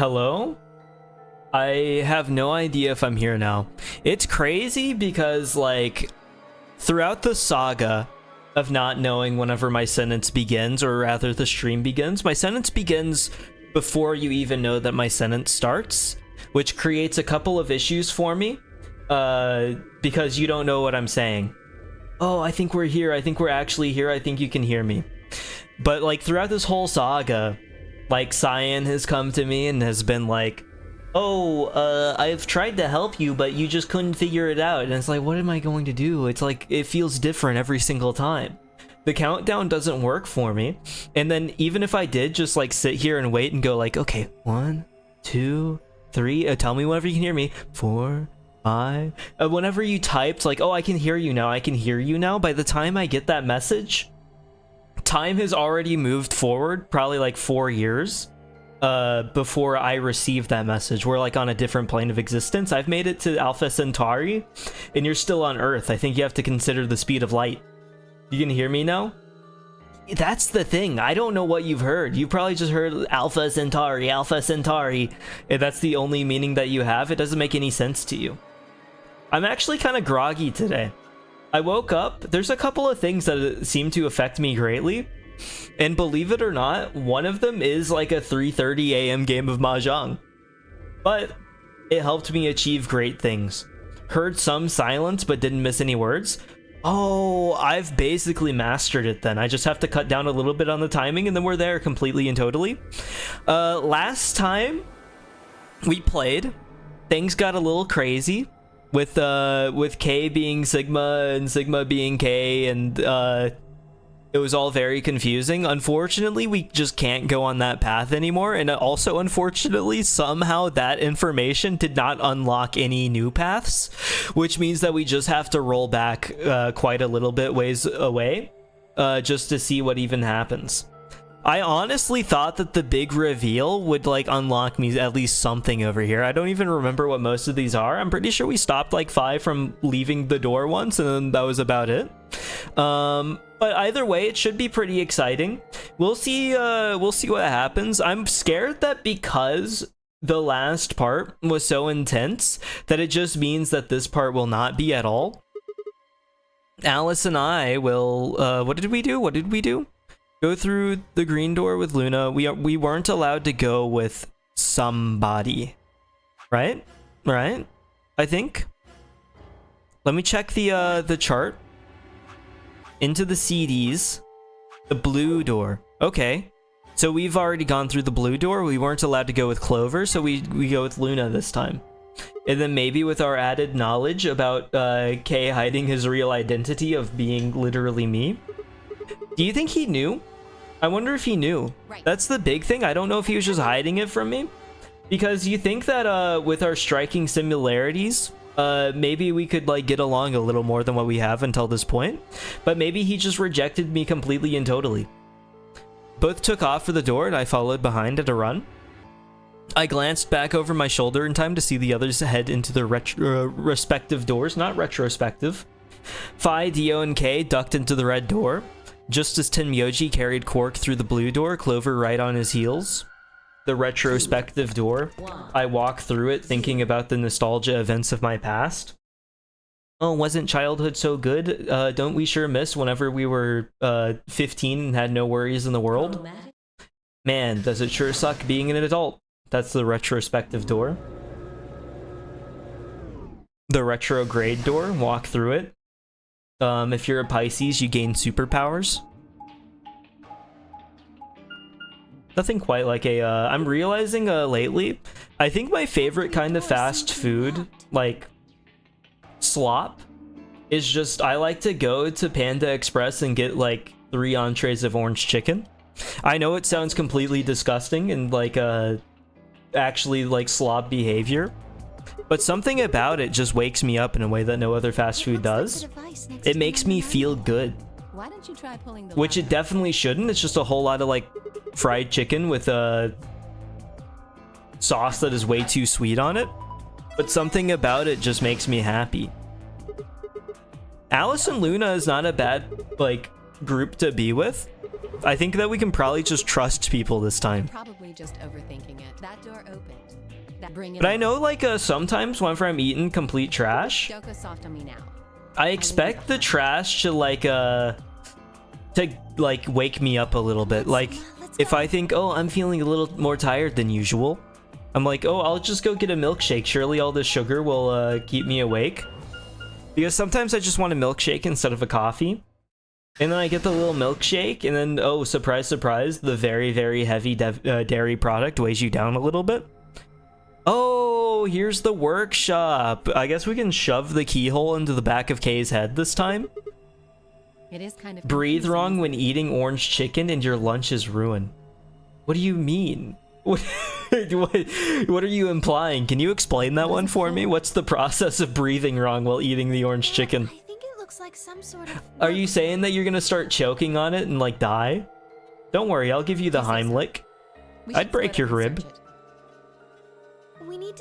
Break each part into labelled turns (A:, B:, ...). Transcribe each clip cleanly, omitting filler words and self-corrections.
A: Hello? I have no idea if I'm here now. It's crazy because, like, throughout the saga of not knowing whenever my sentence begins, or rather the stream begins, my sentence begins before you even know that my sentence starts, which creates a couple of issues for me, because you don't know what I'm saying. Oh, I think we're here. I think we're actually here. I think you can hear me. But, like, throughout this whole saga, like, Cyan has come to me and has been like, oh, I've tried to help you, but you just couldn't figure it out. And it's like, what am I going to do? It's like, it feels different every single time. The countdown doesn't work for me. And then even if I did just like sit here and wait and go like, okay, 1, 2, 3, tell me whenever you can hear me, 4, 5, whenever you typed like, oh, I can hear you now, I can hear you now, by the time I get that message, time has already moved forward probably like 4 years before I received that message. We're like on a different plane of existence. I've made it to Alpha Centauri and you're still on Earth. I think you have to consider the speed of light. You can hear me now? That's the thing. I don't know what you've heard. You probably just heard Alpha Centauri, Alpha Centauri. If that's the only meaning that you have, it doesn't make any sense to you. I'm actually kind of groggy today. I woke up. There's a couple of things that seem to affect me greatly. And believe it or not, one of them is like a 3:30 a.m. game of Mahjong. But it helped me achieve great things. Heard some silence, but didn't miss any words. Oh, I've basically mastered it then. I just have to cut down a little bit on the timing and then we're there completely and totally. Last time we played, things got a little crazy with K being Sigma and Sigma being K, and it was all very confusing. Unfortunately, we just can't go on that path anymore. And also, unfortunately, somehow that information did not unlock any new paths, which means that we just have to roll back quite a little bit ways away just to see what even happens. I honestly thought that the big reveal would like unlock me at least something over here. I don't even remember what most of these are. I'm pretty sure we stopped like 5 from leaving the door once and then that was about it. But either way, it should be pretty exciting. We'll see what happens. I'm scared that because the last part was so intense that it just means that this part will not be at all. Alice and I will what did we do? Go through the green door with Luna. We weren't allowed to go with somebody. Right? I think. Let me check the chart. Into the CDs. The blue door. Okay. So we've already gone through the blue door. We weren't allowed to go with Clover, so we go with Luna this time. And then maybe with our added knowledge about Kay hiding his real identity of being literally me. Do you think he knew? I wonder if he knew. Right. That's the big thing. I don't know if he was just hiding it from me. Because you think that with our striking similarities, maybe we could like get along a little more than what we have until this point. But maybe he just rejected me completely and totally. Both took off for the door and I followed behind at a run. I glanced back over my shoulder in time to see the others head into their respective doors, not retrospective. Phi, Dio, and Kay ducked into the red door. Just as Tenmyoji carried Quark through the blue door, Clover right on his heels. The retrospective door. I walk through it thinking about the nostalgia events of my past. Oh, wasn't childhood so good? Don't we sure miss whenever we were 15 and had no worries in the world? Man, does it sure suck being an adult. That's the retrospective door. The retrograde door, walk through it. If you're a Pisces, you gain superpowers. Nothing quite like a, I'm realizing lately, I think my favorite kind of fast food, like, slop, is just, I like to go to Panda Express and get, like, 3 entrees of orange chicken. I know it sounds completely disgusting and, like, actually, like, slob behavior. But something about it just wakes me up in a way that no other fast food does. It makes me feel good.
B: Why don't you try pulling the
A: which it definitely shouldn't. It's just a whole lot of like fried chicken with a sauce that is way too sweet on it. But something about it just makes me happy. Alice and Luna is not a bad like group to be with. I think that we can probably just trust people this time.
B: probably just overthinking it. That door opened. Bring it
A: But I
B: on.
A: know, like, sometimes whenever I'm eating complete trash,
B: Don't go soft on me now.
A: I expect the trash to, like, wake me up a little bit. Like, if I think, oh, I'm feeling a little more tired than usual, I'm like, oh, I'll just go get a milkshake. Surely all this sugar will keep me awake. Because sometimes I just want a milkshake instead of a coffee. And then I get the little milkshake, and then, oh, surprise, surprise, the very, very heavy dairy product weighs you down a little bit. Oh, here's the workshop. I guess we can shove the keyhole into the back of Kay's head this time.
B: It is kind of
A: Breathe
B: confusing.
A: wrong when eating orange chicken and your lunch is ruined. What do you mean? What are you implying? Can you explain that one for me? What's the process of breathing wrong while eating the orange chicken?
C: I think it looks like some sort of...
A: Are you saying that you're gonna start choking on it and like die? Don't worry, I'll give you the Heimlich.
B: We
A: I'd
B: should
A: break
B: split
A: your
B: up and
A: rib.
B: search it.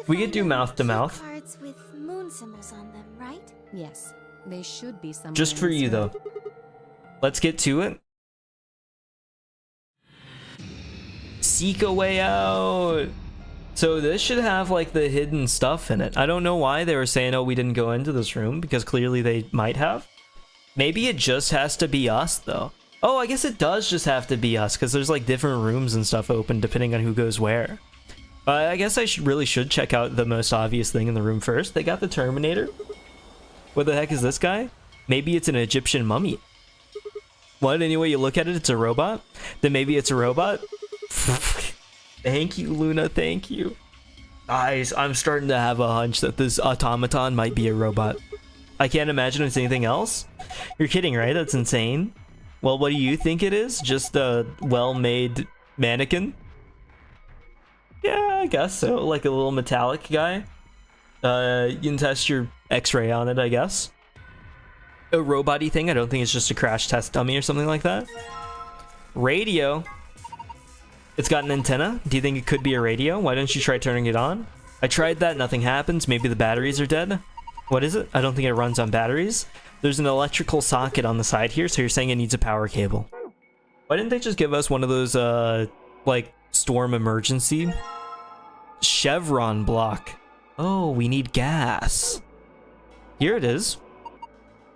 C: We
A: could do mouth to mouth.
C: Cards with moon symbols on them, right?
B: Yes, they should be somewhere.
A: Just
B: in
A: for
B: this
A: you
B: room.
A: though. Let's get to it. Seek a way out. So this should have like the hidden stuff in it. I don't know why they were saying, oh, we didn't go into this room, because clearly they might have. Maybe it just has to be us though. Oh, I guess it does just have to be us, because there's like different rooms and stuff open depending on who goes where. I guess I really should check out the most obvious thing in the room first. They got the Terminator. What the heck is this guy? Maybe it's an Egyptian mummy. What? Anyway you look at it, it's a robot? Then maybe it's a robot? Thank you, Luna, thank you. Guys, I'm starting to have a hunch that this automaton might be a robot. I can't imagine it's anything else. You're kidding, right? That's insane. Well, what do you think it is? Just a well-made mannequin? Yeah, I guess so. Like a little metallic guy. You can test your x-ray on it, I guess. A robot-y thing. I don't think it's just a crash test dummy or something like that. Radio. It's got an antenna. Do you think it could be a radio? Why don't you try turning it on? I tried that, nothing happens. Maybe the batteries are dead. What is it? I don't think it runs on batteries. There's an electrical socket on the side here, so you're saying it needs a power cable. Why didn't they just give us one of those, like, storm emergency? Chevron block. Oh, we need gas. Here it is.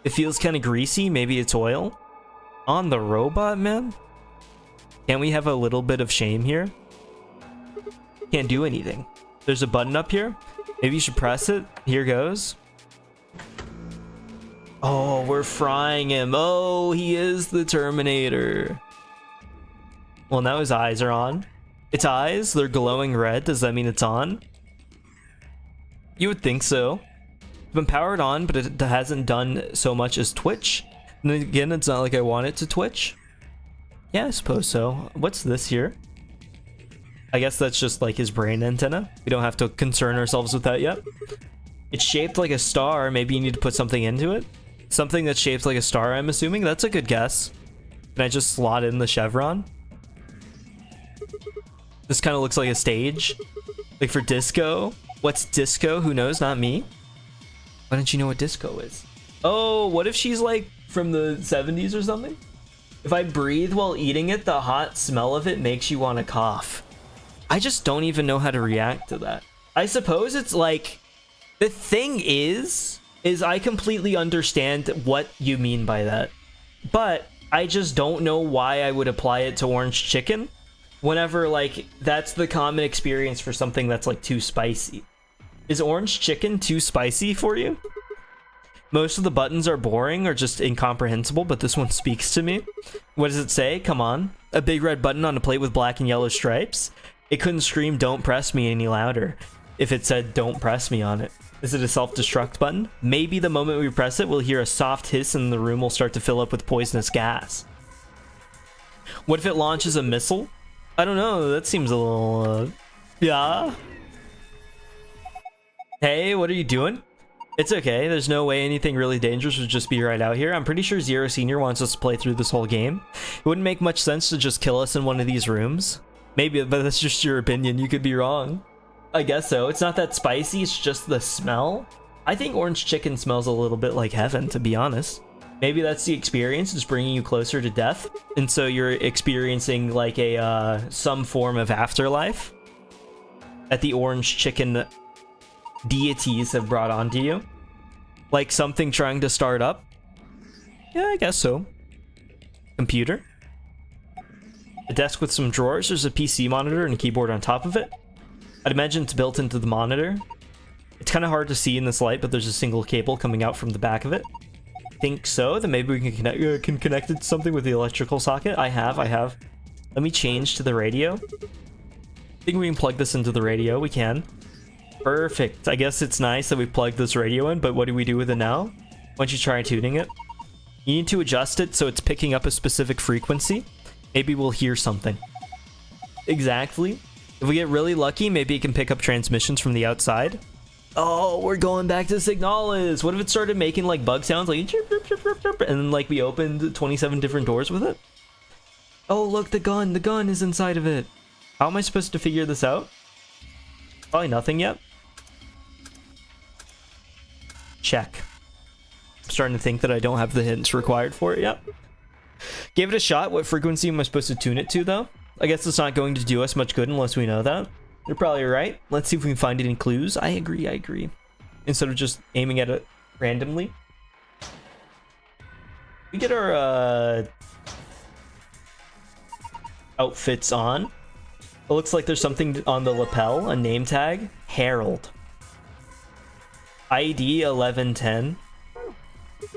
A: It feels kind of greasy. Maybe it's oil. On the robot, man? Can't we have a little bit of shame here? Can't do anything. There's a button up here. Maybe you should press it. Here goes. Oh, we're frying him. Oh, he is the Terminator. Well, now his eyes are on. Its eyes, they're glowing red. Does that mean it's on? You would think so. It's been powered on, but it hasn't done so much as twitch. And then again, it's not like I want it to twitch. Yeah, I suppose so. What's this here? I guess that's just like his brain antenna. We don't have to concern ourselves with that yet. It's shaped like a star. Maybe you need to put something into it. Something that's shaped like a star, I'm assuming. That's a good guess. Can I just slot in the chevron? This kind of looks like a stage. Like for disco. What's disco? Who knows? Not me. Why don't you know what disco is? Oh, what if she's like from the 70s or something? If I breathe while eating it, the hot smell of it makes you want to cough. I just don't even know how to react to that. I suppose it's like... The thing is I completely understand what you mean by that. But I just don't know why I would apply it to orange chicken whenever, like, that's the common experience for something that's, like, too spicy. Is orange chicken too spicy for you? Most of the buttons are boring or just incomprehensible, but this one speaks to me. What does it say? Come on. A big red button on a plate with black and yellow stripes? It couldn't scream, "Don't press me" any louder if it said, "Don't press me" on it. Is it a self-destruct button? Maybe the moment we press it, we'll hear a soft hiss and the room will start to fill up with poisonous gas. What if it launches a missile? I don't know. That seems a little, yeah? Hey, what are you doing? It's okay. There's no way anything really dangerous would just be right out here. I'm pretty sure Zero Senior wants us to play through this whole game. It wouldn't make much sense to just kill us in one of these rooms. Maybe, but that's just your opinion. You could be wrong. I guess so. It's not that spicy. It's just the smell. I think orange chicken smells a little bit like heaven, to be honest. Maybe that's the experience, it's bringing you closer to death, and so you're experiencing like a some form of afterlife that the orange chicken deities have brought onto you. Like something trying to start up. Yeah, I guess so. Computer. A desk with some drawers. There's a PC monitor and a keyboard on top of it. I'd imagine it's built into the monitor. It's kind of hard to see in this light, but there's a single cable coming out from the back of it. Think so. Then maybe we can connect it to something with the electrical socket. I have. Let me change to the radio. I think we can plug this into the radio. We can. Perfect. I guess it's nice that we plugged this radio in, but what do we do with it now? Why don't you try tuning it? You need to adjust it so it's picking up a specific frequency. Maybe we'll hear something. Exactly. If we get really lucky, maybe it can pick up transmissions from the outside. Oh, we're going back to Signalis. What if it started making like bug sounds, like chirp, chirp, chirp, chirp, chirp, and then like we opened 27 different doors with it? Oh, look, the gun. The gun is inside of it. How am I supposed to figure this out? Probably nothing yet. Check. I'm starting to think that I don't have the hints required for it yet. Gave it a shot. What frequency am I supposed to tune it to, though? I guess it's not going to do us much good unless we know that. You're probably right. Let's see if we can find any clues. I agree. Instead of just aiming at it randomly. We get our outfits on. It looks like there's something on the lapel, a name tag. Harold. ID 1110.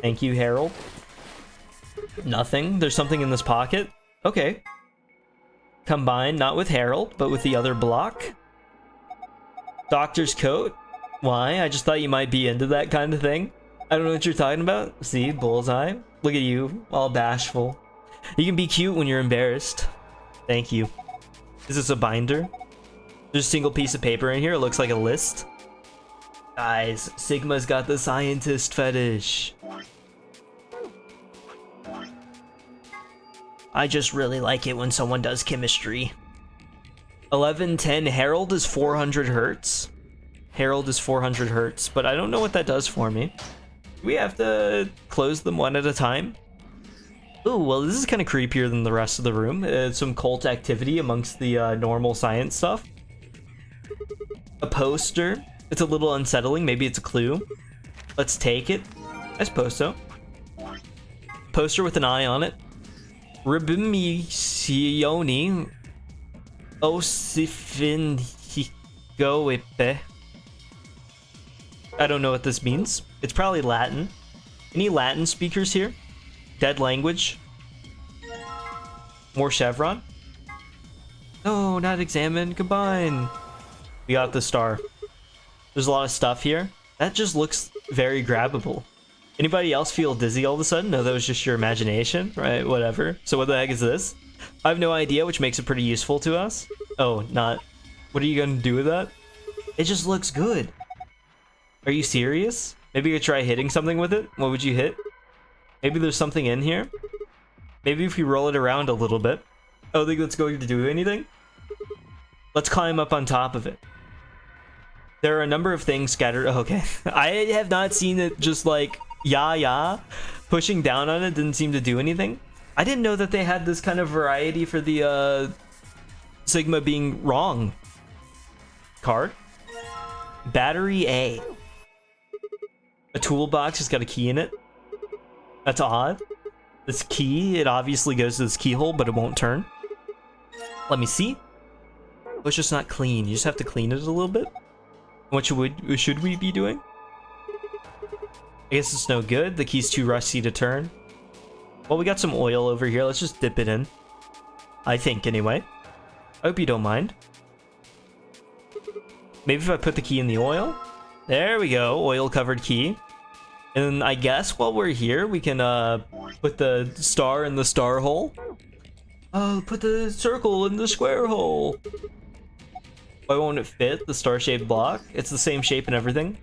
A: Thank you, Harold. Nothing. There's something in this pocket. Okay. Combined, not with Harold, but with the other block. Doctor's coat. Why? I just thought you might be into that kind of thing. I don't know what you're talking about. See, bullseye. Look at you, all bashful. You can be cute when you're embarrassed. Thank you. Is this a binder? There's a single piece of paper in here. It looks like a list. Guys, Sigma's got the scientist fetish. I just really like it when someone does chemistry. 1110. Harold is 400 hertz. Harold is 400 hertz, but I don't know what that does for me. We have to close them one at a time. Ooh, well, this is kind of creepier than the rest of the room. Some cult activity amongst the normal science stuff. A poster. It's a little unsettling. Maybe it's a clue. Let's take it. I suppose so. Poster with an eye on it. Ribimisioni Osifinhigoipe. I don't know what this means. It's probably Latin. Any Latin speakers here? Dead language. More chevron. No, not examine. Combine. We got the star. There's a lot of stuff here. That just looks very grabbable. Anybody else feel dizzy all of a sudden? No, that was just your imagination, right? Whatever. So what the heck is this? I have no idea, which makes it pretty useful to us. Oh, not. What are you gonna do with that? It just looks good. Are you serious? Maybe you could try hitting something with it? What would you hit? Maybe there's something in here? Maybe if we roll it around a little bit. Oh, think that's going to do anything? Let's climb up on top of it. There are a number of things scattered. Oh, okay. I have not seen it just like, yeah. Pushing down on it didn't seem to do anything. I didn't know that they had this kind of variety for the Sigma being wrong. Card. Battery A. A toolbox has got a key in it. That's odd. This key, it obviously goes to this keyhole, but it won't turn. Let me see. Oh, it's just not clean. You just have to clean it a little bit. What should we be doing? I guess it's no good. The key's too rusty to turn. Well, we got some oil over here. Let's just dip it in. I think, anyway. I hope you don't mind. Maybe if I put the key in the oil? There we go. Oil-covered key. And I guess while we're here, we can put the star in the star hole. Put the circle in the square hole. Why won't it fit the star-shaped block? It's the same shape and everything.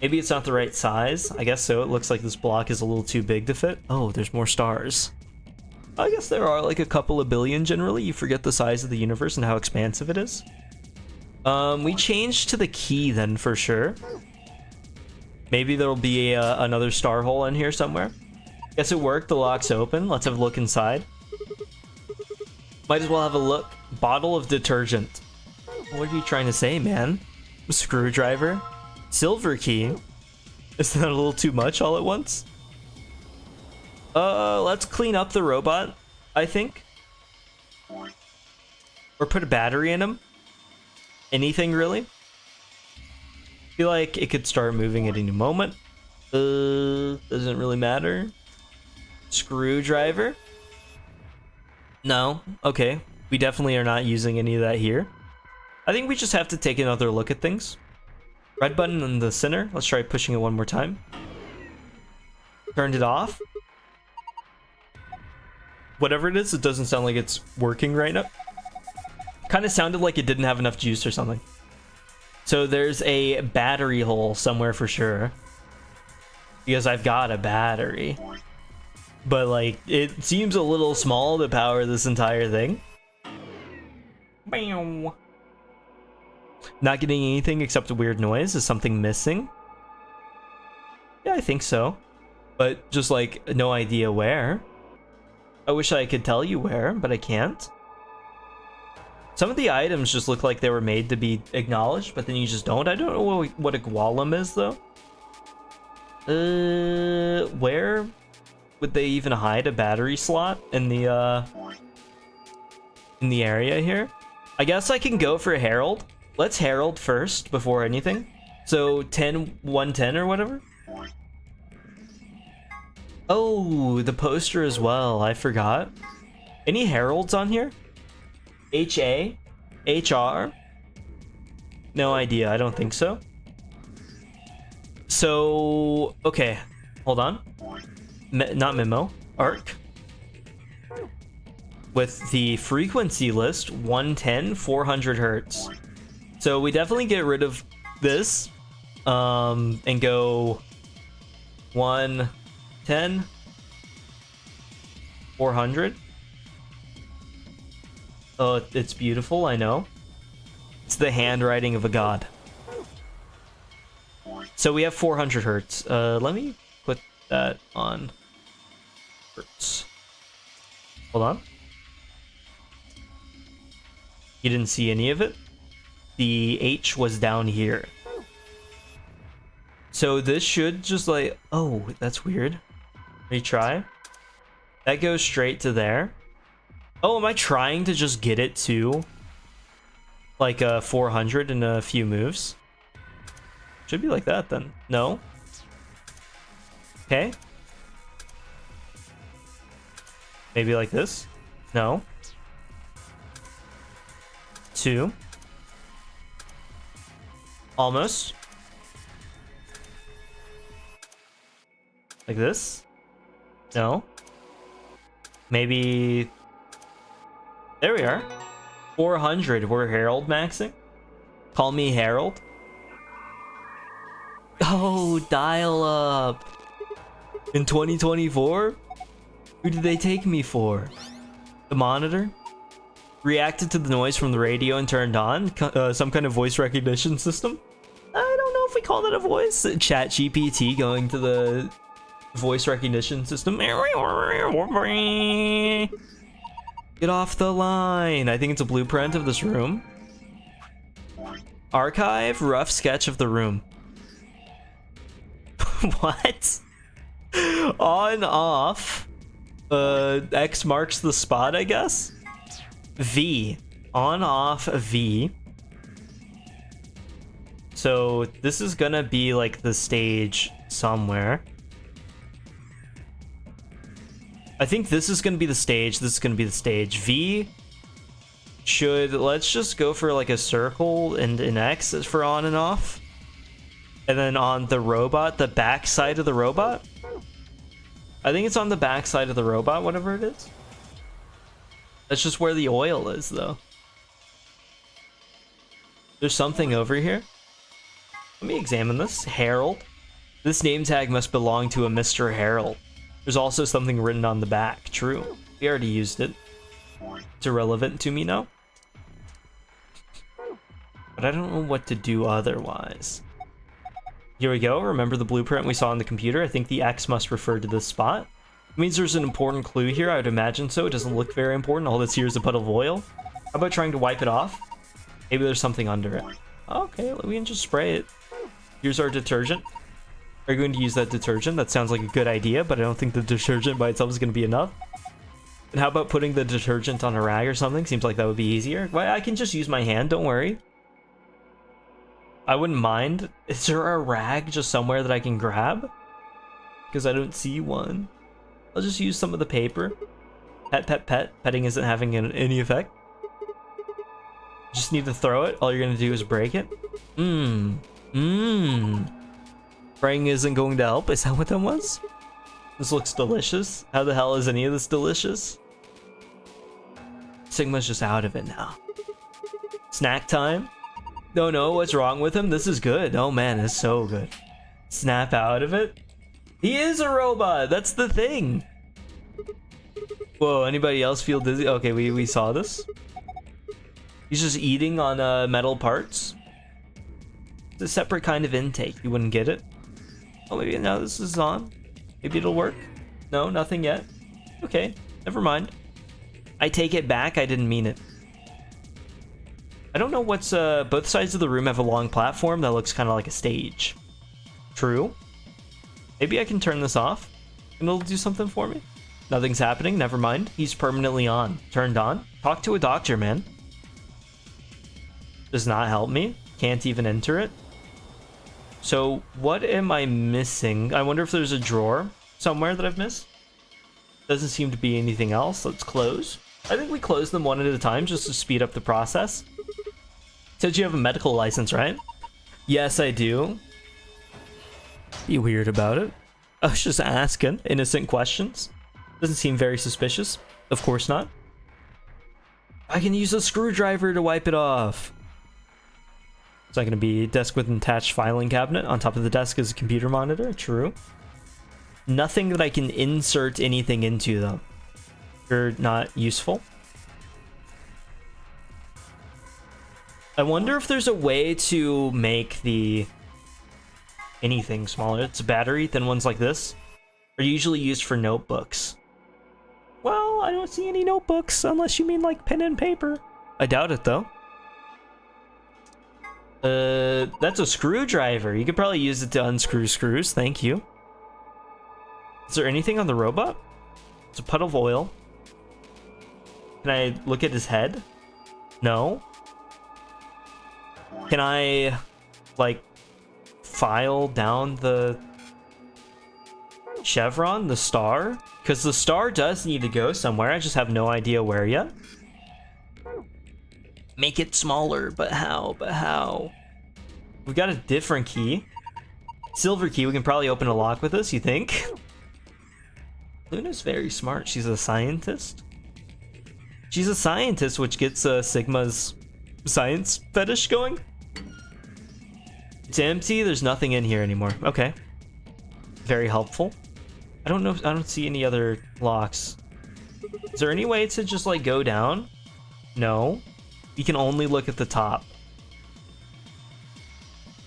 A: Maybe it's not the right size. I guess so. It looks like this block is a little too big to fit. Oh, there's more stars. I guess there are like a couple of billion generally. You forget the size of the universe and how expansive it is. We changed to the key then for sure. Maybe there'll be another star hole in here somewhere. Guess it worked. The lock's open. Let's have a look inside. Might as well have a look. Bottle of detergent. What are you trying to say, man? Screwdriver? Silver key? Is that a little too much all at once? Let's clean up the robot, I think. Or put a battery in him. Anything, really? Feel like it could start moving at any moment. Doesn't really matter. Screwdriver? No. Okay. We definitely are not using any of that here. I think we just have to take another look at things. Red button in the center. Let's try pushing it one more time. Turned it off. Whatever it is, it doesn't sound like it's working right now. Kind of sounded like it didn't have enough juice or something. So there's a battery hole somewhere for sure. Because I've got a battery. But like, it seems a little small to power this entire thing. Bam. Not getting anything except a weird noise. Is something missing? Yeah, I think so. But just like, no idea where. I wish I could tell you where, but I can't. Some of the items just look like they were made to be acknowledged, but then you just don't. I don't know what a golem is, though. Where would they even hide a battery slot in the area here? I guess I can go for a Herald. Let's Herald first before anything. So 110 or whatever. Oh, the poster as well. I forgot. Any Heralds on here? HA? HR? No idea. I don't think so. So, okay. Hold on. Not memo. Arc. With the frequency list, 110, 400 hertz. So we definitely get rid of this. And go 110, 400. Oh, it's beautiful, I know. It's the handwriting of a god. So we have 400 hertz. Let me put that on hertz. Hold on. You didn't see any of it? The H was down here. So this should just like... Oh, that's weird. Retry. That goes straight to there. Oh, am I trying to just get it to like 400 in a few moves? Should be like that then. No? Okay. Maybe like this? No. 2. Almost. Like this? No. Maybe... There we are. 400. We're Herald maxing. Call me Herald. Oh, dial up. In 2024? Who did they take me for? The monitor? Reacted to the noise from the radio and turned on? Some kind of voice recognition system? I don't know if we call that a voice. Chat GPT going to the voice recognition system. Get off the line. I think it's a blueprint of this room. Archive, rough sketch of the room. What? On, off. X marks the spot, I guess. V. On, off, V. So this is gonna be like the stage somewhere. I think this is going to be the stage. This is going to be the stage. V should... Let's just go for like a circle and an X for on and off. And then on the robot, the back side of the robot. I think it's on the back side of the robot, whatever it is. That's just where the oil is, though. There's something over here. Let me examine this. Harold. This name tag must belong to a Mr. Harold. There's also something written on the back. True. We already used it. It's irrelevant to me now. But I don't know what to do otherwise. Here we go. Remember the blueprint we saw on the computer? I think the X must refer to this spot. It means there's an important clue here. I would imagine so. It doesn't look very important. All that's here is a puddle of oil. How about trying to wipe it off? Maybe there's something under it. Okay, we can just spray it. Here's our detergent. Are you going to use that detergent? That sounds like a good idea, but I don't think the detergent by itself is going to be enough. And how about putting the detergent on a rag or something? Seems like that would be easier. Well, I can just use my hand, don't worry. I wouldn't mind. Is there a rag just somewhere that I can grab? Because I don't see one. I'll just use some of the paper. Pet, pet, pet. Petting isn't having any effect. Just need to throw it. All you're going to do is break it. Spraying isn't going to help. Is that what that was? This looks delicious. How the hell is any of this delicious? Sigma's just out of it now. Snack time? No, what's wrong with him? This is good. Oh man, it's so good. Snap out of it? He is a robot! That's the thing! Whoa, anybody else feel dizzy? Okay, we saw this. He's just eating on metal parts. It's a separate kind of intake. You wouldn't get it. Oh, maybe now this is on. Maybe it'll work. No, nothing yet. Okay, never mind. I take it back. I didn't mean it. I don't know what's... both sides of the room have a long platform that looks kind of like a stage. True. Maybe I can turn this off and it'll do something for me. Nothing's happening. Never mind. He's permanently on. Turned on. Talk to a doctor, man. Does not help me. Can't even enter it. So what am I missing? I wonder if there's a drawer somewhere that I've missed. Doesn't seem to be anything else. Let's close. I think we close them one at a time just to speed up the process. Said you have a medical license, right? Yes, I do. Be weird about it. I was just asking innocent questions. Doesn't seem very suspicious. Of course not. I can use a screwdriver to wipe it off. It's not going to be desk with an attached filing cabinet. On top of the desk is a computer monitor. True. Nothing that I can insert anything into, though. They're not useful. I wonder if there's a way to make the anything smaller. It's a battery. Thin ones like this are usually used for notebooks. Well, I don't see any notebooks unless you mean like pen and paper. I doubt it, though. That's a screwdriver. You could probably use it to unscrew screws. Thank you. Is there anything on the robot? It's a puddle of oil. Can I look at his head? No. Can I, like, file down the chevron, the star? Because the star does need to go somewhere. I just have no idea where yet. Make it smaller, but how? But how? We've got a different key. Silver key, we can probably open a lock with this, you think? Luna's very smart. She's a scientist. She's a scientist, which gets Sigma's science fetish going. It's empty. There's nothing in here anymore. Okay. Very helpful. I don't know. I don't see any other locks. Is there any way to just like go down? No. You can only look at the top.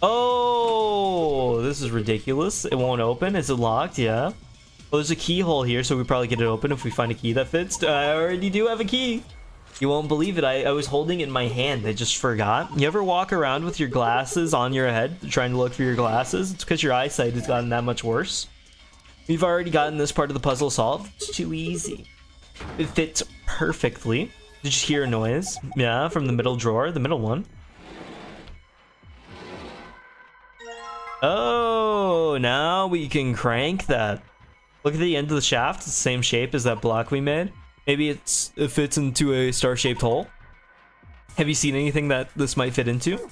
A: Oh, this is ridiculous. It won't open. Is it locked? Yeah. Well, there's a keyhole here, so we probably get it open if we find a key that fits. I already do have a key. You won't believe it. I was holding it in my hand. I just forgot. You ever walk around with your glasses on your head trying to look for your glasses? It's because your eyesight has gotten that much worse. We've already gotten this part of the puzzle solved. It's too easy. It fits perfectly. Did you hear a noise? Yeah, from the middle drawer, the middle one. Oh, now we can crank that. Look at the end of the shaft. It's the same shape as that block we made. Maybe it fits into a star-shaped hole. Have you seen anything that this might fit into?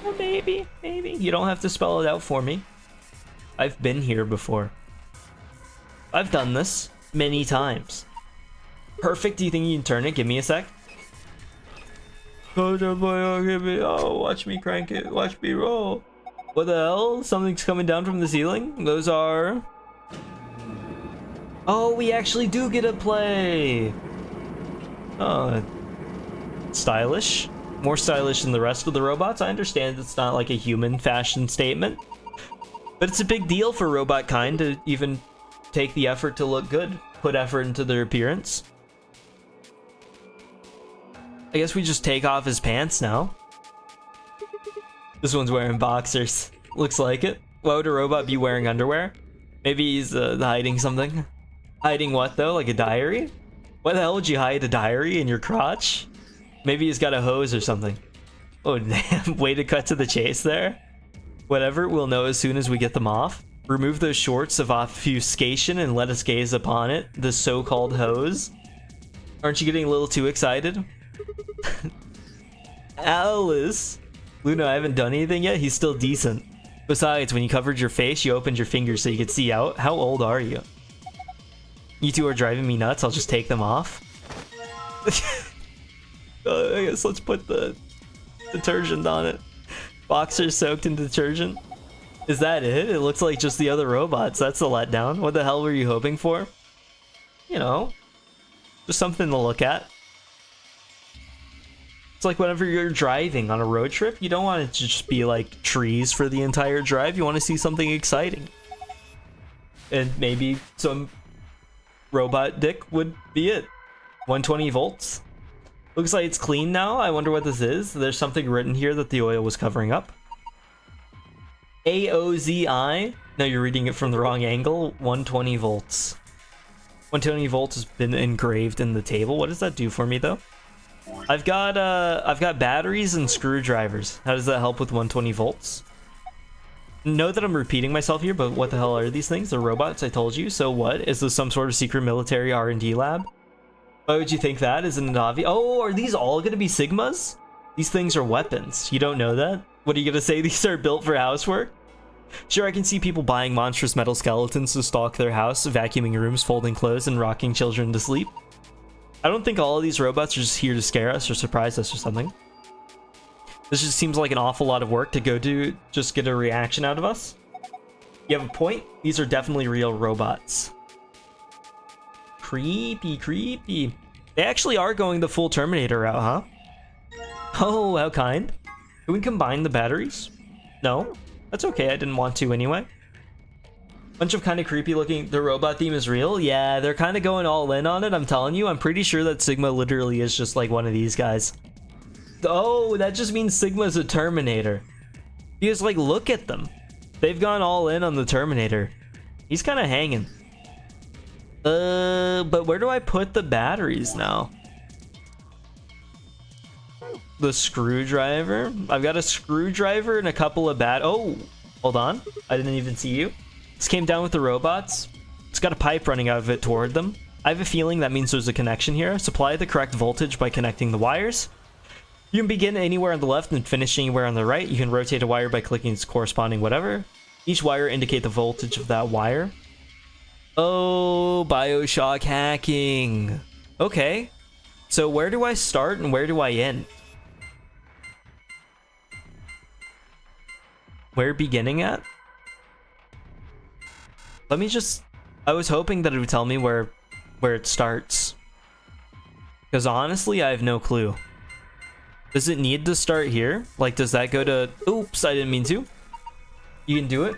A: Well, maybe. You don't have to spell it out for me. I've been here before. I've done this many times. Perfect. Do you think you can turn it? Give me a sec. Oh, watch me crank it. Watch me roll. What the hell? Something's coming down from the ceiling? Those are... Oh, we actually do get to play. Oh, stylish. More stylish than the rest of the robots. I understand it's not like a human fashion statement, but it's a big deal for robot kind to even take the effort to look good, put effort into their appearance. I guess we just take off his pants now. This one's wearing boxers. Looks like it. Why would a robot be wearing underwear? Maybe he's hiding something. Hiding what though? Like a diary? Why the hell would you hide a diary in your crotch? Maybe he's got a hose or something. Oh damn, way to cut to the chase there. Whatever, we'll know as soon as we get them off. Remove those shorts of obfuscation and let us gaze upon it, the so-called hose. Aren't you getting a little too excited? Alice! Luna, I haven't done anything yet, he's still decent. Besides, when you covered your face, you opened your fingers so you could see out. How old are you? You two are driving me nuts, I'll just take them off. I guess let's put the detergent on it. Boxers soaked in detergent. Is that it? It looks like just the other robots. That's a letdown. What the hell were you hoping for? You know, just something to look at. It's like whenever you're driving on a road trip, you don't want it to just be like trees for the entire drive. You want to see something exciting. And maybe some robot dick would be it. 120 volts. Looks like it's clean now. I wonder what this is. There's something written here that the oil was covering up. AOZI. No, you're reading it from the wrong angle. 120 volts. 120 volts has been engraved in the table. What does that do for me though? I've got batteries and screwdrivers. How does that help with 120 volts? Know that I'm repeating myself here, but what the hell are these things? They're robots, I told you. So what? Is this some sort of secret military R&D lab? Why would you think that? Isn't it obvious? Oh, are these all going to be Sigmas? These things are weapons. You don't know that? What are you going to say? These are built for housework? Sure, I can see people buying monstrous metal skeletons to stock their house, vacuuming rooms, folding clothes, and rocking children to sleep. I don't think all of these robots are just here to scare us or surprise us or something. This just seems like an awful lot of work to go do, just get a reaction out of us. You have a point. These are definitely real robots. Creepy, creepy. They actually are going the full Terminator route, huh? Oh, how kind. Can we combine the batteries? No? That's okay, I didn't want to anyway. Bunch of kind of creepy looking. The robot theme is real? Yeah, they're kind of going all in on it, I'm telling you. I'm pretty sure that Sigma literally is just like one of these guys. Oh, that just means Sigma's a Terminator. Because, like, look at them. They've gone all in on the Terminator. He's kind of hanging. But where do I put the batteries now? The screwdriver? I've got a screwdriver and a couple of oh, hold on. I didn't even see you. This came down with the robots. It's got a pipe running out of it toward them. I have a feeling that means there's a connection here. Supply the correct voltage by connecting the wires. You can begin anywhere on the left and finish anywhere on the right. You can rotate a wire by clicking its corresponding whatever. Each wire indicate the voltage of that wire. Oh, Bioshock hacking. Okay. So where do I start and where do I end? Where beginning at? Let me just... I was hoping that it would tell me where it starts. Because honestly, I have no clue. Does it need to start here? Like, does that go to... Oops, I didn't mean to. You can do it.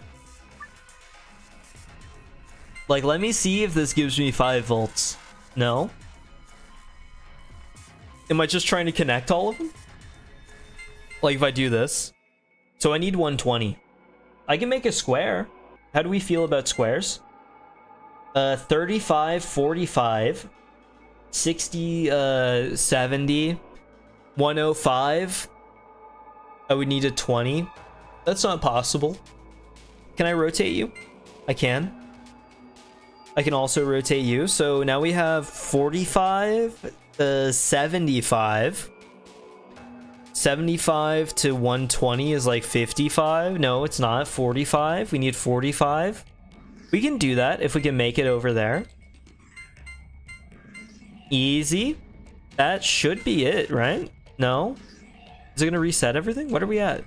A: Like, let me see if this gives me 5 volts. No. Am I just trying to connect all of them? Like, if I do this. So I need 120. I can make a square. How do we feel about squares? 35, 45, 60, 70, 105. I would need a 20. That's not possible. Can I rotate you? I can. I can also rotate you. So now we have 45, 75. 75 to 120 is like 55. No, it's not. 45. We need 45. We can do that if we can make it over there. Easy. That should be it, right? No? Is it gonna reset everything? What are we at?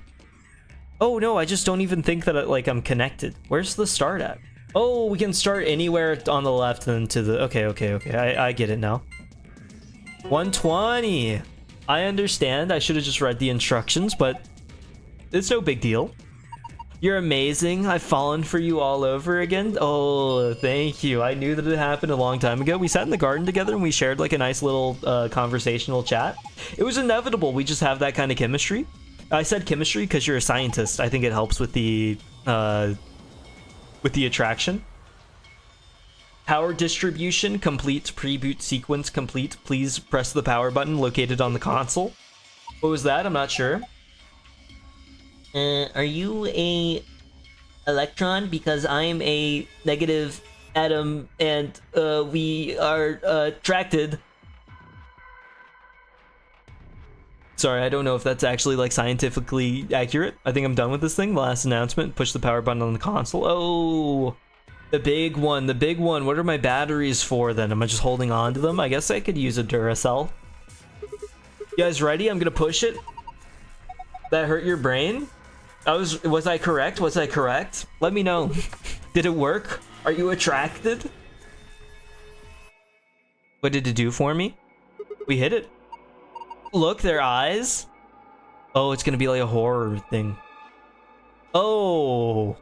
A: Oh no, I just don't even think that like I'm connected. Where's the start at? Oh, we can start anywhere on the left and to the... Okay. I get it now. 120. I understand. I should have just read the instructions, but it's no big deal. You're amazing. I've fallen for you all over again. Oh, thank you. I knew that it happened a long time ago. We sat in the garden together and we shared like a nice little conversational chat. It was inevitable. We just have that kind of chemistry. I said chemistry because you're a scientist. I think it helps with the attraction. Power distribution complete. Pre-boot sequence complete. Please press the power button located on the console. What was that? I'm not sure. Are you a electron? Because I'm a negative atom and we are attracted. Sorry, I don't know if that's actually like scientifically accurate. I think I'm done with this thing. The last announcement, push the power button on the console. Oh, the big one, the big one. What are my batteries for then? Am I just holding on to them? I guess I could use a Duracell. You guys ready? I'm gonna push it. That hurt your brain? Was I correct? Was I correct? Let me know. Did it work? Are you attracted? What did it do for me? We hit it. Look, their eyes. Oh, it's gonna be like a horror thing. Oh,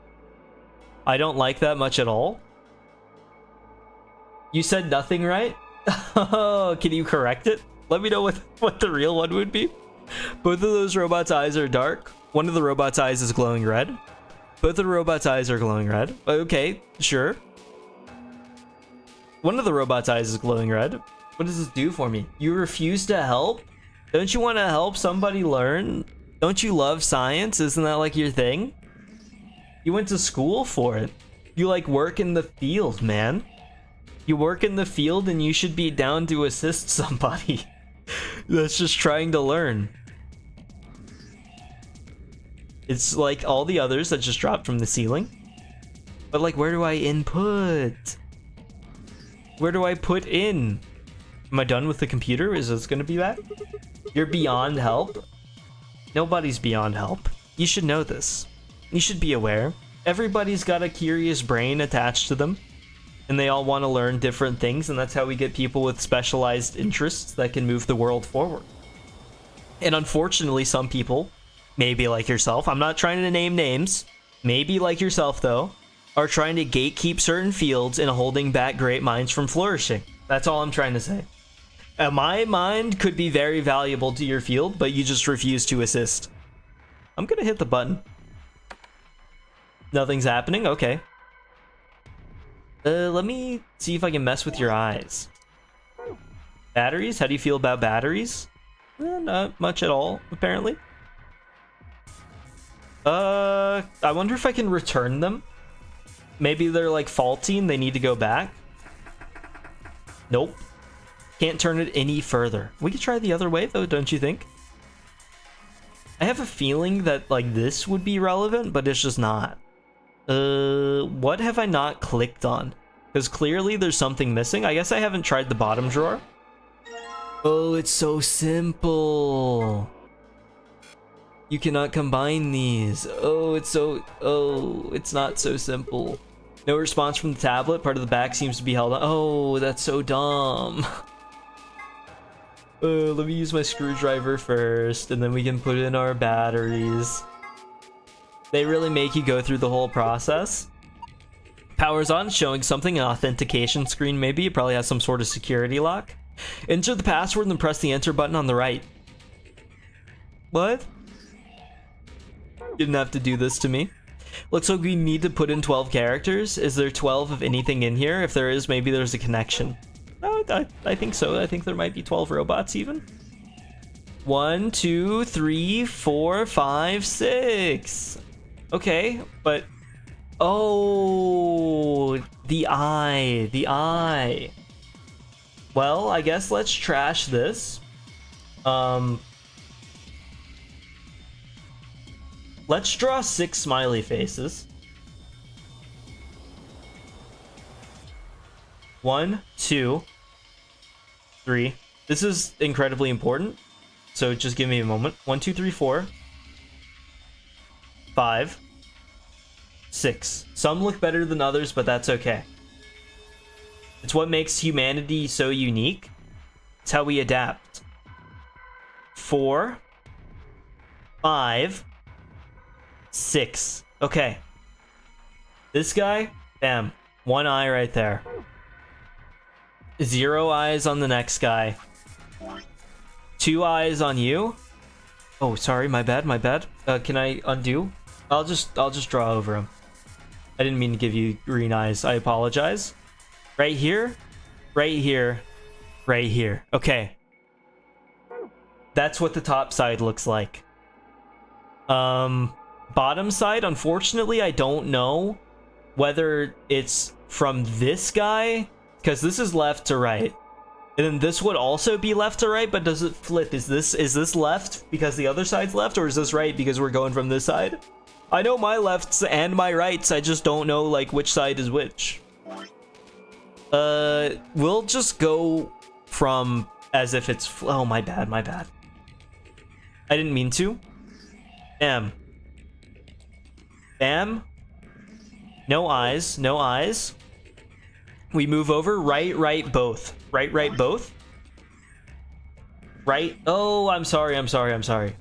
A: I don't like that much at all. You said nothing, right? Oh, can you correct it? Let me know what the real one would be. Both of those robots' eyes are dark. One of the robot's eyes is glowing red. Both of the robot's eyes are glowing red. Okay, sure. One of the robot's eyes is glowing red. What does this do for me? You refuse to help? Don't you want to help somebody learn? Don't you love science? Isn't that like your thing? You went to school for it. You like work in the field, man. You work in the field and you should be down to assist somebody that's just trying to learn. It's like all the others that just dropped from the ceiling. But like, where do I input? Where do I put in? Am I done with the computer? Is this gonna be bad? You're beyond help? Nobody's beyond help. You should know this. You should be aware. Everybody's got a curious brain attached to them. And they all want to learn different things, and that's how we get people with specialized interests that can move the world forward. And unfortunately, some people, maybe like yourself, I'm not trying to name names, maybe like yourself though, are trying to gatekeep certain fields and holding back great minds from flourishing. That's all I'm trying to say. My mind could be very valuable to your field, but you just refuse to assist. I'm gonna hit the button. Nothing's happening? Okay. Let me see if I can mess with your eyes. Batteries? How do you feel about batteries? Not much at all, apparently. I wonder if I can return them. Maybe they're like faulty and they need to go back. Nope. Can't turn it any further. We could try the other way though, don't you think? I have a feeling that like this would be relevant, but it's just not. What have I not clicked on? Because clearly there's something missing. I guess I haven't tried the bottom drawer. Oh, it's so simple. You cannot combine these. Oh, it's not so simple. No response from the tablet. Part of the back seems to be held on. Oh, that's so dumb. Let me use my screwdriver first, and then we can put in our batteries. They really make you go through the whole process. Power's on, showing something, an authentication screen maybe. It probably has some sort of security lock. Enter the password and then press the enter button on the right. What? You didn't have to do this to me. Looks like we need to put in 12 characters. Is there 12 of anything in here? If there is, maybe there's a connection. Oh, I think so. I think there might be 12 robots even. 1, 2, 3, 4, 5, 6. Okay, but... Oh, the eye. Well, I guess let's trash this. Let's draw 6 smiley faces. 1, 2, 3. This is incredibly important, so just give me a moment. 1, 2, 3, 4, 5, 6. Some look better than others, but that's okay. It's what makes humanity so unique. It's how we adapt. 4, 5, 6. Okay. This guy, bam. One eye right there. 0 eyes on the next guy. 2 eyes on you. Oh, sorry, my bad, my bad. Can I undo? I'll just draw over him. I didn't mean to give you green eyes. I apologize. Right here, right here, right here. Okay. That's what the top side looks like. Bottom side, unfortunately, I don't know whether it's from this guy, because this is left to right. And then this would also be left to right, but does it flip? Is this left because the other side's left, or is this right because we're going from this side? I know my lefts and my rights, I just don't know like which side is which. We'll just go from as if it's oh, my bad, my bad. I didn't mean to. Bam. Bam. No eyes, no eyes. We move over, right, right, both. Right, right, both. Right. Oh, I'm sorry, I'm sorry, I'm sorry.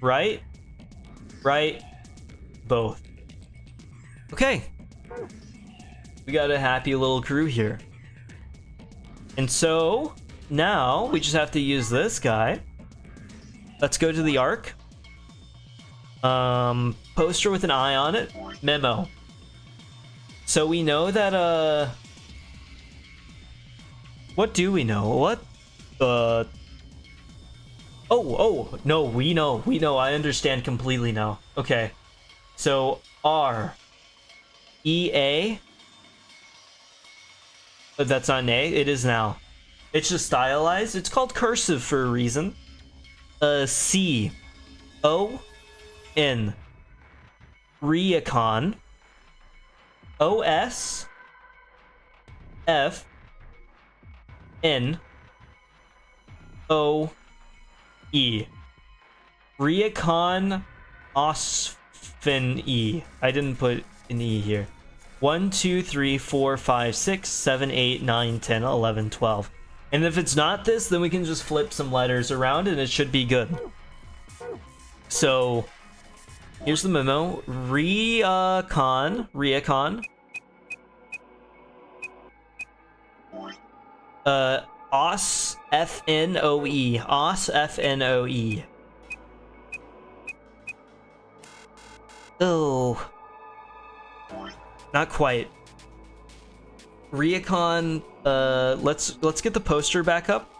A: Right, right, both. Okay. We got a happy little crew here. And so, now, we just have to use this guy. Let's go to the arc. Poster with an eye on it. Memo. So we know that, what do we know? What? Oh, no, we know. I understand completely now. Okay. So, R. E, A. But that's not an A. It is now. It's just stylized. It's called cursive for a reason. C. O. N. Rheacon. O. S. F. N. O. E. Rheacon Osfin E. I didn't put an E here. 1, 2, 3, 4, 5, 6, 7, 8, 9, 10, 11, 12. And if it's not this, then we can just flip some letters around and it should be good. So, here's the memo. Rheacon. Os F-N-O-E. Os F-N-O-E. Oh. Not quite. Rheacon, let's get the poster back up.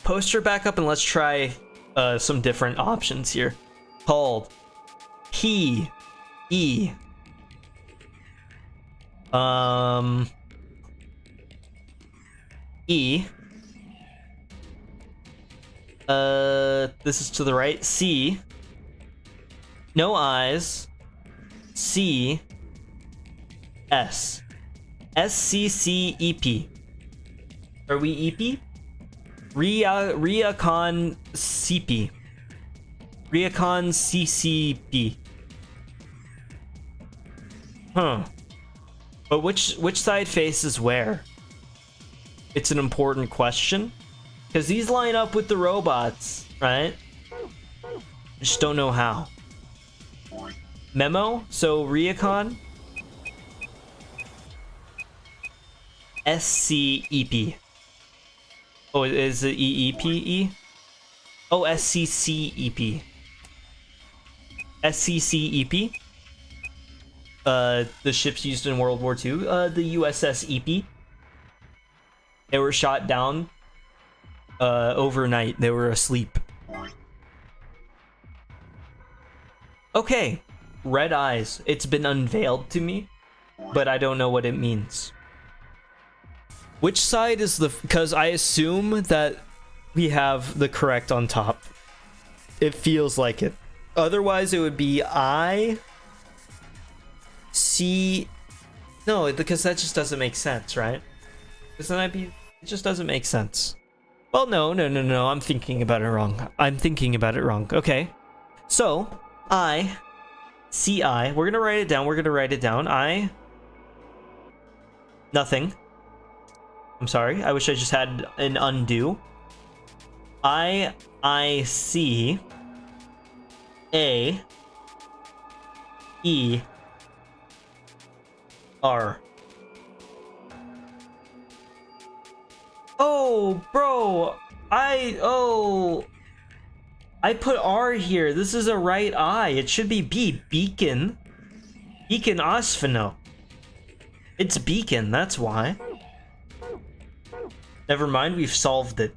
A: Poster back up and let's try some different options here. Called He E. E. This is to the right. C. No eyes. C. S. S-C-C-E-P. Are we E-P? Rheacon C-P. Rheacon C-C-P. Huh. But which side faces where? It's an important question. Because these line up with the robots, right? I just don't know how. Memo? So, Rheacon? S-C-E-P. Oh, is it E-E-P-E? Oh, S-C-C-E-P. S-C-C-E-P? The ships used in World War II. The USS EP. They were shot down overnight. They were asleep. Okay. Red eyes. It's been unveiled to me, but I don't know what it means. Which side is the... Because I assume that we have the correct on top. It feels like it. Otherwise, it would be I... C... No, because that just doesn't make sense, right? Doesn't that be... It just doesn't make sense. Well, no. I'm thinking about it wrong. Okay. So, I... C-I. We're gonna write it down. I... Nothing. I'm sorry. I wish I just had an undo. I-C... A E R. Oh, bro, I put R here. This is a right eye. It should be B. Beacon. Beacon Osphino. It's beacon, that's why. Never mind, we've solved it.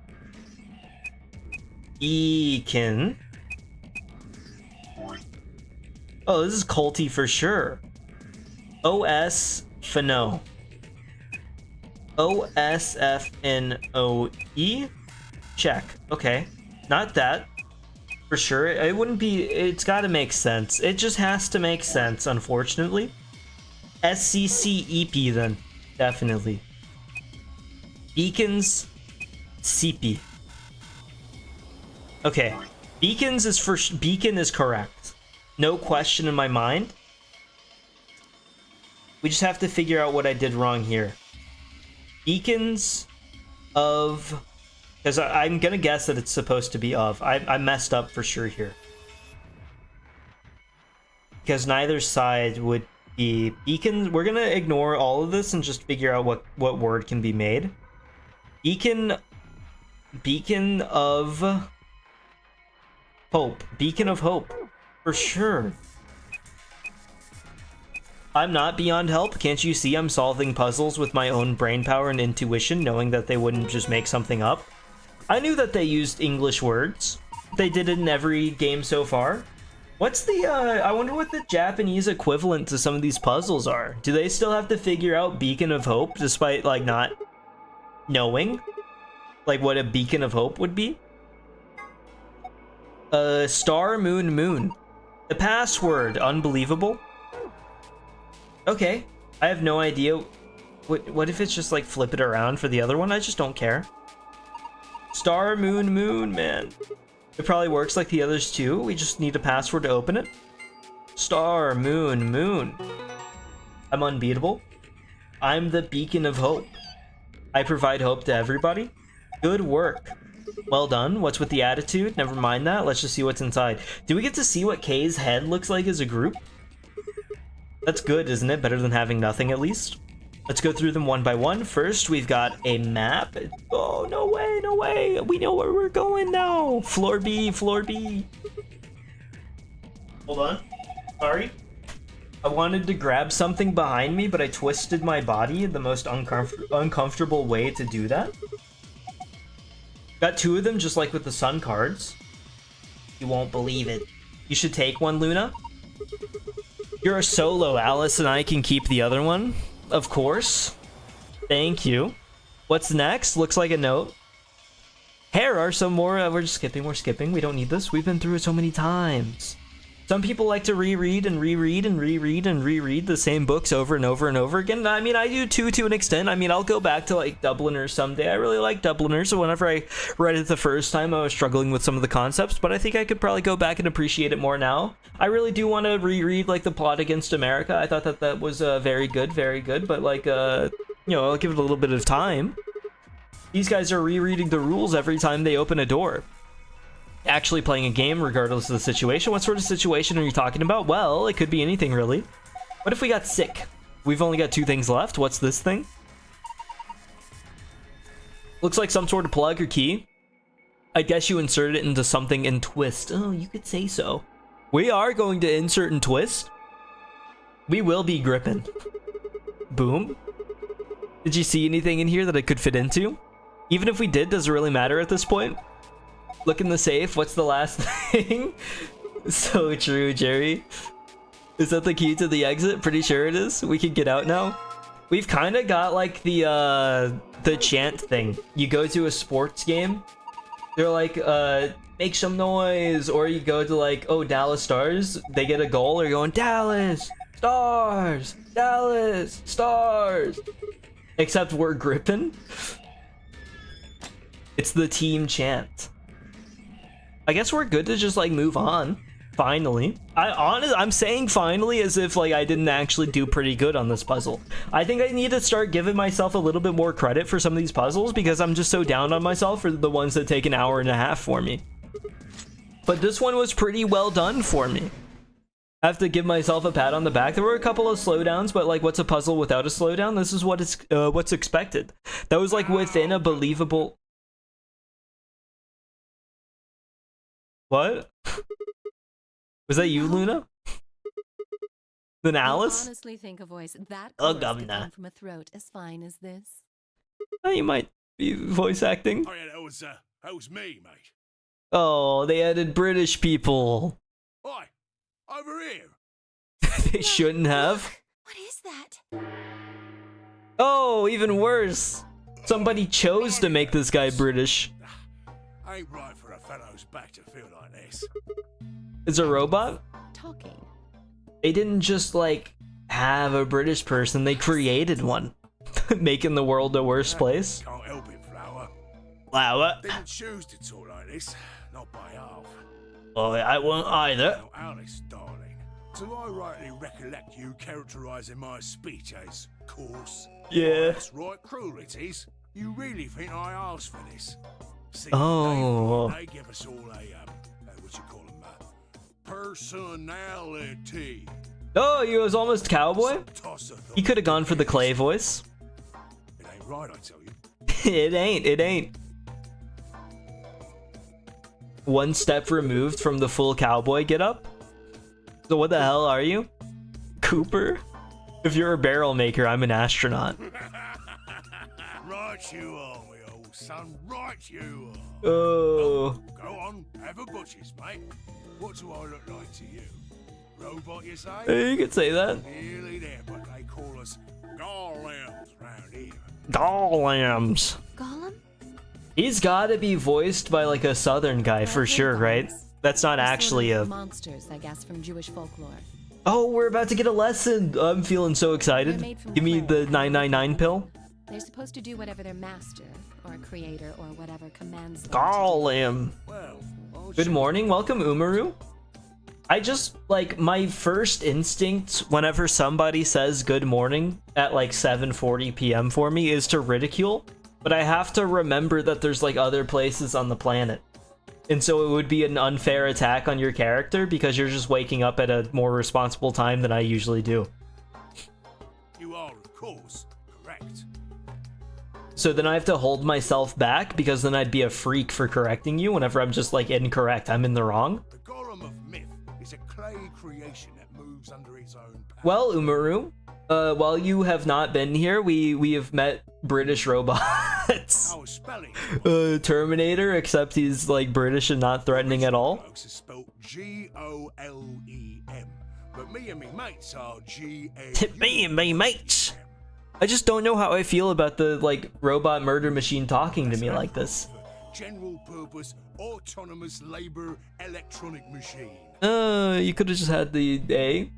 A: Beacon. Oh, this is culty for sure. OS Fino. OSFNOE. Check. Okay. Not that. For sure. It wouldn't be. It's gotta make sense. It just has to make sense, unfortunately. SCCEP then. Definitely. Beacons. CP. Okay. Beacons is for. Beacon is correct. No question in my mind. We just have to figure out what I did wrong here. Beacons of... Because I'm gonna guess that it's supposed to be of. I messed up for sure here. Because neither side would be... Beacon... We're gonna ignore all of this and just figure out what word can be made. Beacon... Beacon of... Hope. Beacon of hope. For sure. I'm not beyond help. Can't you see I'm solving puzzles with my own brain power and intuition, knowing that they wouldn't just make something up? I knew that they used English words. They did it in every game so far. What's the, I wonder what the Japanese equivalent to some of these puzzles are. Do they still have to figure out Beacon of Hope, despite, like, not knowing? Like, what a Beacon of Hope would be? Star, moon, moon. The password, unbelievable. Okay, I have no idea. What if it's just like flip it around for the other one? I just don't care. Star, moon, moon, man. It probably works like the others too. We just need a password to open it. Star, moon, moon. I'm unbeatable. I'm the beacon of hope. I provide hope to everybody. Good work. Well done. What's with the attitude? Never mind that. Let's just see what's inside. Do we get to see what K's head looks like as a group? That's good, isn't it? Better than having nothing, at least. Let's go through them one by one. First, we've got a map. Oh, no way, no way. We know where we're going now. Floor B, floor B. Hold on. Sorry. I wanted to grab something behind me, but I twisted my body in the most uncomfortable way to do that. Got two of them, just like with the sun cards. You won't believe it. You should take one, Luna. You're a solo. Alice and I can keep the other one. Of course. Thank you. What's next? Looks like a note. Here are some more. We're just skipping. We're skipping. We don't need this. We've been through it so many times. Some people like to reread and reread and reread and reread the same books over and over and over again. I mean, I do too, to an extent. I mean, I'll go back to like Dubliners someday. I really like Dubliners, so whenever I read it the first time, I was struggling with some of the concepts, but I think I could probably go back and appreciate it more now. I really do want to reread like The Plot Against America. I thought that that was very good, but like, you know, I'll give it a little bit of time. These guys are rereading the rules every time they open a door. Actually playing a game regardless of the situation. What sort of situation are you talking about? Well, it could be anything really. What if we got sick? We've only got two things left. What's this thing? Looks like some sort of plug or key. I guess you insert it into something and twist. Oh, you could say so. We are going to insert and twist. We will be gripping. Boom. Did you see anything in here that it could fit into? Even if we did, does it really matter at this point? Look in the safe. What's the last thing? So true, Jerry. Is that the key to the exit? Pretty sure it is. We can get out now. We've kind of got like the chant thing. You go to a sports game. They're like, make some noise. Or you go to like, oh, Dallas Stars. They get a goal. They're going, Dallas Stars. Dallas Stars. Except we're gripping. It's the team chant. I guess we're good to just like move on. Finally. I'm saying finally as if like I didn't actually do pretty good on this puzzle. I think I need to start giving myself a little bit more credit for some of these puzzles because I'm just so down on myself for the ones that take an hour and a half for me. but this one was pretty well done for me. I have to give myself a pat on the back. There were a couple of slowdowns, but like, what's a puzzle without a slowdown? This is what is what's expected. That was like within a believable. What? Was that you, Luna? Then Alice?
B: I honestly think a voice that
A: Oh,
B: coarse could
A: governor.
B: come from a throat as fine as this.
A: You might be voice acting.
D: Oh yeah, that was me, mate.
A: Oh, they added British people.
D: Oi, over here.
A: They shouldn't have.
C: What is that?
A: Oh, even worse. Somebody chose to make this guy British.
D: Ain't right for a fellow's back to feel like this.
A: It's a robot?
B: Talking.
A: They didn't just, like, have a British person. They created one. Making the world a worse place.
D: Can't help it, Flower.
A: Flower?
D: Didn't choose to talk like this. Not by half.
A: Oh, I won't either.
D: Now, Alice, darling. Do I rightly recollect you characterising my speech as coarse?
A: Yeah.
D: That's right, cruel it is. You really think I asked for this? See,
A: Oh.
D: they give us all a, what you call them, personality.
A: Oh, he was almost cowboy?
D: Toss of
A: He could have gone for the Clay voice.
D: It ain't right, I tell you.
A: It ain't. One step removed from the full cowboy get up? So what the hell are you? Cooper? If you're a barrel maker, I'm an astronaut.
D: Right you are, my old son. Right you are.
A: Oh.
D: Go on, have a butcher's, mate. What do I look like to you? Robot, you say?
A: You could say that.
D: Nearly there, but they call us golems round here.
A: Golems.
C: Gollum?
A: He's gotta be voiced by like a southern guy for sure, right? That's not
B: They're
A: actually
B: sort
A: a...
B: of monsters, I guess, from Jewish folklore.
A: Oh, we're about to get a lesson. I'm feeling so excited.
B: They're made from
A: Give me
B: clay.
A: the 999 pill.
B: They're supposed to do whatever their master or creator or whatever commands them.
A: Golem.
D: Well, I'll
A: Good
D: show
A: morning, welcome Umaru. I just, like, my first instinct whenever somebody says good morning at like 7:40 p.m. for me is to ridicule, but I have to remember that there's like other places on the planet. And so it would be an unfair attack on your character because you're just waking up at a more responsible time than I usually do.
D: You are, of course, correct.
A: So then I have to hold myself back because then I'd be a freak for correcting you whenever I'm just like incorrect. I'm in the wrong.
D: The Golem of myth is a clay creation that moves under its own power.
A: Well, Umaru, while you have not been here, we have met British robots.
D: Our spelling
A: Terminator, except he's like British and not threatening at all.
D: blokes is spelled Golem, but me and me mates are G-A-U.
A: Me and my mates. I just don't know how I feel about the like robot murder machine talking to me like this.
D: General purpose autonomous labor electronic machine.
A: You could have just had the A.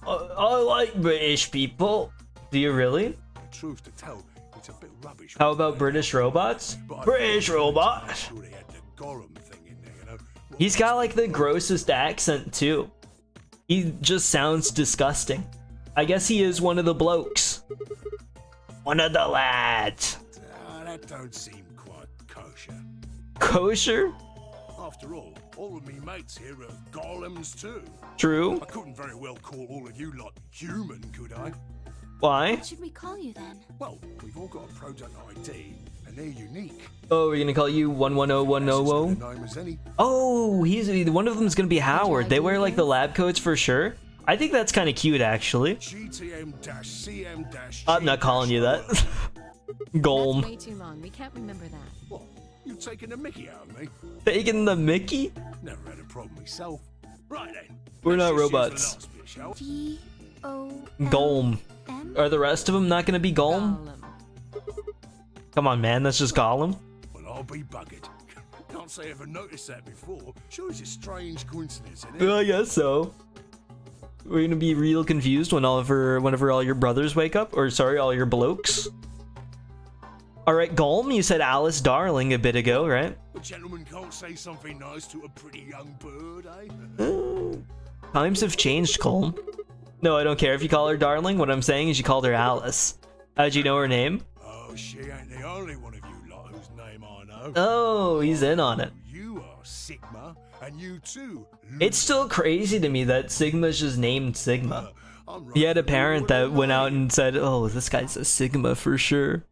A: I like British people. Do you really?
D: The truth to tell, it's a bit rubbish.
A: How about British robots?
D: But I
A: British
D: thought
A: robots.
D: I'm sure they had the Golem thing in there, you know.
A: He's got like the grossest accent too. He just sounds disgusting. I guess he is one of the blokes. One of the lads.
D: That don't seem quite kosher.
A: Kosher?
D: After all of me mates here are golems too.
A: True.
D: I couldn't very well call all of you lot human, could I?
A: Why?
C: What should we call you then?
D: Well, we've all got a product ID, and they're unique.
A: Oh, we're gonna call you 110100?
D: Name as any.
A: Oh, he's one of them's gonna be Howard. They wear like the lab coats for sure. I think that's kind of cute, actually.
D: GTM-CM-
A: I'm not calling you that.
B: That's
A: Golem.
B: way too long. We can't remember that.
D: What? You taking the mickey out of me?
A: Taking the Mickey?
D: Never had a problem myself. Right then.
A: We're not
D: let's just use the
A: robots.
D: last bit, shall we?
C: G-O-L-M?
A: Golem. Are the rest of them not gonna be Golem? Come on, man. That's just Golem.
D: Well, I'll be buggered. Can't say I ever noticed that before. Sure, it's a strange coincidence, isn't it?
A: I guess so. We're gonna be real confused whenever all your brothers wake up, or sorry, all your blokes. All right, Golem, you said Alice Darling a bit ago, right?
D: A gentleman can't say something nice to a pretty young bird, eh?
A: Times have changed, Golem. No, I don't care if you call her Darling. What I'm saying is you called her Alice. How'd you know her name?
D: Oh, she ain't the only one of you lot whose name I know.
A: Oh, he's in on it.
D: You are Sigma, And you too.
A: It's still crazy to me that Sigma's just named Sigma.
D: I'm
A: He had a
D: right
A: parent
D: for
A: that
D: your
A: went out
D: name.
A: and said, oh, this guy's a Sigma for sure.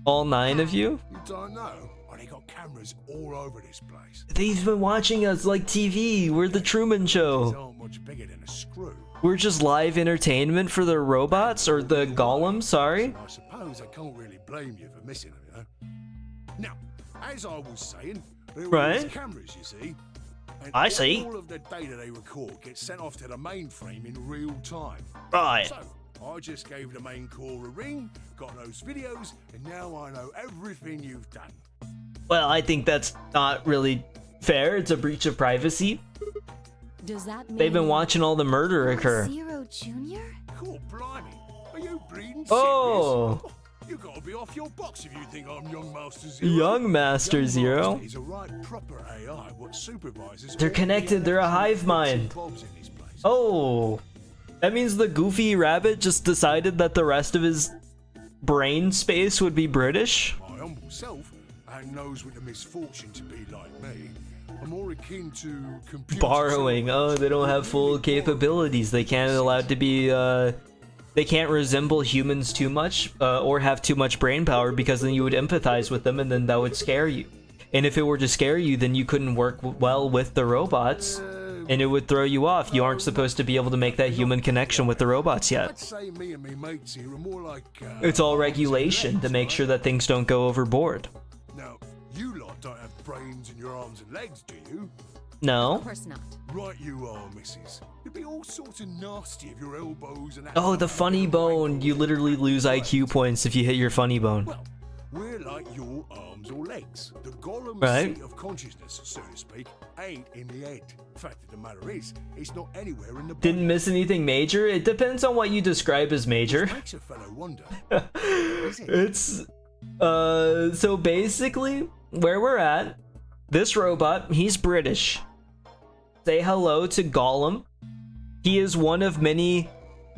A: All 9 of you?
D: You don't know? Oh, they got cameras all over this place.
A: They've been watching us like TV. We're the Truman
D: These
A: Show.
D: aren't much bigger than a screw.
A: We're just live entertainment for the robots, or the golems, sorry.
D: I suppose I can't really blame you for missing them, you know? Now, as I was saying, there were these
A: Right.
D: cameras, you see. And
A: I see.
D: all of the data they record gets sent off to the mainframe in real time.
A: Right.
D: So, I just gave the main core a ring, got those videos, and now I know everything you've done.
A: Well, I think that's not really fair. It's a breach of privacy.
B: Does that mean
A: They've been watching all the murder occur.
C: Zero Junior?
D: Cool, blimey. Are you bleeding serious?
A: Oh.
D: You gotta be off your box if you think I'm Young Master Zero.
A: Young Master
D: Young
A: Zero.
D: Master is a right proper AI what supervises
A: They're
D: all
A: connected,
D: the
A: they're a
D: electrical
A: hive
D: bits and
A: mind.
D: bobs in this place.
A: Oh. That means the goofy rabbit just decided that the rest of his brain space would be British?
D: My humble self, and those with the misfortune to be like me, are more akin to computer
A: Borrowing. Oh, they don't have full capabilities. They can't allowed to be, they can't resemble humans too much, or have too much brain power, because then you would empathize with them and then that would scare you. And if it were to scare you, then you couldn't work well with the robots, and it would throw you off. You aren't supposed to be able to make that human connection with the robots yet.
D: I'd say me and me mates here are more like
A: It's all
D: arms and
A: regulation to
D: legs,
A: make
D: right?
A: sure that things don't go overboard.
D: Now, you lot don't have brains in your arms and legs, do you?
A: No?
B: Of course not.
D: Right you are, missus. You'd be all sorts of nasty if your elbows and that.
A: Oh, the funny bone. You literally lose IQ points if you hit your funny bone.
D: Well, we're like your arms or legs. The golem
A: Right.
D: seat of consciousness, so to speak, ain't in the head. Fact of the matter is, it's not anywhere in the body.
A: Didn't miss anything major? It depends on what you describe as major.
D: Makes a fellow wonder. Is it?
A: It's so basically where we're at, this robot, he's British. Say hello to Gollum. He is one of many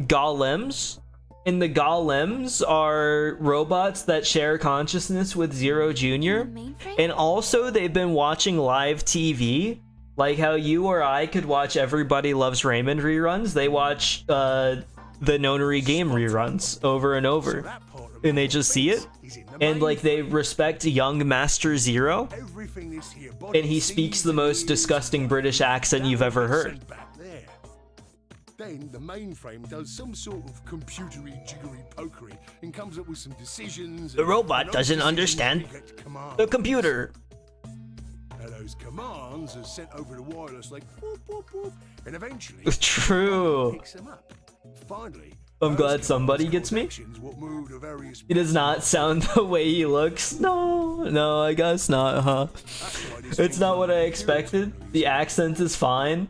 A: golems, and the golems are robots that share consciousness with Zero Jr.
C: Mainframe?
A: And also they've been watching live TV, like how you or I could watch Everybody Loves Raymond reruns. They watch the Nonary game reruns over and
D: So
A: over,
D: that part of
A: and they
D: my
A: just see it,
D: face is in the
A: and like they
D: mainframe.
A: respect young Master Zero,
D: Everything this here body
A: and he speaks
D: sees
A: the most
D: is
A: disgusting British accent you've ever heard.
D: sent back there. Then the mainframe does some sort of computery jiggery pokery and comes up with some decisions.
A: The
D: and
A: robot
D: those
A: doesn't
D: decisions
A: understand
D: get commands.
A: the computer.
D: Now those commands are sent over the wireless like whoop whoop whoop, and eventually
A: True.
D: picks them up. Finally,
A: I'm
D: those
A: glad
D: commands
A: somebody
D: cause
A: gets me.
D: actions what move the various
A: He does not sound the way he looks. No, I guess not, huh?
D: That's why this
A: It's
D: thing's
A: not
D: like
A: what I
D: a
A: expected.
D: computer.
A: The accent is fine.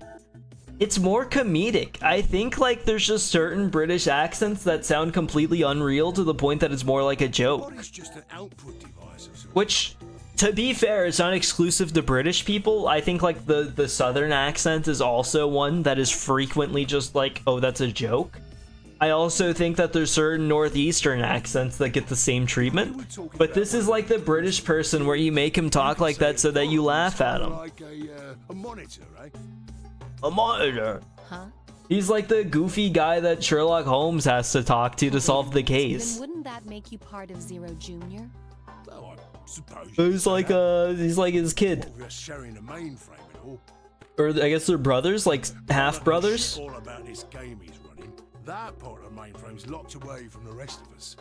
A: It's more comedic. I think like there's just certain British accents that sound completely unreal to the point that it's more like a joke.
D: Body's just an output device of some
A: Which, to be fair, it's not exclusive to British people. I think like the southern accent is also one that is frequently just like, oh, that's a joke. I also think that there's certain northeastern accents that get the same treatment. But this is like the British person where you make him talk like that so that you laugh at him.
D: Like a monitor, right?
A: A monitor.
B: Huh?
A: He's like the goofy guy that Sherlock Holmes has to talk to solve the
B: Then
A: case.
B: wouldn't that make you part of Zero Junior?
D: Well, I suppose. you
A: He's
D: could
A: like
D: say that.
A: he's like his kid,
D: What, we're sharing the mainframe and all.
A: or I guess they're brothers, like half brothers.
D: All about this game he's running. That part of the mainframe's locked away from the rest of us.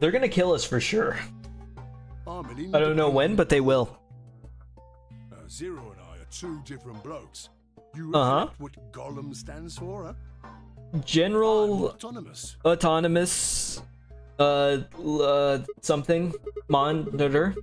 A: They're gonna kill us for sure.
D: I'm an
A: I don't know when, but they will.
D: Zero and I are two different blokes. You
A: Uh-huh.
D: recollect what Gollum stands for, huh? I'm
A: General
D: autonomous.
A: autonomous something monitor.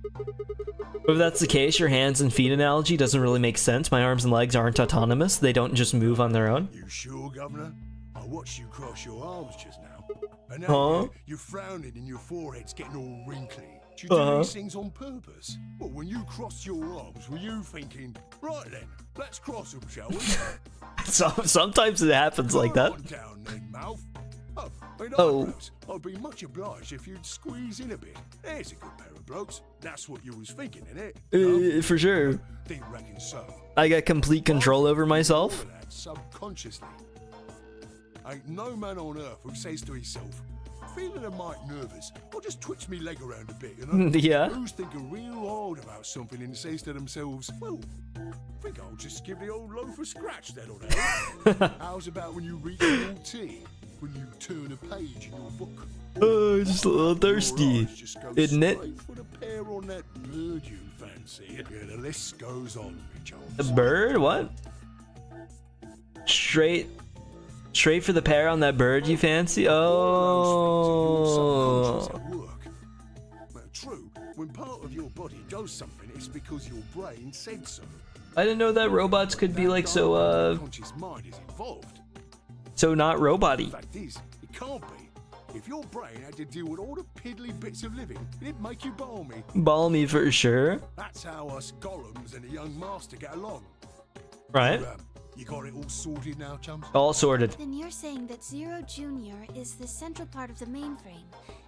A: If that's the case, your hands and feet analogy doesn't really make sense. My arms and legs aren't autonomous. They don't just move on their own.
D: You sure, Governor? I watched you cross your arms just now. And now
A: Huh?
D: you're frowning and your forehead's getting all wrinkly. Do you do
A: Uh-huh.
D: these things on purpose? Well, when you crossed your arms, were you thinking, right then, let's cross them, shall we?
A: Sometimes it happens like that.
D: Come on down then, mouth. Oh, and
A: Oh.
D: eyebrows. I'd be much obliged if you'd squeeze in a bit. There's a good pair of blokes. That's what you was thinking, innit?
A: For sure.
D: Didn't reckon so.
A: I got complete control over myself.
D: All of that subconsciously. Ain't no man on earth who says to himself, feeling a mite nervous, I'll just twitch me leg around a bit, you know?
A: Yeah.
D: Who's thinking real hard about something and says to themselves, well, I think I'll just give the old loaf a scratch then or now. How's about when you reach your tea? When you turn a page in your book?
A: Oh, just a little
D: Your
A: thirsty,
D: eyes just go
A: isn't it?
D: straight for the pair on that bird you fancy. Yeah, the list goes on, me chums.
A: A bird? What? Straight for the pear on that bird you fancy? Oh.
D: True, when part of your body does something, it's because your brain said so.
A: I didn't know that robots could be like so
D: Conscious mind is involved.
A: so not robot-y.
D: Fact is, it can't be. If your brain had to deal with all the piddly bits of living, it'd make you balmy.
A: Balmy for sure.
D: That's how us golems and the young master get along.
A: Right?
D: You got it all sorted now, chums?
A: All sorted.
C: Then you're saying that Zero Junior is the central part of the mainframe,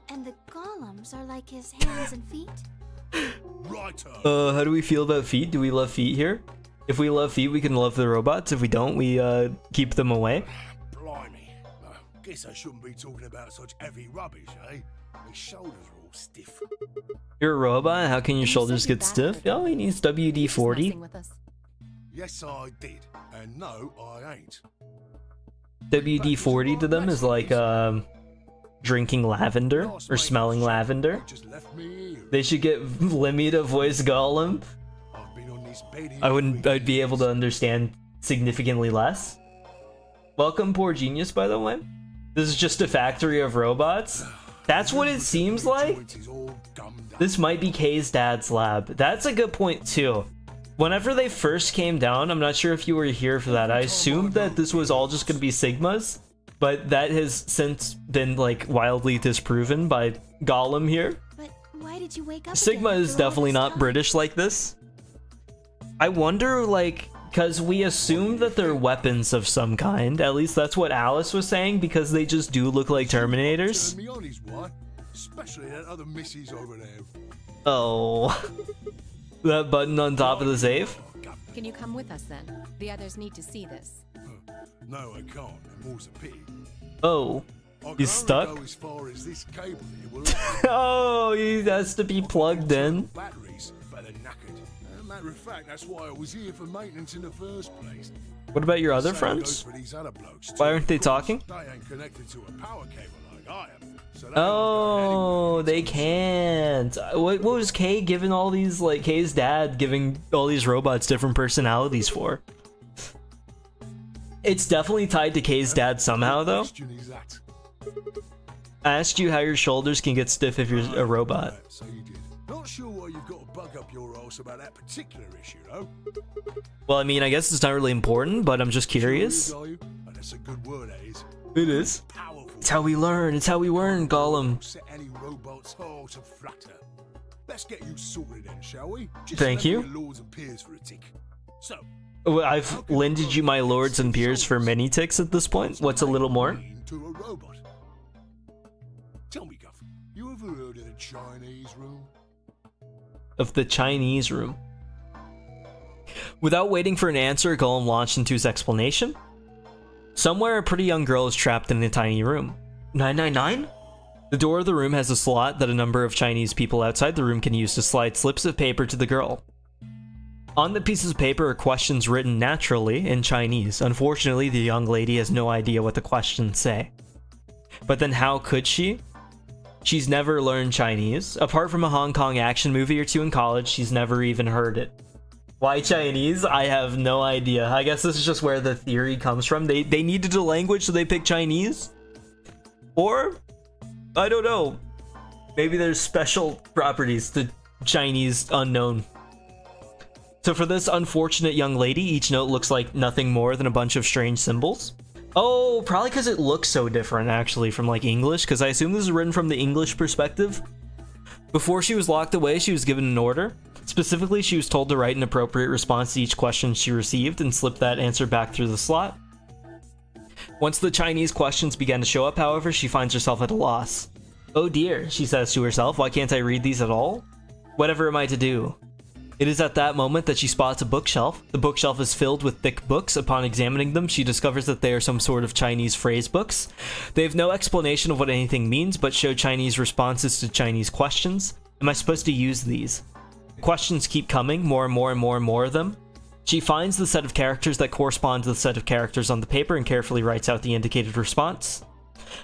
C: and the golems are like his hands and feet?
D: Righto.
A: How do we feel about feet? Do we love feet here? If we love feet, we can love the robots. If we don't, we keep them away.
D: Blimey. Guess I shouldn't be talking about such heavy rubbish, eh? My shoulders are all stiff.
A: You're a robot. How can your
B: You
A: shoulders
B: said you
A: get stiff?
B: battered.
A: Oh, he needs
B: Just
A: WD-40.
B: messing with us.
D: Yes, I did. And no, I ain't.
A: WD-40 to them is like drinking lavender
D: Last
A: or
D: mate
A: smelling
D: was
A: lavender.
D: just left me here.
A: They should get Lemmy to voice Gollum.
D: I've been on this bed here
A: I'd be able to
D: for
A: understand significantly less. Welcome, Poor Genius, by the way. This is just a factory of robots. That's what it seems like.
D: joints is all gummed up.
A: This might be Kay's dad's lab. That's a good point too. Whenever they first came down, I'm not sure if you were here for that. I assumed that this was all just going to be Sigmas, but that has since been like wildly disproven by Gollum here.
C: But why did you wake up
A: Sigma
C: again
A: is
C: after all
A: definitely
C: this
A: not
C: time?
A: British like this. I wonder, like, because we assume that they're weapons of some kind. At least that's what Alice was saying, because they just do look like Terminators.
D: Turn me on his wife, especially that other missus over there.
A: Oh. That button on top of the safe?
D: Oh, God.
B: Can you come with us then? The others need to see this.
D: No, I can't. And more's a pity.
A: Oh.
D: I can
A: He's
D: only
A: stuck?
D: go as far as this cable here will
A: Oh, he has to be plugged in.
D: batteries, but they're knackered. Matter of fact, that's why I was here for maintenance in the first place.
A: What about your other
D: Same goes
A: friends?
D: for these other blokes,
A: Why
D: too.
A: aren't they
D: Of course,
A: talking?
D: They ain't connected to a power cable like I am. So they
A: Oh, they can't. What was Kay giving all these, like, Kay's dad giving all these robots different personalities for? It's definitely tied to Kay's dad somehow, though.
D: Question is that.
A: I asked you how your shoulders can get stiff if you're a robot.
D: Right, so you did. Not sure why you've got to bug up your arse about that particular issue, though.
A: Well, I mean, I guess it's not really important, but I'm just curious.
D: Are you? Oh, that's a good word, that is.
A: It is.
D: Powerful.
A: It's how we learn. It's how we learn, Gollum.
D: Set any robot's heart to flutter. Let's get you sorted then, shall we? Just
A: Thank
D: let
A: you.
D: me your lords and peers for a tick. So,
A: Well, I've lended you my lords and peers for many ticks at this point. What's a little more?
D: to a robot. Tell me, Guff, you ever heard of the Chinese room?
A: Of the Chinese room. Without waiting for an answer, Gollum launched into his explanation. Somewhere, a pretty young girl is trapped in a tiny room. 999? The door of the room has a slot that a number of Chinese people outside the room can use to slide slips of paper to the girl. On the pieces of paper are questions written naturally in Chinese. Unfortunately, the young lady has no idea what the questions say. But then how could she? She's never learned Chinese. Apart from a Hong Kong action movie or two in college, she's never even heard it. Why Chinese? I have no idea. I guess this is just where the theory comes from. They needed a language, so they picked Chinese? Or, I don't know. Maybe there's special properties to Chinese unknown. So for this unfortunate young lady, each note looks like nothing more than a bunch of strange symbols. Oh, probably because it looks so different, actually, from, like, English, because I assume this is written from the English perspective. Before she was locked away, she was given an order. Specifically, she was told to write an appropriate response to each question she received and slip that answer back through the slot. Once the Chinese questions begin to show up, however, she finds herself at a loss. Oh dear, she says to herself, why can't I read these at all? Whatever am I to do? It is at that moment that she spots a bookshelf. The bookshelf is filled with thick books. Upon examining them, she discovers that they are some sort of Chinese phrase books. They have no explanation of what anything means, but show Chinese responses to Chinese questions. Am I supposed to use these? The questions keep coming, more and more and more and more of them. She finds the set of characters that correspond to the set of characters on the paper and carefully writes out the indicated response.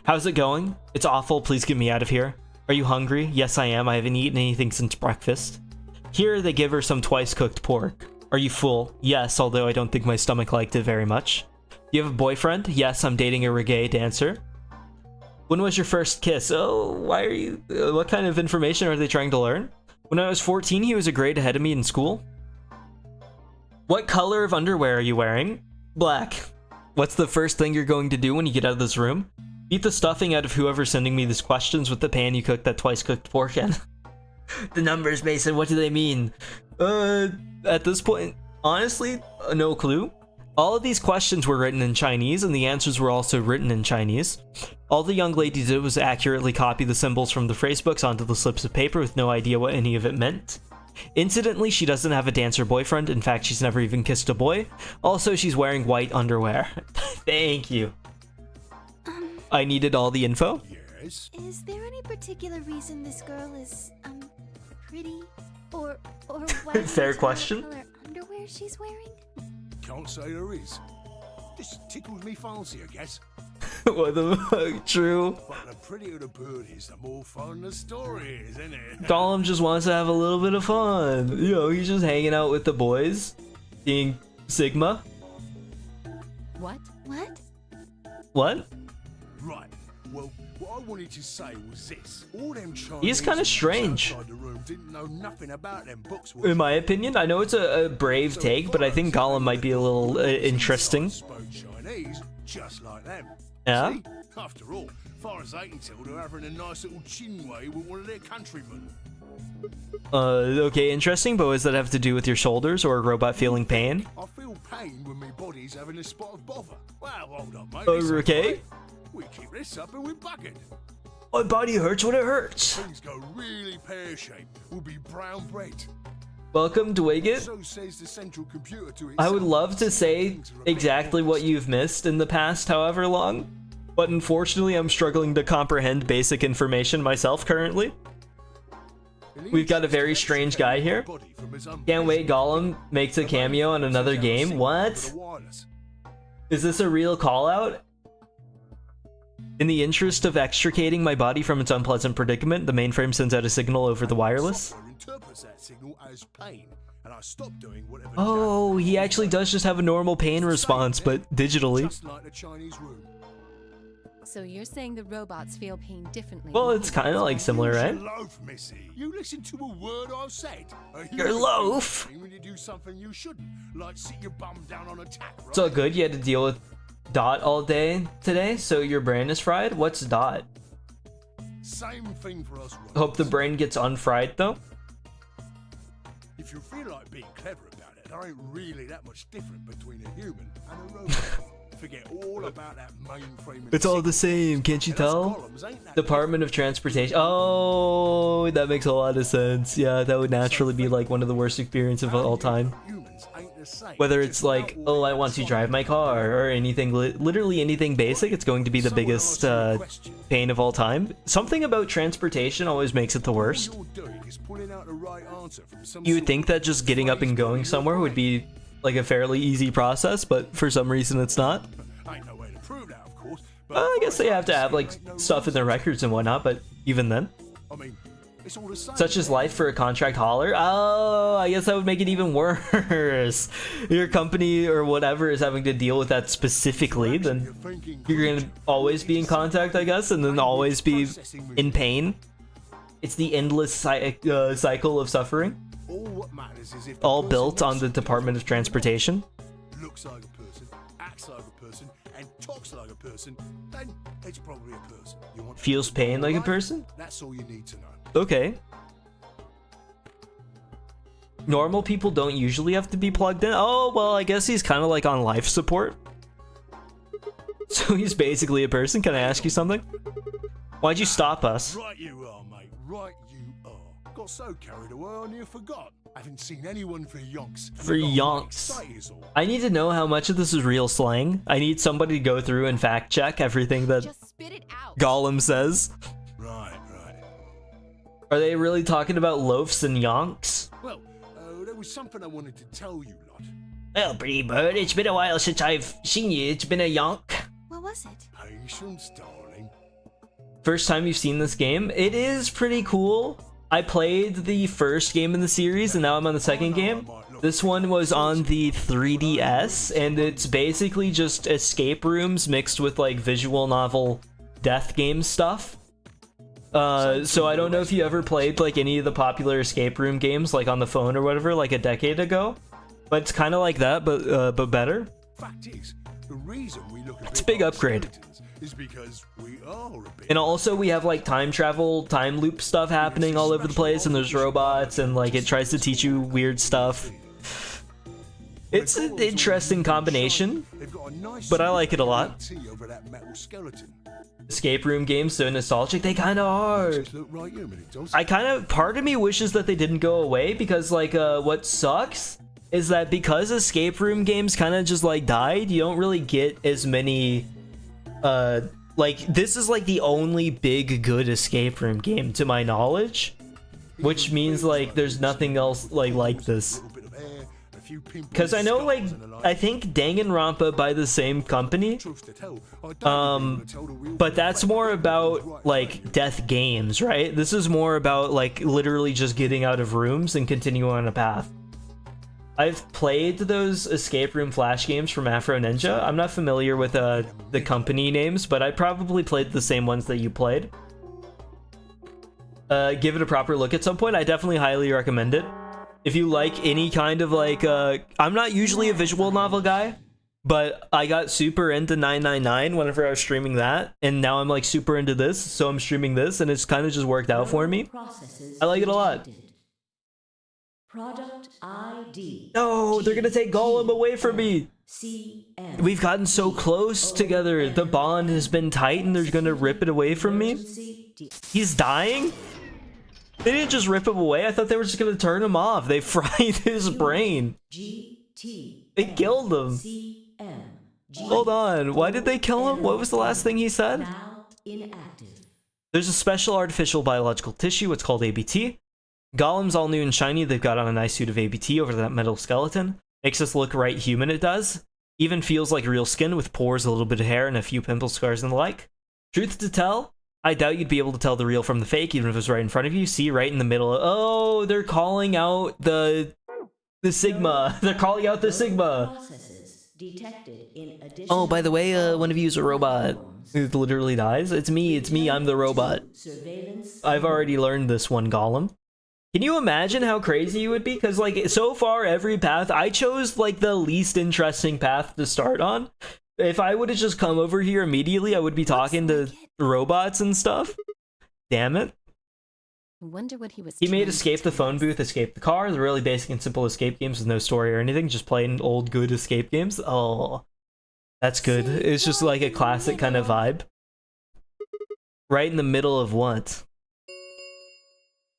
A: How's it going? It's awful, please get me out of here. Are you hungry? Yes, I am. I haven't eaten anything since breakfast. Here, they give her some twice-cooked pork. Are you full? Yes, although I don't think my stomach liked it very much. You have a boyfriend? Yes, I'm dating a reggae dancer. When was your first kiss? Oh, why are you... what kind of information are they trying to learn? When I was 14, he was a grade ahead of me in school. What color of underwear are you wearing? Black. What's the first thing you're going to do when you get out of this room? Eat the stuffing out of whoever's sending me these questions with the pan you cooked that twice-cooked pork in. The numbers, Mason, what do they mean? At this point, honestly, no clue. All of these questions were written in Chinese, and the answers were also written in Chinese. All the young lady did was accurately copy the symbols from the phrasebooks onto the slips of paper with no idea what any of it meant. Incidentally, she doesn't have a dancer boyfriend. In fact, she's never even kissed a boy. Also, she's wearing white underwear. Thank you. I needed all the info.
D: Yes?
C: Is there any particular reason this girl is, pretty? Or why
A: Fair question.
C: color underwear she's wearing?
D: Can't say there is. Just tickles me fancy, I guess.
A: What the fuck? True.
D: But the prettier the bird is, the more fun the story is, isn't it?
A: Gollum just wants to have a little bit of fun. You know, he's just hanging out with the boys, being Sigma.
B: What?
C: What?
A: What?
D: Right. Well, what I wanted to say was this. All them Chinese
A: He's kinda strange.
D: outside the room didn't know nothing about them books.
A: In my opinion, I know it's a brave take, but I think Gollum might be a little interesting.
D: Spoke Chinese, just like them.
A: Yeah?
D: See? After all, far as I can tell, they're having a nice little chinway with one of their countrymen.
A: Okay, interesting, but what does that have to do with your shoulders or a robot feeling pain?
D: I feel pain when my body's having a spot of bother. Well, hold up, mate.
A: Oh,
D: It's
A: okay.
D: We keep this up and we're bugging.
A: My body hurts when it hurts.
D: Things go really pear-shaped. We'll be brown bread.
A: Welcome to Wigget.
D: So says the central computer to itself.
A: I would love to say
D: Things are a bit
A: exactly what
D: honest.
A: you've missed in the past however long, but unfortunately I'm struggling to comprehend basic information myself currently. We've got a very strange guy here. Can't wait, Gollum makes a cameo on another game. What? Is this a real call out? In the interest of extricating my body from its unpleasant predicament, the mainframe sends out a signal over the wireless.
D: Interprets that signal as pain, and I stop doing whatever.
A: Oh, he actually does just have a normal pain response, but digitally.
D: Just like the Chinese room.
B: So you're saying the robots feel pain differently?
A: Well,
B: than
A: it's kind of like
B: humans?
A: similar, right?
D: You loaf, missy. You listen to a word I've said.
A: You're loaf.
D: When you do something you shouldn't, like sit your bum down on a tack. Right?
A: It's all good. You had to deal with Dot all day today, so your brain is fried? What's Dot?
D: Same thing for us. Robots.
A: Hope the brain gets unfried, though.
D: If you feel like being clever about it, there ain't really that much different between a human and a robot. Forget all about that mainframe.
A: It's all the same, can't you tell? Department of Transportation. Oh, that makes a lot of sense. Yeah, that would naturally be like one of the worst experiences of all time. Whether it's like, oh, I want to drive my car, or anything, literally anything basic, it's going to be the biggest pain of all time. Something about transportation always makes it the worst. You would think that just getting up and going somewhere would be like a fairly easy process, but for some reason it's not. I guess they have to have like stuff in their records and whatnot, but even then. Such is life for a contract hauler. Oh, I guess that would make it even worse. Your company or whatever is having to deal with that specifically, then you're gonna always be in contact, I guess, and then always be in pain. It's the endless cycle of suffering. All built on the Department of Transportation.
D: Looks like a person, acts like a person, and talks like a person, then it's probably a person. You want
A: Feels pain like a person?
D: That's all you need to know.
A: Okay. Normal people don't usually have to be plugged in. Oh, well, I guess he's kind of like on life support. So he's basically a person. Can I ask you something? Why'd you stop us?
D: Right you are, mate. Right you are. Got so carried away I near forgot. Haven't seen anyone for yonks.
A: For yonks. I need to know how much of this is real slang. I need somebody to go through and fact check everything that
B: Just spit it out.
A: Gollum says.
D: Right.
A: Are they really talking about loafs and yonks?
D: Well, there was something I wanted to tell you, lot.
A: Well, pretty bird, it's been a while since I've seen you. It's been a yonk.
C: What was it?
D: Patience, darling.
A: First time you've seen this game? It is pretty cool. I played the first game in the series and now I'm on the second game. This one was on the 3DS and it's basically just escape rooms mixed with like visual novel death game stuff. So I don't know if you ever played like any of the popular escape room games like on the phone or whatever like a decade ago, but it's kind of like that but better.
D: Fact is, the reason we look
A: It's a big upgrade.
D: Is because we are a bit.
A: And also we have like time travel, time loop stuff happening all over the place and there's robots and like it tries to teach you weird stuff. It's an interesting combination, but I like it a lot. Escape room games so nostalgic, they kind of are. Part of me wishes that they didn't go away because like what sucks is that because escape room games kind of just like died, you don't really get as many like this is like the only big good escape room game to my knowledge, which means like there's nothing else like this. Because I know like I think Danganronpa by the same company, but that's more about like death games, right? This is more about like literally just getting out of rooms and continuing on a path. I've played those escape room flash games from Afro Ninja. I'm not familiar with the company names, but I probably played the same ones that you played. Give it a proper look at some point. I definitely highly recommend it. If you like any kind of like, I'm not usually a visual novel guy, but I got super into 999 whenever I was streaming that, and now I'm like super into this, so I'm streaming this, and it's kind of just worked out for me. I like it a lot.
E: Product ID.
A: No, they're gonna take Gollum away from me. We've gotten so close together. The bond has been tight and they're gonna rip it away from me. He's dying? They didn't just rip him away. I thought they were just gonna turn him off. They fried his brain. They killed him. Hold on. Why did they kill him? What was the last thing he said? There's a special artificial biological tissue. It's called ABT. Gollum's all new and shiny. They've got on a nice suit of ABT over that metal skeleton. Makes us look right human, it does. Even feels like real skin with pores, a little bit of hair, and a few pimple scars and the like. Truth to tell, I doubt you'd be able to tell the real from the fake, even if it was right in front of you. See, right in the middle. Oh, they're calling out the Sigma. They're calling out the Sigma. Oh, by the way, one of you is a robot who literally dies. It's me, I'm the robot. I've already learned this one, Gollum. Can you imagine how crazy you would be? Because, like, so far, every path, I chose, like, the least interesting path to start on. If I would have just come over here immediately, I would be talking to robots and stuff. Damn it.
B: Wonder what he was.
A: He made Escape the Phone Booth, Escape the Car, the really basic and simple escape games with no story or anything, just plain old good escape games. Oh, that's good. It's just like a classic kind of vibe. Right in the middle of what?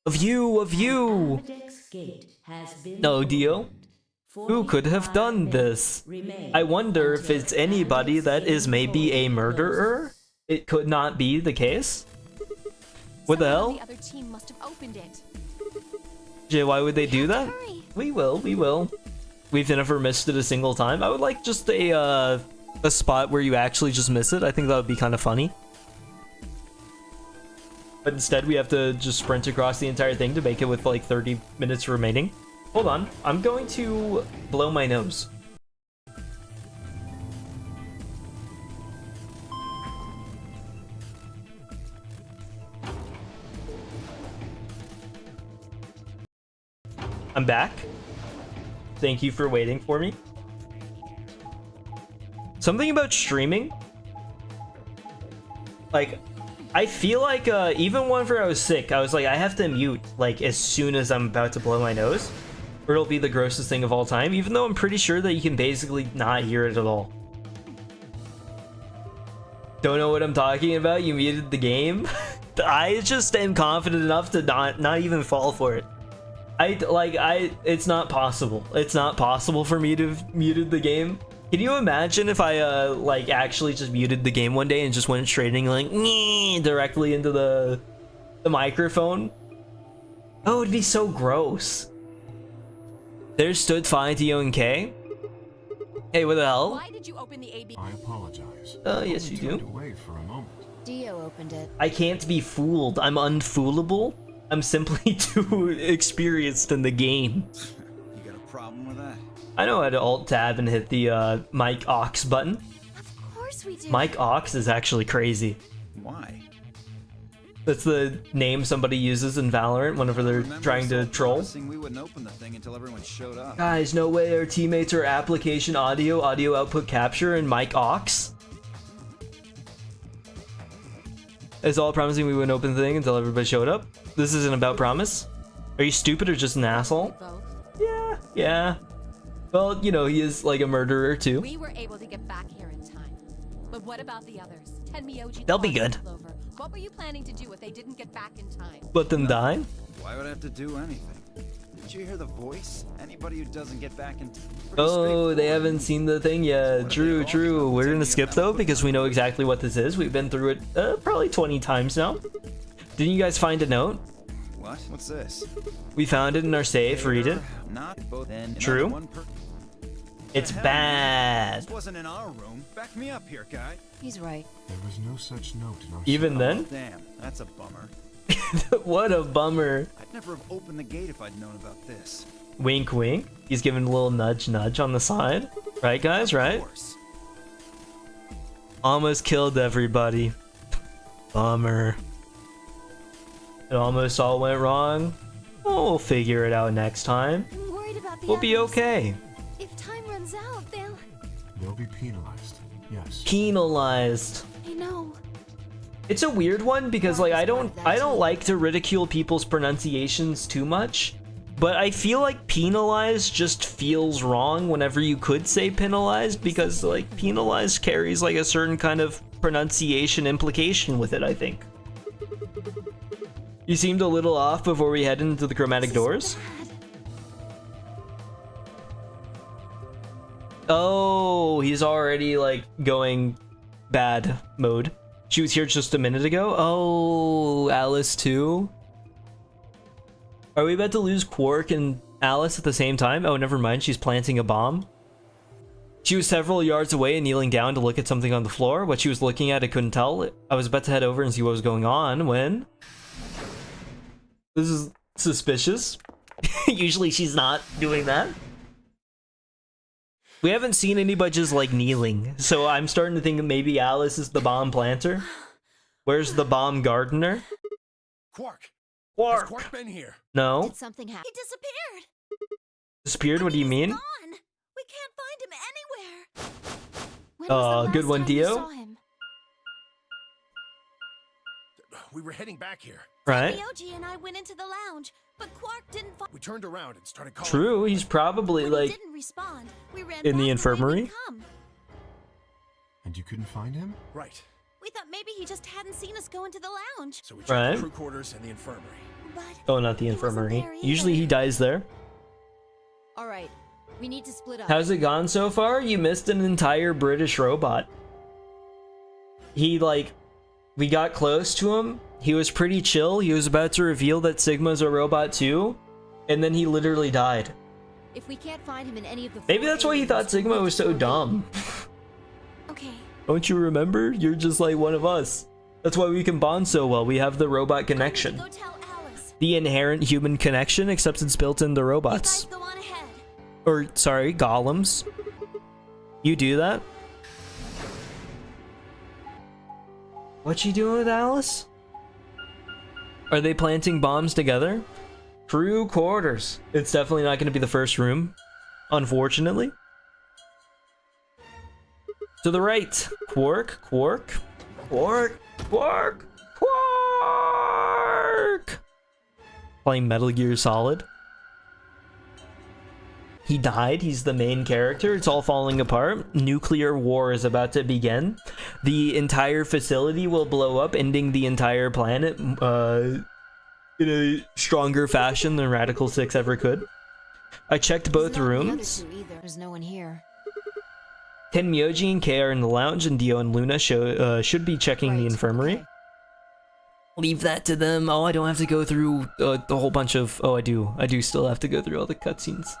A: Of you! No deal. Who could have done this? I wonder if it's anybody that is maybe a murderer? It could not be the case. What the hell?
B: The other team must have opened it.
A: Jay, why would they do that?
C: Hurry.
A: We will. We've never missed it a single time. I would like just a spot where you actually just miss it. I think that would be kind of funny. But instead we have to just sprint across the entire thing to make it with like 30 minutes remaining. Hold on, I'm going to blow my nose. I'm back. Thank you for waiting for me. Something about streaming, like, I feel like even whenever I was sick, I was like, I have to mute like as soon as I'm about to blow my nose, or it'll be the grossest thing of all time, even though I'm pretty sure that you can basically not hear it at all. Don't know what I'm talking about? You muted the game? I just am confident enough to not even fall for it. It's not possible. It's not possible for me to have muted the game. Can you imagine if I like actually just muted the game one day and just went straight and like directly into the microphone? Oh, it'd be so gross. There's stood fine to and K. Hey, what the hell?
B: Why did you open the AB?
E: I apologize.
A: Yes, you do.
E: Away for a moment.
B: Dio opened it.
A: I can't be fooled. I'm unfoolable. I'm simply too experienced in the game.
F: You got a problem with that?
A: I know how to alt tab and hit the mic aux button.
C: Of course we do.
A: Mic aux is actually crazy.
F: Why?
A: That's the name somebody uses in Valorant whenever they're trying to troll.
F: We wouldn't open the thing until everyone showed up.
A: Guys, no way our teammates are application audio output capture, and mic aux. It's all promising we wouldn't open the thing until everybody showed up. This isn't about promise. Are you stupid or just an asshole?
B: Both.
A: Yeah. Well, you know, he is like a murderer too.
B: We were able to get back here in time. But what about the others? Tenmyoji.
A: They'll be good.
B: Clover. What were you planning to do if they didn't get back in time?
A: Let them die?
F: Why would I have to do anything? Did you hear the voice? Anybody who doesn't get back in time.
A: Oh, they haven't seen the thing yet. True. We're gonna skip though because we know exactly what this is. We've been through it probably 20 times now. Didn't you guys find a note?
F: What? What's this?
A: We found it in our safe. Read it.
F: Not both. Then
A: True. It's
F: Hell,
A: bad.
F: This wasn't in our room. Back me up here, guy.
B: He's right.
E: There was no such note in our
A: Even then?
F: Damn, that's a bummer.
A: What a bummer.
F: I'd never have opened the gate if I'd known about this.
A: Wink, wink. He's giving a little nudge on the side. Right, guys? Right?
F: Of course.
A: Almost killed everybody. Bummer. It almost all went wrong. We'll figure it out next time.
C: I'm worried about the
A: We'll be
C: others.
A: okay.
C: If time runs out,
E: They'll be penalized. Yes.
A: Penalized.
C: I know.
A: It's a weird one because like I don't like to ridicule people's pronunciations too much, but I feel like penalized just feels wrong whenever you could say penalized because like penalized carries like a certain kind of pronunciation implication with it, I think. You seemed a little off before we head into the chromatic doors.
C: Bad.
A: Oh, he's already like going bad mode. She was here just a minute ago. Oh, Alice too. Are we about to lose Quark and Alice at the same time? Oh, never mind. She's planting a bomb. She was several yards away and kneeling down to look at something on the floor. What she was looking at, I couldn't tell. I was about to head over and see what was going on when... This is suspicious. Usually she's not doing that. We haven't seen anybody just like kneeling, so I'm starting to think maybe Alice is the bomb planter. Where's the bomb gardener?
D: Quark. Has
A: Quark!
D: Quark been here?
A: No.
B: Did something happen?
C: He disappeared.
A: Disappeared? What do you mean?
C: He's gone. We can't find him anywhere. When was the
A: Good
C: last
A: one,
C: time you
A: Dio.
C: saw him?
D: We were heading back here.
A: Right?
C: Myoji and I went into the lounge, but Quark didn't find.
D: We turned around and started calling.
A: True, he's probably
C: When
A: like...
C: he didn't respond, we ran
A: in the
C: back way
A: infirmary?
C: we'd come.
E: And you couldn't find him?
D: Right.
C: We thought maybe he just hadn't seen us go into the lounge.
D: So we checked
A: Right.
D: the crew quarters and the infirmary.
C: But
A: Oh, not the
C: he wasn't
A: infirmary.
C: there
A: Usually he
C: either.
A: dies there.
B: All right. We need to split up.
A: How's it gone so far? You missed an entire British robot. He like... We got close to him. He was pretty chill. He was about to reveal that Sigma's a robot too. And then he literally died.
B: If we can't find him in any of the
A: Maybe that's why he thought Sigma was so dumb.
C: Okay.
A: Don't you remember? You're just like one of us. That's why we can bond so well. We have the robot connection.
C: Go tell Alice.
A: The inherent human connection, except it's built in the
C: You
A: robots.
C: guys go on ahead.
A: Or, sorry, golems. You do that? What's she doing with Alice? Are they planting bombs together? Crew quarters. It's definitely not going to be the first room, unfortunately. To the right. Quark, Quark, Quark, Quark, Quark! Playing Metal Gear Solid. He died. He's the main character. It's all falling apart. Nuclear war is about to begin. the entire facility will blow up, ending the entire planet in a stronger fashion than Radical 6 ever could. I checked both rooms.
B: There's no one here.
A: Ken, Myoji, and Kei are in the lounge, and Dio and Luna should be checking the infirmary.
B: Okay.
A: Leave that to them. Oh, I don't have to go through the whole bunch of... Oh, I do still have to go through all the cutscenes.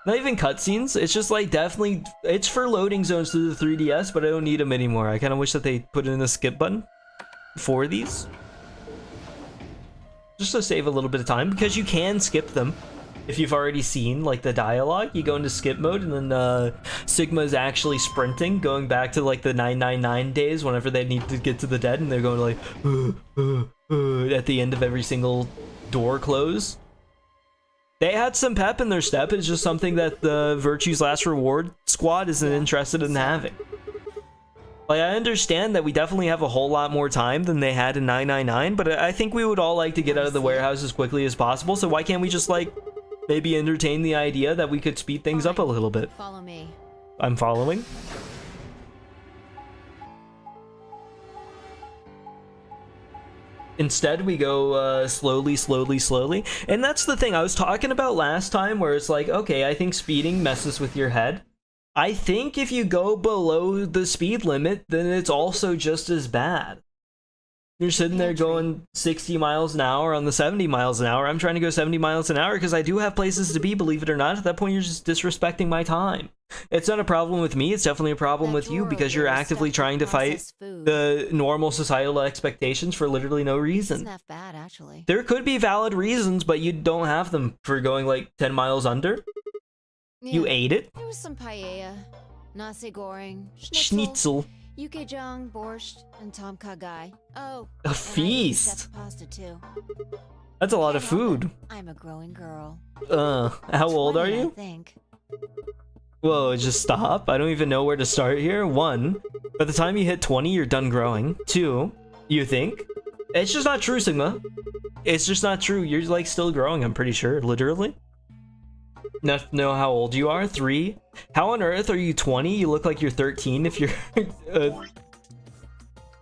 A: Not even cutscenes, it's just like definitely... It's for loading zones to the 3DS, but I don't need them anymore. I kind of wish that they put in a skip button for these. Just to save a little bit of time, because you can skip them. If you've already seen like the dialogue, you go into skip mode, and then Sigma is actually sprinting, going back to like the 999 days whenever they need to get to the dead, and they're going like at the end of every single door close. They had some pep in their step. It's just something that the Virtue's Last Reward squad isn't interested in having. Like, I understand that we definitely have a whole lot more time than they had in 999, but I think we would all like to get out of the warehouse as quickly as possible, so why can't we just like maybe entertain the idea that we could speed things up a little bit?
B: Follow me.
A: I'm following. Instead, we go slowly, slowly, slowly. And that's the thing I was talking about last time, where it's like, okay, I think speeding messes with your head. I think if you go below the speed limit, then it's also just as bad. You're sitting there going 60 miles an hour on the 70 miles an hour. I'm trying to go 70 miles an hour because I do have places to be, believe it or not. At that point, you're just disrespecting my time. It's not a problem with me. It's definitely a problem with you because you're actively trying to fight the normal societal expectations for literally no reason.
B: It's not bad, actually.
A: There could be valid reasons, but you don't have them for going like 10 miles under.
B: Yeah,
A: You ate it?
B: There was some paella, nasi goreng,
A: Schnitzel.
B: Yukejang, borscht, and tom kha gai. Oh,
A: A
B: and I ate
A: feast.
B: chef's pasta too.
A: That's a lot of
B: Can't help
A: food.
B: it. I'm a growing girl.
A: How old are
B: 20, I
A: you?
B: think.
A: Whoa, just stop. I don't even know where to start here. 1, by the time you hit 20, you're done growing. 2, you think? It's just not true, Sigma. It's just not true. You're like still growing, I'm pretty sure, literally. Not know how old you are. 3, how on earth are you 20? You look like you're 13 if you're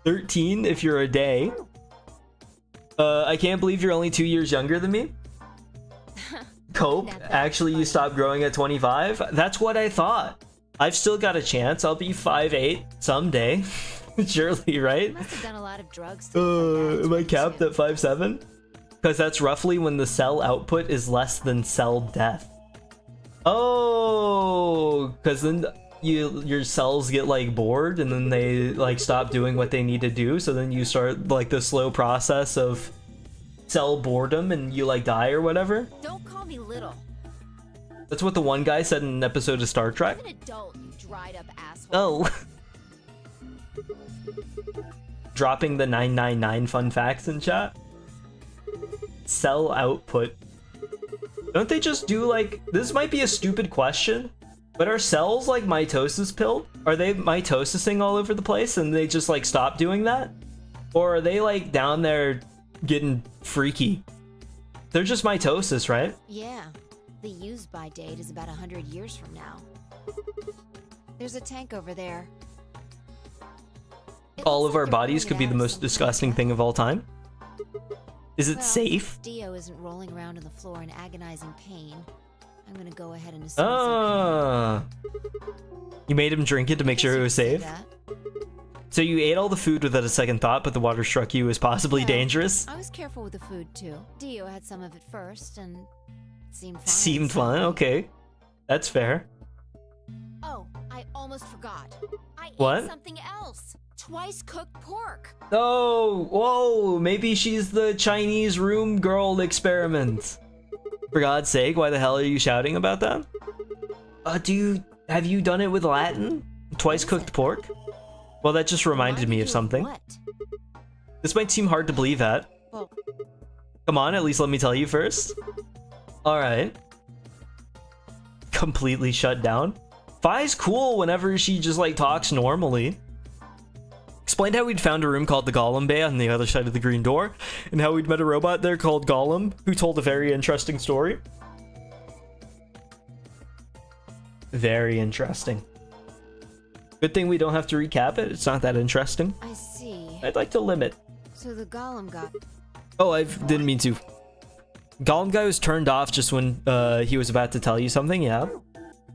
A: 13 if you're a day. I can't believe you're only 2 years younger than me. Cope, actually you stopped growing at 25? That's what I thought. I've still got a chance. I'll be 5'8" someday. Surely, right?
B: You must have done a lot of drugs. To
A: Am I capped at 5'7"? Because that's roughly when the cell output is less than cell death. Oh, because then your cells get like bored and then they like stop doing what they need to do, so then you start like the slow process of cell boredom and you like die or whatever.
B: Don't call me little.
A: That's what the one guy said in an episode of Star Trek.
B: I'm an adult, you dried up asshole.
A: Oh. Dropping the 999 fun facts in chat. Cell output. Don't they just do like, this might be a stupid question, but are cells like mitosis pilled? Are they mitosising all over the place and they just like stop doing that? Or are they like down there getting freaky? They're just mitosis, right?
B: Yeah, the use-by date is about 100 years from now. There's a tank over there. It
A: All
B: looks
A: of our
B: like they're
A: bodies
B: rolling
A: could be
B: it
A: the
B: out of
A: most
B: something like
A: disgusting
B: that.
A: thing of all time. Is it
B: Well,
A: safe?
B: since Dio isn't rolling around on the floor in agonizing pain, I'm gonna go ahead and assume
A: Ah. You made him drink it to make sure it was safe? So you ate all the food without a second thought, but the water struck you as possibly
B: Well,
A: dangerous?
B: I was careful with the food too. Dio had some of it first, and it seemed fine.
A: Seemed
B: so-
A: fun, okay. That's fair.
B: Oh, I almost forgot. I
A: What?
B: ate something else. Twice cooked pork.
A: Oh, whoa, maybe she's the Chinese room girl experiment. For God's sake, why the hell are you shouting about that? Have you done it with Latin? Twice cooked pork? Well, that just reminded me of something.
B: What?
A: This might seem hard to believe at.
B: Well,
A: Come on, at least let me tell you first. Alright. Completely shut down. Fi's cool whenever she just like talks normally. Explained how we'd found a room called the Golem Bay on the other side of the green door, and how we'd met a robot there called Golem, who told a very interesting story. Very interesting. Good thing we don't have to recap it. It's not that interesting.
B: I see.
A: I'd like to limit.
B: So the golem got...
A: Oh, I didn't mean to. Golem guy was turned off just when he was about to tell you something. Yeah,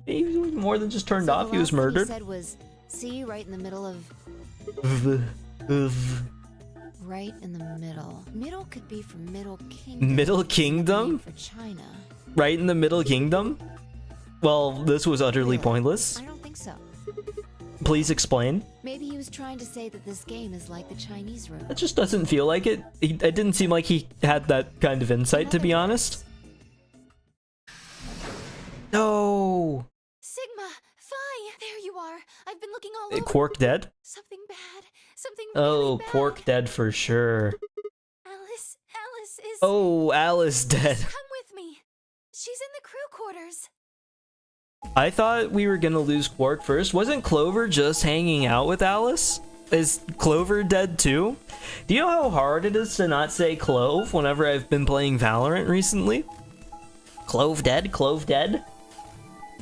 A: he was more than just turned off. He was murdered.
B: He said was, see, right in the middle of... Right in the middle. Middle could be for Middle Kingdom.
A: Middle Kingdom?
B: For China.
A: Right in the Middle Kingdom? Well, this was utterly pointless.
B: I don't think so.
A: Please explain.
B: Maybe he was trying to say that this game is like the Chinese room.
A: It just doesn't feel like it. It didn't seem like he had that kind of insight, to be honest. No.
C: Sigma, Phi, there you are. I've been looking all over.
A: Quark dead?
C: Something bad. Something
A: Oh,
C: really bad.
A: Quark dead for sure.
C: Alice is...
A: Oh, Alice dead.
C: Come with me. She's in the crew quarters.
A: I thought we were gonna lose Quark first. Wasn't Clover just hanging out with Alice? Is Clover dead too? Do you know how hard it is to not say Clove whenever I've been playing Valorant recently? Clove dead? Clove dead?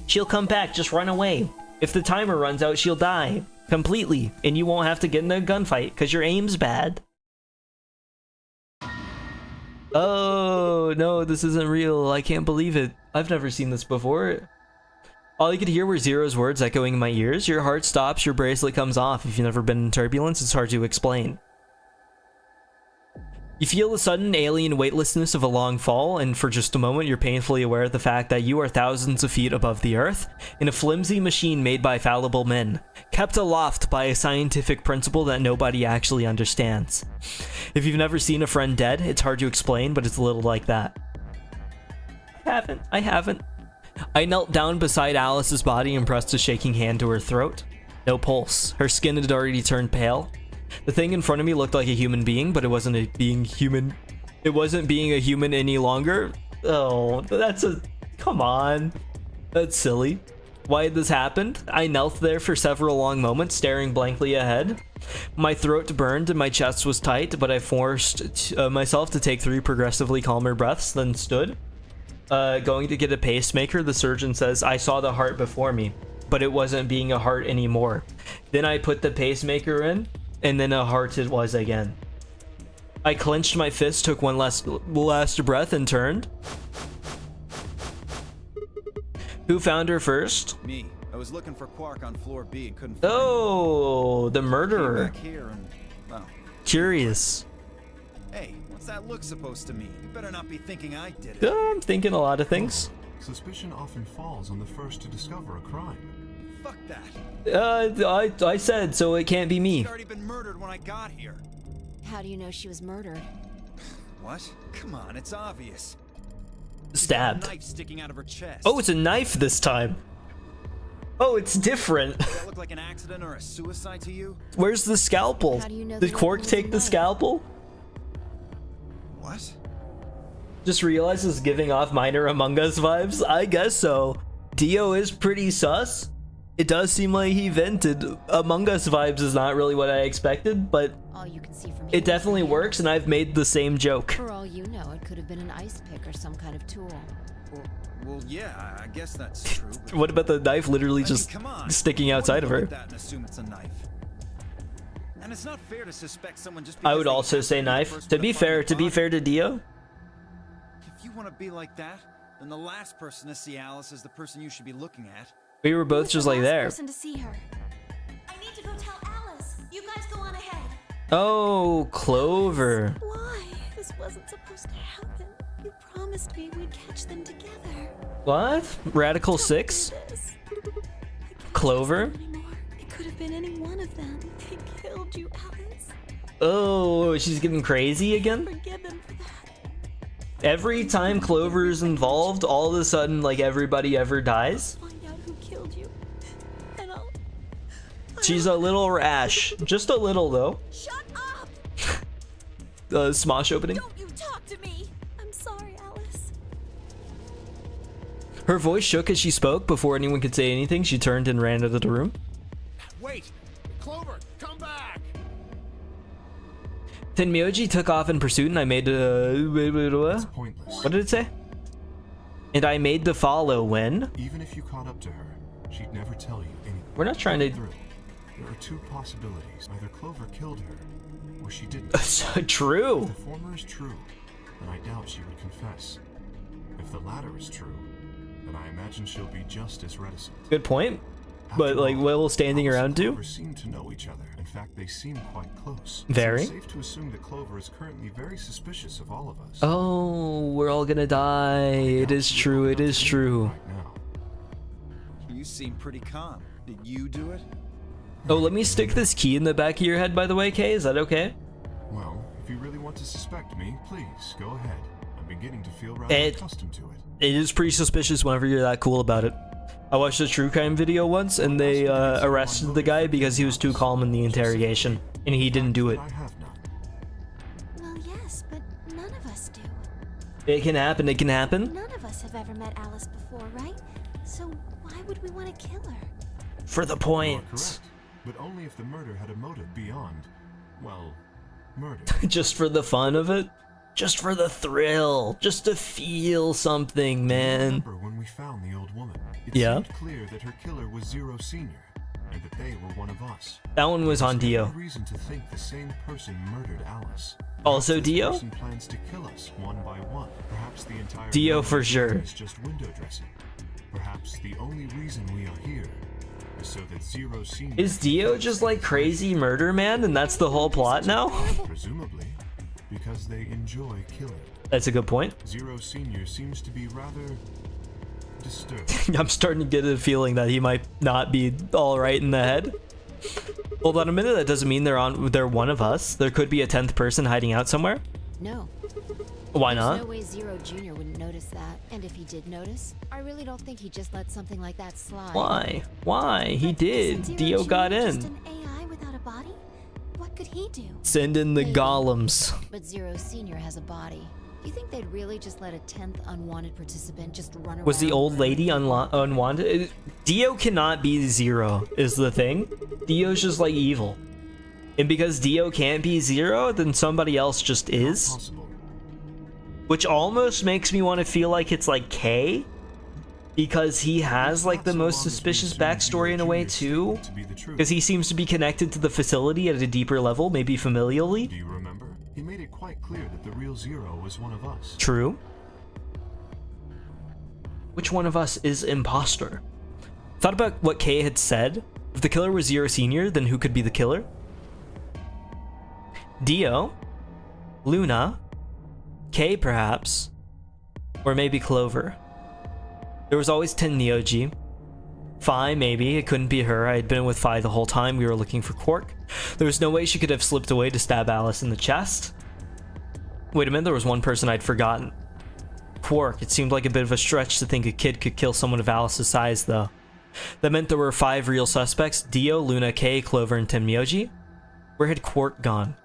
A: She'll come back, just run away. If the timer runs out, she'll die. Completely. And you won't have to get in a gunfight, because your aim's bad. Oh, no, this isn't real. I can't believe it. I've never seen this before. All you could hear were Zero's words echoing in my ears. Your heart stops, your bracelet comes off. If you've never been in turbulence, it's hard to explain. You feel the sudden alien weightlessness of a long fall, and for just a moment you're painfully aware of the fact that you are thousands of feet above the earth, in a flimsy machine made by fallible men, kept aloft by a scientific principle that nobody actually understands. If you've never seen a friend dead, it's hard to explain, but it's a little like that. I haven't. I knelt down beside Alice's body and pressed a shaking hand to her throat. No pulse. Her skin had already turned pale. The thing in front of me looked like a human being, but it wasn't being human. It wasn't being a human any longer. Oh, that's a... Come on. That's silly. Why had this happened? I knelt there for several long moments, staring blankly ahead. My throat burned and my chest was tight, but I forced myself to take 3 progressively calmer breaths, then stood. Going to get a pacemaker, the surgeon says, I saw the heart before me, but it wasn't being a heart anymore. Then I put the pacemaker in, and then a heart it was again. I clenched my fist, took one last breath, and turned. Who found her first?
F: Me. I was looking for Quark on floor B and couldn't find
A: Oh, the
F: him.
A: murderer.
F: Came back here and, well,
A: Curious.
F: hey, what's that look supposed to mean? You better not be thinking I did it.
A: I'm thinking a lot of things.
E: Suspicion often falls on the first to discover a crime.
F: Fuck that.
A: I said, so it can't be me.
F: She'd already been murdered when I got here.
B: How do you know she was murdered?
F: What? Come on, it's obvious.
A: Stabbed.
F: A knife sticking out of her chest.
A: Oh, it's a knife this time. Oh, it's different.
F: Does that look like an accident or a suicide to you?
A: Where's the scalpel?
B: How do you know
A: Did
B: the
A: Quark
B: weapon was
A: take
B: a
A: the
B: knife?
A: scalpel?
F: What?
A: Just realized it's giving off minor Among Us vibes. I guess so. Dio is pretty sus. It does seem like he vented. Among Us vibes is not really what I expected, but
B: All you can see from here
A: it
B: is
A: definitely
B: the hand.
A: works, and I've made the same joke.
B: For all you know, it could have been an ice pick or some kind of tool.
F: Well, yeah, I guess that's true. But
A: What about the knife literally
F: I mean,
A: just
F: come on.
A: sticking outside of
F: Look
A: her?
F: at that and assume it's a knife. And it's not fair to suspect someone just
A: I
F: because
A: would
F: they
A: also
F: happen
A: say
F: be the
A: knife.
F: first
A: To
F: one
A: be
F: find
A: fair,
F: the body.
A: to Dio,
F: If you want to be like that, then the last person to see Alice is the person you should be looking at.
A: we were both
C: Who's
A: just
C: the
A: like
C: last
A: there.
C: person to see her? I need to go tell Alice. You guys go on ahead.
A: Oh, Clover.
C: Why? This wasn't supposed to happen. You promised me we'd catch them together.
A: What? Radical
C: Don't do
A: 6?
C: this. I can't
A: Clover?
C: trust them anymore. It could have been any one of them. They killed you, Alice.
A: Oh, she's getting crazy again?
C: Forgive them for that.
A: Every time Clover is involved, all of a sudden, like, everybody ever dies?
C: Find out who killed you. And I'll...
A: She's a little rash. Just a little, though.
C: Shut up!
A: Smosh opening.
C: Don't you talk to me! I'm sorry, Alice.
A: Her voice shook as she spoke. Before anyone could say anything, she turned and ran out of the room.
D: Wait! Clover, come back!
A: Tenmyoji took off in pursuit, and I made
E: It's
A: what
E: pointless.
A: did it say? And I made the follow when?
E: Even if you caught up to her, she'd never tell you anything.
A: We're not trying to...
E: Through. There are two possibilities. Either Clover killed her, or she didn't.
A: True.
E: If the former is true, then I doubt she would confess. If the latter is true, then I imagine she'll be just as reticent.
A: Good point. But like, what will standing
E: Alice
A: around
E: and
A: do?
E: Clover seem to know each other. In fact, they seem quite close.
A: Very.
E: It's safe to assume that Clover is currently very suspicious of all of us.
A: Oh, we're all gonna die. It is true. It is true.
E: Right now.
F: You seem pretty calm. Did you do it?
A: Oh, let me stick this key in the back of your head, by the way, Kay. Is that okay?
E: Well, if you really want to suspect me, please go ahead. I'm beginning to feel rather accustomed to it.
A: It is pretty suspicious whenever you're that cool about it. I watched a true crime video once, and they arrested the guy because he was too calm in the interrogation, and he didn't do it.
E: I have none.
C: Well, yes, but none of us do.
A: It can happen. It can happen.
C: None of us have ever met Alice before, right? So why would we want to kill her?
A: For the
E: You are
A: point.
E: correct, but only if the murder had a motive beyond, well, murder.
A: Just for the fun of it. Just for the thrill. Just to feel something, man.
E: Remember when we found the old woman? It
A: Yeah.
E: seemed clear that her killer was Zero Senior, and that they were one of us.
A: That one was on
E: There's
A: Dio.
E: no reason to think the same person murdered Alice.
A: Also
E: Perhaps this
A: Dio?
E: person plans to kill us one by one. Perhaps the entire
A: Dio
E: murder
A: for sure.
E: is just window dressing. Perhaps the only reason we are here is so that Zero Senior
A: Is Dio just like crazy murder man, and that's the whole plot now?
E: presumably because they enjoy killing.
A: That's a good point.
E: Zero Senior seems to be rather disturbed.
A: I'm starting to get a feeling that he might not be all right in the head. Hold on a minute. That doesn't mean they're one of us. There could be a 10th person hiding out somewhere.
B: No.
A: Why
B: There's
A: not?
B: no way Zero Jr. wouldn't notice that. And if he did notice, I really don't think he just let something like that slide.
A: Why? Why? He
C: But
A: did.
C: isn't
A: Dio
C: Zero
A: got
C: Jr. just
A: in.
C: an AI without a body? What could he do?
A: Send in the
B: Maybe.
A: golems.
B: But Zero Sr. has a body. Do you think they'd really just let a 10th unwanted participant just run around?
A: Was the old lady unwanted? Dio cannot be Zero, is the thing. Dio's just like evil. And because Dio can't be Zero, then somebody else just is.
E: Possible.
A: Which almost makes me want to feel like it's like K. Because he has like the most suspicious backstory in a way too. Because he seems to be connected to the facility at a deeper level, maybe familially.
E: Do you remember? He made it quite clear that the real Zero was one of us.
A: True. Which one of us is imposter? Thought about what Kay had said. If the killer was Zero Senior, then who could be the killer? Dio, Luna, Kay perhaps, or maybe Clover. There was always 10 Neoji. Phi, maybe. It couldn't be her. I had been with Phi the whole time. We were looking for Quark. There was no way she could have slipped away to stab Alice in the chest. Wait a minute, there was one person I'd forgotten. Quark. It seemed like a bit of a stretch to think a kid could kill someone of Alice's size, though. That meant there were 5 real suspects: Dio, Luna, Kay, Clover, and 10 Myoji. Where had Quark gone?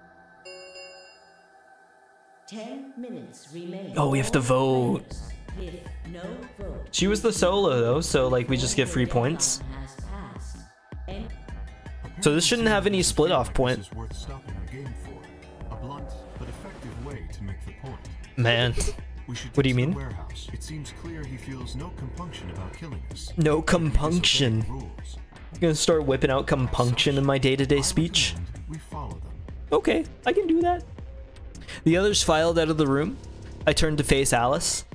G: 10 minutes remain.
A: Oh, we have to vote.
G: If no vote,
A: She was the solo, though, so, like, we just get free points.
G: has passed. And
A: So this shouldn't have any split-off point.
E: This is worth stopping the game for. A blunt but effective way to make the point.
A: Man.
E: We should
A: What do you
E: take to
A: mean?
E: the warehouse. It seems clear he feels no compunction about killing us.
A: No
E: He
A: compunction.
E: disobeyed rules.
A: I'm gonna start whipping out compunction in my day-to-day speech.
E: I recommend we follow them.
A: Okay, I can do that. The others filed out of the room. I turned to face Alice.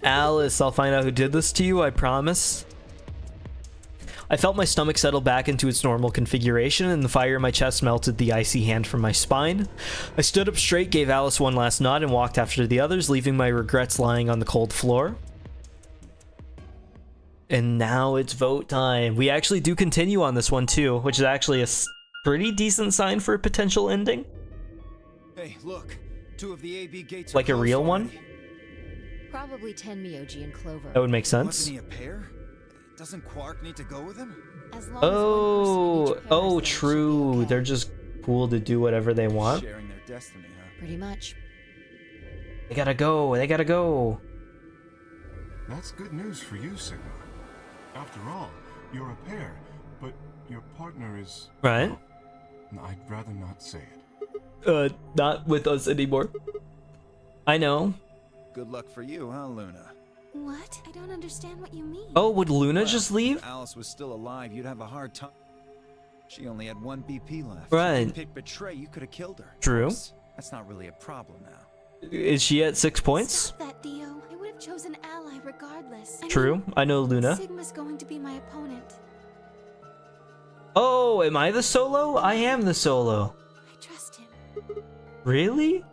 A: Alice, I'll find out who did this to you, I promise. I felt my stomach settle back into its normal configuration, and the fire in my chest melted the icy hand from my spine. I stood up straight, gave Alice one last nod, and walked after the others, leaving my regrets lying on the cold floor. And now it's vote time. We actually do continue on this one too, which is actually a pretty decent sign for a potential ending.
F: Hey, look. 2 of the AB gates
A: Like
F: are
A: a
F: closed
A: real one?
F: already.
B: Probably 10 Myoji and Clover.
A: That would make sense.
F: Wasn't he a pair? Doesn't Quark need to go with him?
B: As long as one person in each pair is
A: Oh,
B: there, it should be
A: true.
B: okay.
A: They're just cool to do whatever they want.
F: Sharing their destiny, huh?
B: Pretty much.
A: They gotta go. They gotta go.
E: That's good news for you, Sigma. After all, you're a pair, but your partner is...
A: Right?
E: I'd rather not say it.
A: Not with us anymore. I know.
F: Good luck for you, huh, Luna?
C: What? I don't understand what you mean.
A: Oh, would Luna
F: Well,
A: just leave?
F: If Alice was still alive, you'd have a hard time. She only had 1 BP left.
A: Right.
F: If you picked Betray, you could have killed her.
A: True.
F: That's not really a problem now.
A: Is she at 6 points?
C: Stop that, Dio. I would have chosen Ally regardless.
A: True. I know Luna.
C: Sigma's going to be my opponent.
A: Oh, am I the solo? I am the solo.
C: I trust him.
A: Really?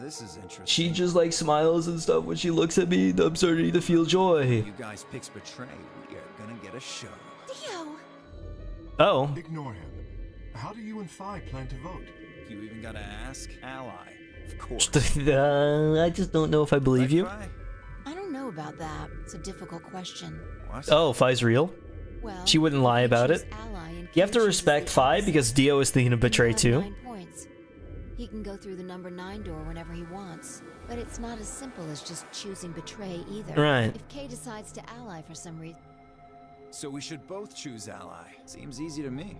F: This is interesting.
A: She just like smiles and stuff when she looks at me. I'm starting to feel joy.
F: You guys pick Betray, we are gonna get a show.
C: Dio!
A: Oh.
E: Ignore him. How do you and Phi plan to vote?
F: You even gotta ask Ally. Of course.
A: I just don't know if I believe you.
F: Phi?
B: I don't know about that. It's a difficult question.
F: What?
A: Oh, Phi's real.
B: Well,
A: She wouldn't lie
B: if
A: about
B: choose
A: it.
B: Ally and
A: You have to
B: Kay chooses
A: respect
B: the
A: Phi
B: opposite,
A: because Dio is thinking of
B: then
A: Betray
B: he'll have
A: too.
B: 9 points. He can go through the number 9 door whenever he wants. But it's not as simple as just choosing Betray either.
A: Right.
B: If Kay decides to ally for some reason...
F: So we should both choose Ally. Seems easy to me.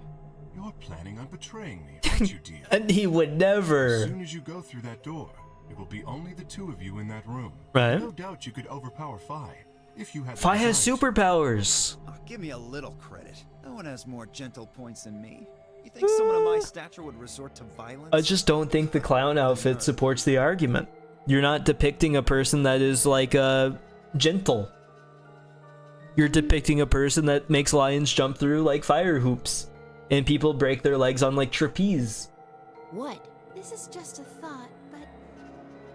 E: You're planning on betraying me, aren't you, Dio?
A: And he would
E: As
A: never.
E: soon as you go through that door, it will be only the 2 of you in that room.
A: Right.
E: No doubt you could overpower Phi, if you had the
A: Phi has
E: desire to.
A: superpowers.
F: Oh, give me a little credit. No one has more gentle points than me. You think someone of my stature would resort to violence?
A: I just don't think the clown outfit supports the argument. You're not depicting a person that is like gentle. You're depicting a person that makes lions jump through like fire hoops. And people break their legs on like trapeze.
B: What?
C: This is just a thought, but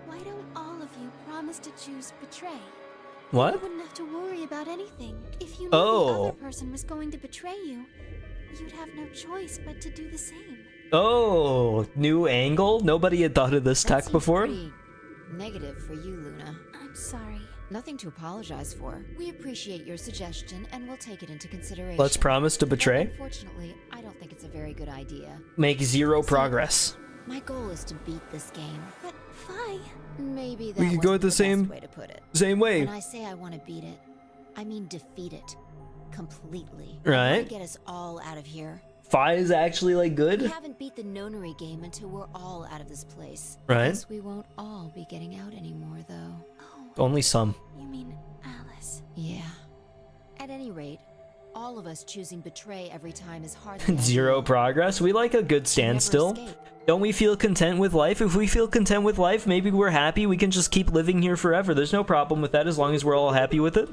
C: why don't all of you promise to choose Betray?
A: What?
C: You wouldn't have to worry about anything. If you knew
A: Oh.
C: the other person was going to betray you, you'd have no choice but to do the same.
A: Oh, new angle? Nobody had thought of this
B: That
A: tech
B: seems
A: before?
B: pretty negative for you, Luna.
C: I'm sorry.
B: Nothing to apologize for. We appreciate your suggestion and we'll take it into consideration.
A: Let's promise to
B: But
A: betray.
B: unfortunately, I don't think it's a very good idea.
A: Make 0 progress.
B: My goal is to beat this game.
C: But Phi,
B: Maybe that
A: We could go
B: wasn't
A: the
B: best
A: same-
B: way to put it.
A: Same way.
B: When I say I want to beat it, I mean defeat it. Completely.
A: Right.
B: I want to get us all out of here.
A: Phi is actually like
B: We
A: good.
B: haven't beat the nonary game until we're all out of this place.
A: Right.
B: Guess we won't all be getting out anymore, though.
C: oh,
A: Only some.
C: you mean Alice.
B: Yeah. At any rate, all of us choosing betray every time is hard.
A: 0 progress. We like a good standstill. Don't we feel content with life? If we feel content with life, maybe we're happy. We can just keep living here forever. There's no problem with that as long as we're all happy with it.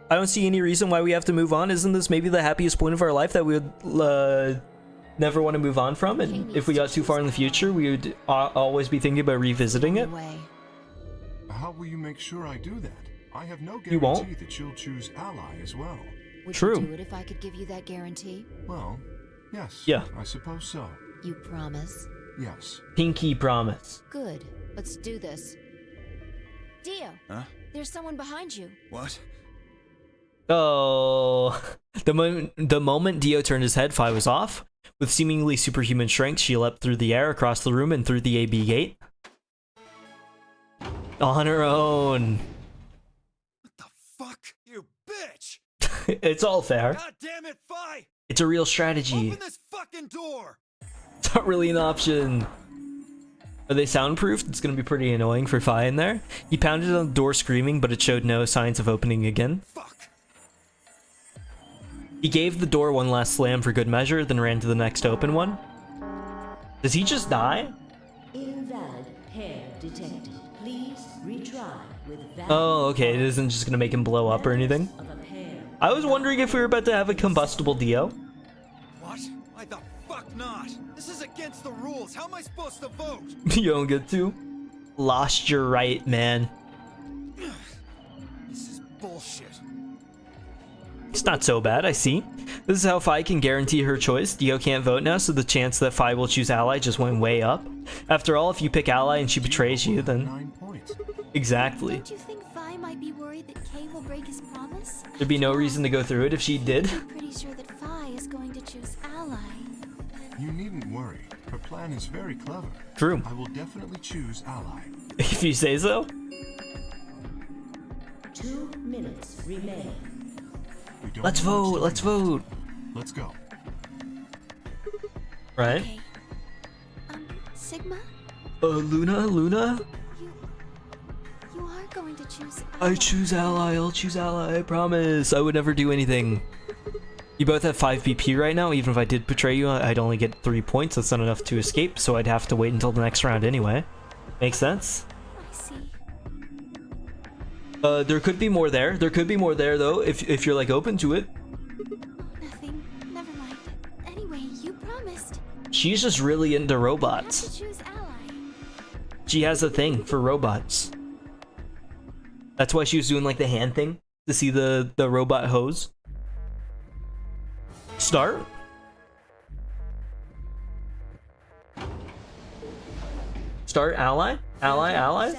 A: I don't see any reason why we have to move on. Isn't this maybe the happiest point of our life that we would never want to move on from? And if we got too far in the future, we would always be thinking about revisiting it.
E: How will you make sure I do that? I have no
A: You won't.
E: guarantee that you'll choose Ally as well.
B: Would
A: True.
B: you do it if I could give you that guarantee?
E: Well, yes.
A: Yeah.
E: I suppose so.
B: You promise?
E: Yes.
A: Pinky promise.
B: Good. Let's do this. Dio,
F: Huh?
B: there's someone behind you.
F: What?
A: Oh, the moment Dio turned his head, Phi was off. With seemingly superhuman strength, she leapt through the air, across the room, and through the AB gate. On her own.
F: What the fuck? You bitch!
A: It's all fair.
F: God damn it, Phi!
A: It's a real strategy.
F: Open this fucking door!
A: It's not really an option. Are they soundproofed? It's gonna be pretty annoying for Phi in there. He pounded on the door screaming, but it showed no signs of opening again.
F: Fuck!
A: He gave the door one last slam for good measure, then ran to the next open one. Does he just die?
G: Invalid hair detected. Please retry with valid
A: Oh, okay, it isn't just gonna make him blow up or anything.
G: of a hair.
A: I was wondering if we were about to have a combustible Dio.
F: What? Why the fuck not? This is against the rules. How am I supposed to vote?
A: You don't get to. Lost your right, man.
F: This is bullshit.
A: It's not so bad, I see. This is how Phi can guarantee her choice. Dio can't vote now, so the chance that Phi will choose Ally just went way up. After all, if you pick Ally and she betrays you, then...
E: 9 points.
A: Exactly.
C: Don't you think Phi might be worried that Kay will break his promise?
A: There'd be no reason to go through it if she did.
C: I'm pretty sure that Phi is going to choose Ally.
E: You needn't worry. Her plan is very clever.
A: True.
E: I will definitely choose Ally.
A: If you say so.
G: 2 minutes remain.
E: We don't
A: Let's
E: have much
A: vote,
E: time
A: let's
E: left.
A: vote.
E: Let's go.
A: Right?
C: Okay. Sigma?
A: Luna?
C: You are going to choose
A: I
C: Ally.
A: choose Ally, I'll choose Ally, I promise. I would never do anything. You both have 5 BP right now. Even if I did betray you, I'd only get 3 points. That's not enough to escape, so I'd have to wait until the next round anyway. Makes sense?
C: I see.
A: There could be more there. There could be more there, though, if you're, like, open to it.
C: Oh, nothing. Never mind. Anyway, you promised.
A: She's just really into
C: I have
A: robots.
C: to choose ally.
A: She has a thing for robots. That's why she was doing, like, the hand thing to see the robot hose. Start. Start ally? Ally, ally?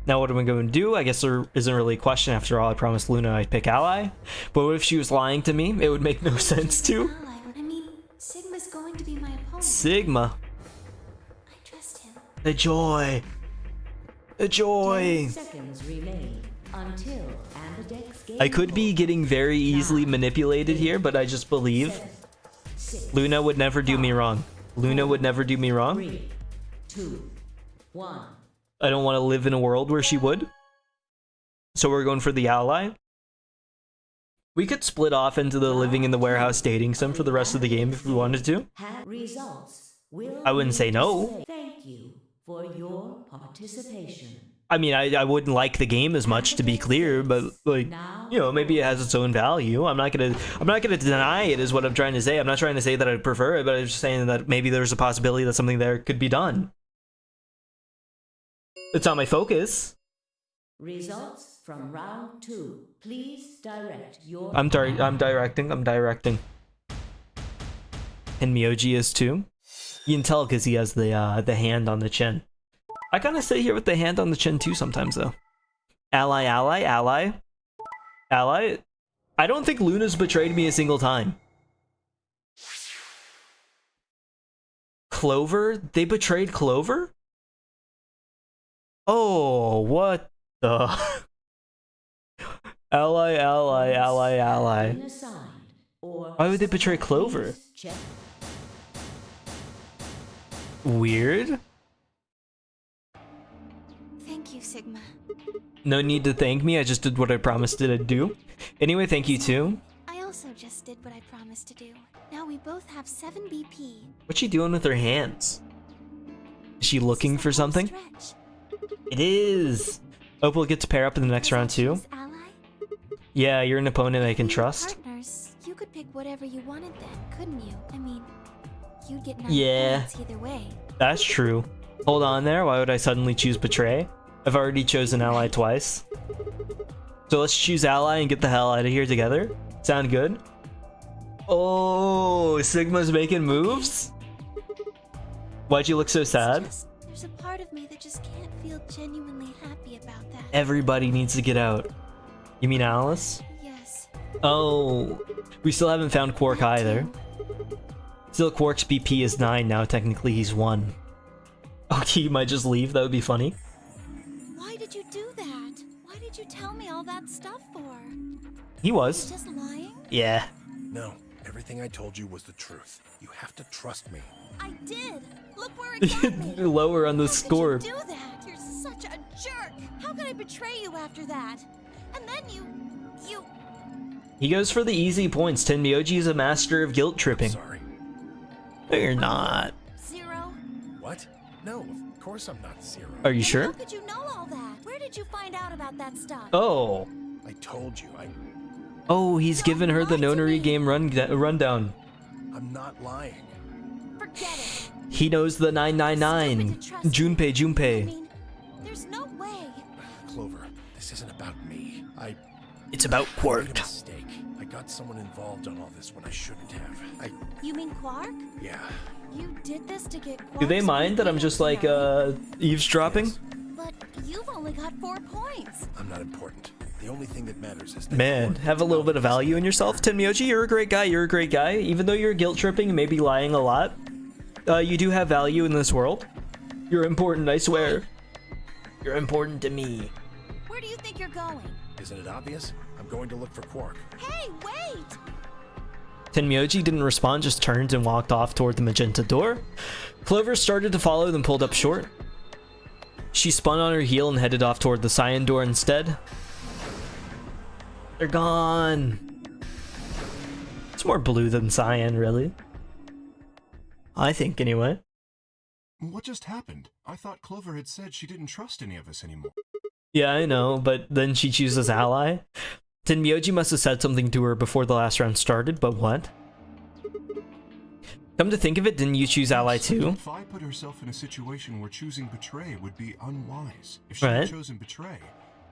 A: Now what am I going to do? I guess there isn't really a question after all. I promised Luna I'd pick ally. But what if she was lying to me? It would make no sense to.
C: Ally. I mean, Sigma's going to be my opponent.
A: Sigma.
C: I trust him.
A: The joy. The joy.
G: 10 seconds remain until Ambidex game
A: I could be getting very easily manipulated here, but I just believe
G: 7, 6,
A: Luna would never do me wrong. Luna would never do me wrong.
G: 3, 2, 1.
A: I don't want to live in a world where she would. So we're going for the ally. We could split off into the living in the warehouse dating sim for the rest of the game if we wanted to.
G: Results will
A: I wouldn't say no.
G: be- Thank you for your participation.
A: I mean, I wouldn't like the game as much, to be clear, but like, you know, maybe it has its own value. I'm not gonna deny it, is what I'm trying to say. I'm not trying to say that I prefer it, but I'm just saying that maybe there's a possibility that something there could be done. It's not my focus.
G: Results from round 2. Please direct your
A: I'm directing. And Myoji is too. You can tell because he has the hand on the chin. I kind of sit here with the hand on the chin too sometimes, though. Ally, ally, ally. Ally? I don't think Luna's betrayed me a single time. Clover? They betrayed Clover? Oh, what the... Ally, ally, ally, ally.
G: unassigned or
A: Why would they betray Clover?
G: check.
A: Weird.
C: Thank you, Sigma.
A: No need to thank me, I just did what I promised I'd do. Anyway, thank you too.
C: I also just did what I promised to do. Now we both have 7 BP.
A: What's she doing with her hands? Is she looking for something?
C: Stretch.
A: It is! Hope we'll get to pair up in the next round too.
C: Choose ally?
A: Yeah, you're an opponent I can
C: We were
A: trust.
C: Partners. You could pick whatever you wanted then, couldn't you? I mean, you'd get 9
A: Yeah.
C: points either way.
A: That's true. Hold on there, why would I suddenly choose Betray? I've already chosen ally twice. So let's choose ally and get the hell out of here together. Sound good? Oh, Sigma's making moves? Why'd you look so sad?
C: There's a part of me that just can't feel genuinely happy about that.
A: Everybody needs to get out. You mean Alice?
C: Yes.
A: Oh, we still haven't found Quark either. Still, Quark's BP is 9 now. Technically, he's 1. Okay, you might just leave. That would be funny.
C: Why did you do that? Why did you tell me all that stuff for?
A: He was.
C: Just lying?
A: Yeah.
D: No, everything I told you was the truth. You have to trust me.
C: I did. Look where it got me.
A: Lower on the
C: How
A: score.
C: could you do that? You're such a jerk. How could I betray you after that? And then you...
A: He goes for the easy points. Tenmyoji is a master of guilt tripping.
D: Sorry.
A: No, you're not.
C: 0?
D: What? No, of course I'm not 0.
A: Are you
C: How
A: sure?
C: could you know all that? Where did you find out about that stuff?
A: Oh.
D: I told you,
A: Oh, he's given her the nonary game rundown.
D: I'm not lying.
C: Forget it.
A: He knows the 999. Junpei,
C: I
A: Junpei.
C: mean, there's no way.
D: Clover, this isn't about me.
A: It's about
D: I made
A: Quark.
D: a mistake. I got someone involved on all this when I shouldn't have.
C: You mean Quark?
D: Yeah.
C: You did this to get Quark.
A: Do they mind that I'm just like eavesdropping?
C: But you've only got 4 points.
D: I'm not important. The only thing that matters is that
A: Man,
D: Quark-
A: have a little bit of value in yourself, Tenmyoji. You're a great guy. You're a great guy. Even though you're guilt tripping and maybe lying a lot, you do have value in this world. You're important, I swear. You're important to me.
C: Where do you think you're going?
D: Isn't it obvious? I'm going to look for Quark.
C: Hey, wait!
A: Tenmyoji didn't respond, just turned and walked off toward the magenta door. Clover started to follow, then pulled up short. She spun on her heel and headed off toward the cyan door instead. They're gone. It's more blue than cyan, really. I think, anyway.
E: What just happened? I thought Clover had said she didn't trust any of us anymore.
A: Yeah, I know, but then she chooses ally. Then Myoji must have said something to her before the last round started, but what? Come to think of it, didn't you choose ally too?
E: Fi put herself in a situation where choosing Betray would be unwise. If she
A: Right.
E: had chosen Betray,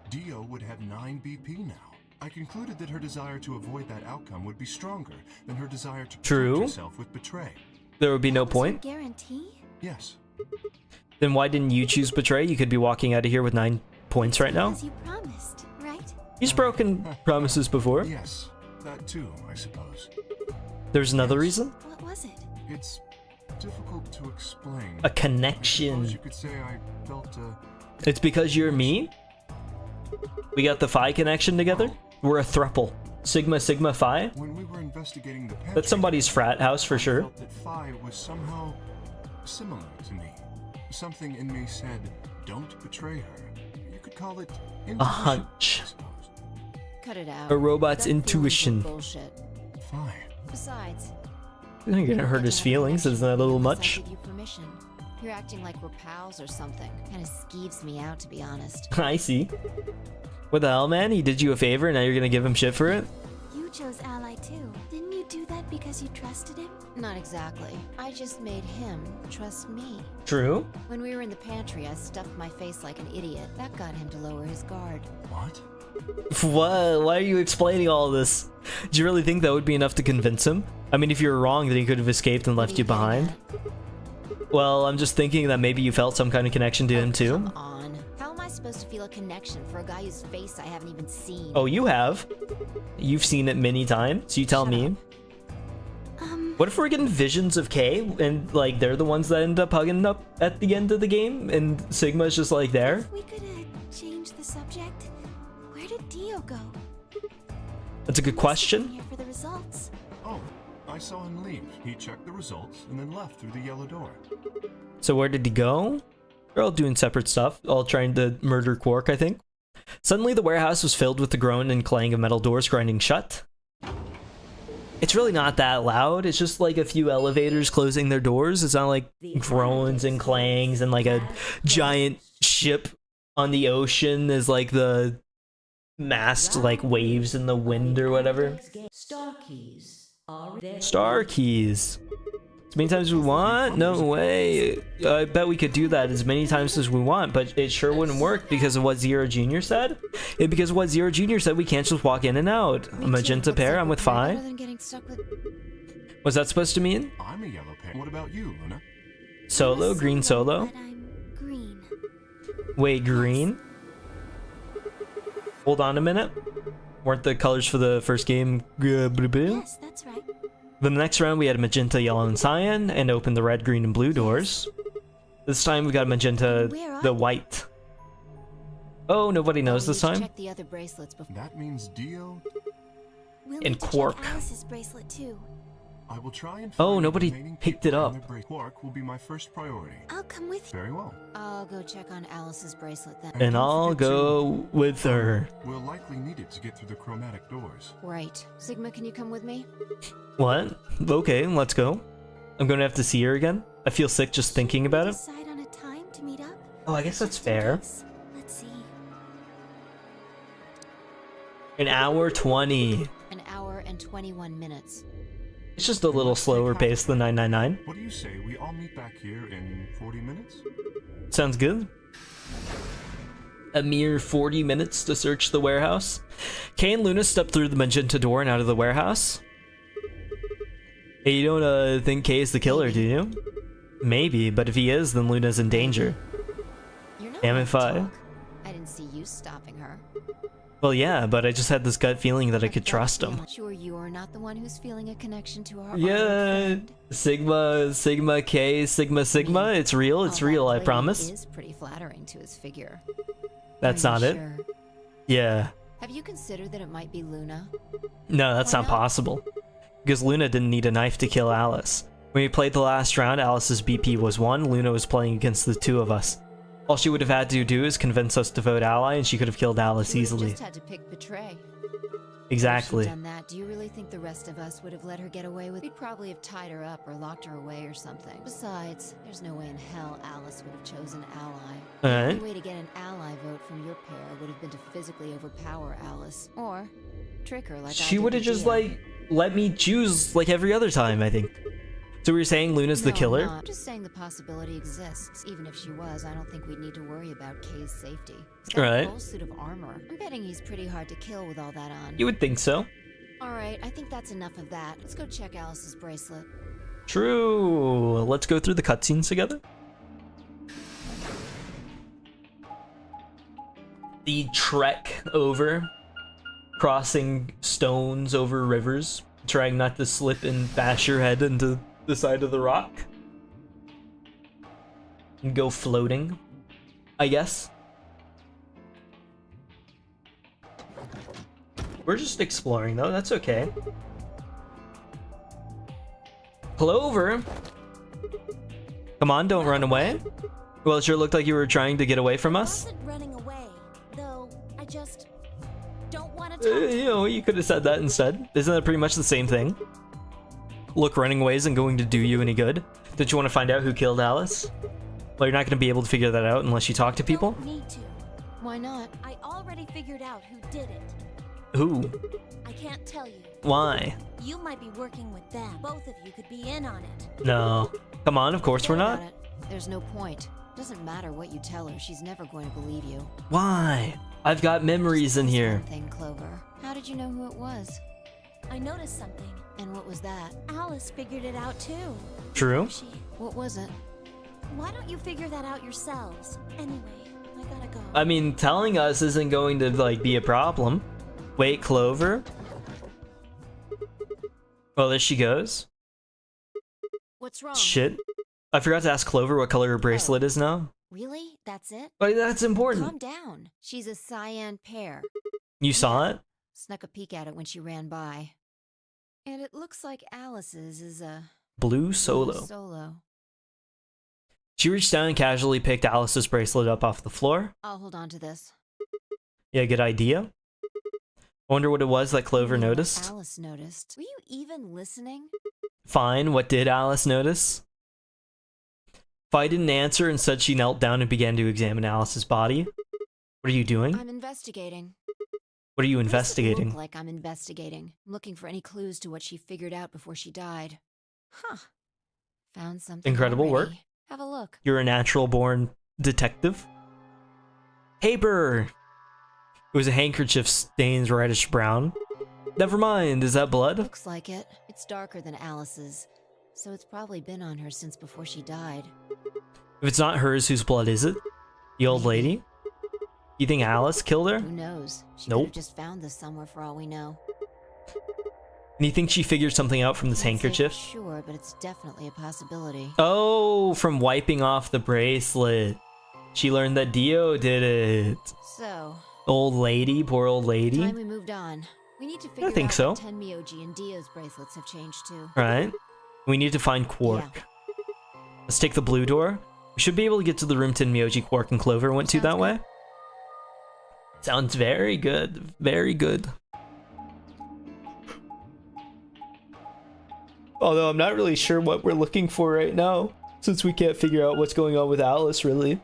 E: Dio would have 9 BP now. I concluded that her desire to avoid that outcome would be stronger than her desire to protect
A: True.
E: herself with Betray.
A: There would be no
C: That was your
A: point.
C: Guarantee?
E: Yes.
A: Then why didn't you choose Betray? You could be walking out of here with 9 points right now.
C: As you promised, right?
A: He's broken promises before.
E: Yes. That too, I suppose.
A: There's another reason?
C: What was it?
E: It's difficult to explain.
A: A
E: Suppose
A: connection.
E: you could say I felt
A: It's because you're me? We got the Phi connection together? We're a thruple. Sigma, Sigma, Phi?
E: when we were investigating the pantry,
A: That's somebody's frat house for
E: I
A: sure.
E: felt that Phi was somehow similar to me. Something in me said, don't betray her. You could call it intuition,
A: hunch.
E: I suppose.
B: Cut it out.
A: A robot's
B: Gut feelings are
A: intuition.
B: Bullshit.
E: Phi.
B: Besides,
A: You're gonna hurt his feelings, isn't that a little
B: unless I
A: much?
B: give you permission. You're acting like we're pals or something. Kind of skeeves me out, to be honest.
A: I see. What the hell, man? He did you a favor and now you're gonna give him shit for it?
C: You chose ally too. Didn't you do that because you trusted him?
B: Not exactly. I just made him trust me.
A: True.
B: When we were in the pantry, I stuffed my face like an idiot. That got him to lower his guard.
E: What?
A: What? Why are you explaining all this? Do you really think that would be enough to convince him? I mean, if you were wrong, then he could have escaped and left you behind. Well, I'm just thinking that maybe you felt some kind of connection to him too.
B: Come on. How am I supposed to feel a connection for a guy whose face I haven't even seen?
A: Oh, you have. You've seen it many times. You tell
B: Shut
A: me.
B: up.
A: What if we're getting visions of K and like they're the ones that end up hugging up at the end of the game and Sigma's just like there?
C: If we could change the subject, where did Dio go?
A: That's a good
C: He must have been
A: question.
C: Here for the results.
E: Oh, I saw him leave. He checked the results and then left through the yellow door.
A: So where did he go? They're all doing separate stuff, all trying to murder Quark, I think. Suddenly the warehouse was filled with the groan and clang of metal doors grinding shut. It's really not that loud. It's just like a few elevators closing their doors. It's not like groans and clangs and like a giant ship on the ocean is like the mast like waves in the wind or whatever.
G: Star keys are there.
A: Star keys. As many times as we want? No way. I bet we could do that as many times as we want, but it sure wouldn't work because of what Zero Jr. said. And because of what Zero Jr. said, we can't just walk in and out. A magenta pair, I'm with Phi.
B: Rather than getting stuck with...
A: What's that supposed to mean?
E: I'm a yellow pair. What about you, Luna?
A: Solo? Green solo?
C: But I'm green.
A: Wait, green? Hold on a minute. Weren't the colors for the first game blue?
C: Yes, that's right.
A: The next round we had magenta, yellow, and cyan, and opened the red, green, and blue doors. This time we got magenta,
C: Where are
A: the
C: you?
A: white. Oh, nobody knows
B: we
A: this
B: should
A: time?
B: Check the other bracelets before.
E: That means Dio.
C: We'll
A: And
C: need to
A: Quark.
C: check Alice's bracelet too.
E: I will try and
A: Oh,
E: find the
A: nobody
E: remaining
A: picked
E: people
A: it
E: and
A: up.
E: their Quark will be my first priority.
C: I'll come with you.
E: Very well.
B: I'll go check on Alice's bracelet then.
A: And
E: don't
A: I'll
E: forget to-
A: go with her.
E: We'll likely need it to get through the chromatic doors.
B: Right. Sigma, can you come with me?
A: What? Okay, let's go. I'm gonna have to see her again. I feel sick just thinking about it.
C: Decide on a time to meet up.
A: Oh, I guess that's
C: Just in
A: fair.
C: case. Let's see.
A: An hour 20.
B: An hour and 21 minutes.
A: It's just a little slower pace than 999.
E: What do you say we all meet back here in 40 minutes?
A: Sounds good. A mere 40 minutes to search the warehouse. Kay and Luna step through the magenta door and out of the warehouse. Hey, you don't think Kay is the killer, do you? Maybe, but if he is, then Luna's in danger.
B: You're not
A: Damn
B: allowed
A: if
B: to
A: I-
B: talk. I didn't see you stopping her.
A: Well, yeah, but I just had this gut feeling that I could trust him.
B: Sure, you're not the one who's feeling a connection to our
A: Yeah,
B: friend.
A: Sigma, Sigma, K, Sigma, Sigma. It's real, it's
B: Although
A: real, I
B: lady
A: promise.
B: Is pretty flattering to his figure.
A: That's
B: Are
A: not
B: you
A: it.
B: sure?
A: Yeah.
B: Have you considered that it might be Luna?
A: No, that's
B: Why
A: not
B: not?
A: possible. Because Luna didn't need a knife to kill Alice. When we played the last round, Alice's BP was 1, Luna was playing against the two of us. All she would have had to do is convince us to vote ally, and she could have killed Alice
B: You
A: easily.
B: just had to pick betray.
A: Exactly.
B: If she'd done that, do you really think the rest of us would have let her get away with it? We'd probably have tied her up or locked her away or something. Besides, there's no way in hell Alice would have chosen ally. The
A: Alright.
B: only way to get an ally vote from your pair would have been to physically overpower Alice. Or trick her like
A: She
B: I did
A: would have
B: with
A: just,
B: Dia.
A: like, let me choose like every other time, I think. So we were saying Luna's the
B: No,
A: killer?
B: I'm not. Just saying the possibility exists. Even if she was, I don't think we'd need to worry about Kay's safety. He's got
A: Right.
B: a full suit of armor. I'm betting he's pretty hard to kill with all that on.
A: You would think so.
B: Alright, I think that's enough of that. Let's go check Alice's bracelet.
A: True. Let's go through the cutscenes together. The trek over, crossing stones over rivers, trying not to slip and bash your head into the side of the rock. And go floating, I guess. We're just exploring though, that's okay. Clover! Come on, don't run away. Well, it sure looked like you were trying to get away from
C: I
A: us.
C: wasn't running away, though. I just don't want to talk.
A: You know, you could have said that instead. Isn't that pretty much the same thing? Look, running away isn't going to do you any good. Did you want to find out who killed Alice? Well, you're not going to be able to figure that out unless you talk to people.
C: Don't need to.
B: Why not?
C: I already figured out who did it.
A: Who?
C: I can't tell you.
A: Why?
C: You might be working with them. Both of you could be in on it.
A: No. Come on, of course we're
B: Forget
A: not.
B: about it. There's no point. Doesn't matter what you tell her, she's never going to believe you.
A: Why? I've got memories in
B: Just
A: here.
B: one thing, Clover. How did you know who it was?
C: I noticed something.
B: And what was that?
C: Alice figured it out too.
A: True.
B: What was it?
C: Why don't you figure that out yourselves? Anyway, I gotta go.
A: I mean, telling us isn't going to, like, be a problem. Wait, Clover? Well, there she goes.
B: What's wrong?
A: Shit. I forgot to ask Clover what color her bracelet is now.
B: Really? That's it?
A: Like, that's important.
B: Calm down. She's a cyan pear.
A: You saw it?
B: Snuck a peek at it when she ran by. And it looks like Alice's is a
A: Blue Solo.
B: solo.
A: She reached down and casually picked Alice's bracelet up off the floor.
B: I'll hold on to this.
A: Yeah, good idea. Wonder what it was that Clover
B: Maybe what
A: noticed.
B: Alice noticed. Were you even listening?
A: Fine, what did Alice notice? Vi didn't answer, instead she knelt down and began to examine Alice's body. What are you doing?
B: I'm investigating.
A: What are you
B: What does it
A: investigating?
B: look like I'm investigating. I'm looking for any clues to what she figured out before she died. Huh. Found something.
A: Incredible work.
B: already. Have a look.
A: You're a natural-born detective? Paper! It was a handkerchief stained reddish brown. Never mind, is that blood?
B: Looks like it. It's darker than Alice's, so it's probably been on her since before she died.
A: If it's not hers, whose blood is it? The old lady? You think Alice killed her?
B: Who knows? She could
A: Nope.
B: have just found this somewhere for all we know.
A: And you think she figured something out from this
B: Can't say for
A: handkerchief?
B: Sure, but it's definitely a possibility.
A: Oh, from wiping off the bracelet. She learned that Dio did it.
B: So,
A: Old lady, poor old lady.
B: time we moved on. We need to figure
A: think
B: out
A: so.
B: if Tenmyoji and Dio's bracelets have changed too.
A: Right? We need to find Quark. Let's take the blue door. We should be able to get to the room Tenmyoji, Quark, and Clover went to
B: Sounds
A: that
B: good.
A: way. Sounds very good. Very good. Although I'm not really sure what we're looking for right now, since we can't figure out what's going on with Alice, really.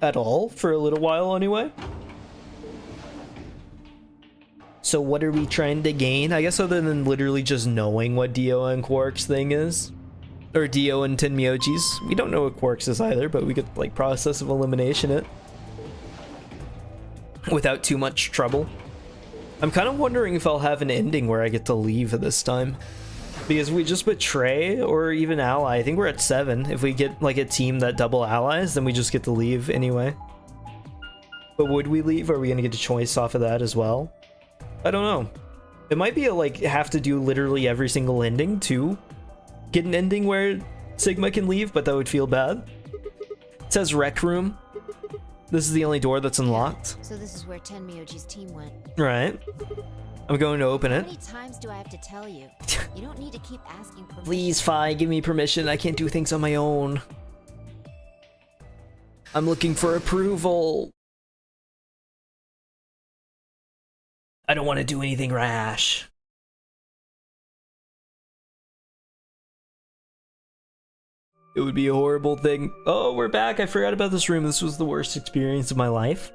A: At all, for a little while anyway. So what are we trying to gain? I guess other than literally just knowing what Dio and Quark's thing is. Or Dio and Tenmyoji's. We don't know what Quark's is either, but we could, like, process of elimination it. Without too much trouble. I'm kind of wondering if I'll have an ending where I get to leave this time. Because we just betray or even ally. I think we're at 7. If we get like a team that double allies, then we just get to leave anyway. But would we leave? Or are we gonna get a choice off of that as well? I don't know. It might be a, like, have to do literally every single ending to get an ending where Sigma can leave, but that would feel bad. It says rec room. This is the only door that's unlocked.
B: So this is where Tenmyoji's team went.
A: Right. I'm going to open
B: How
A: it.
B: many times do I have to tell you? You don't need to keep asking permission.
A: Please, Fi, give me permission. I can't do things on my own. I'm looking for approval. I don't want to do anything rash. It would be a horrible thing. Oh, we're back. I forgot about this room. This was the worst experience of my life.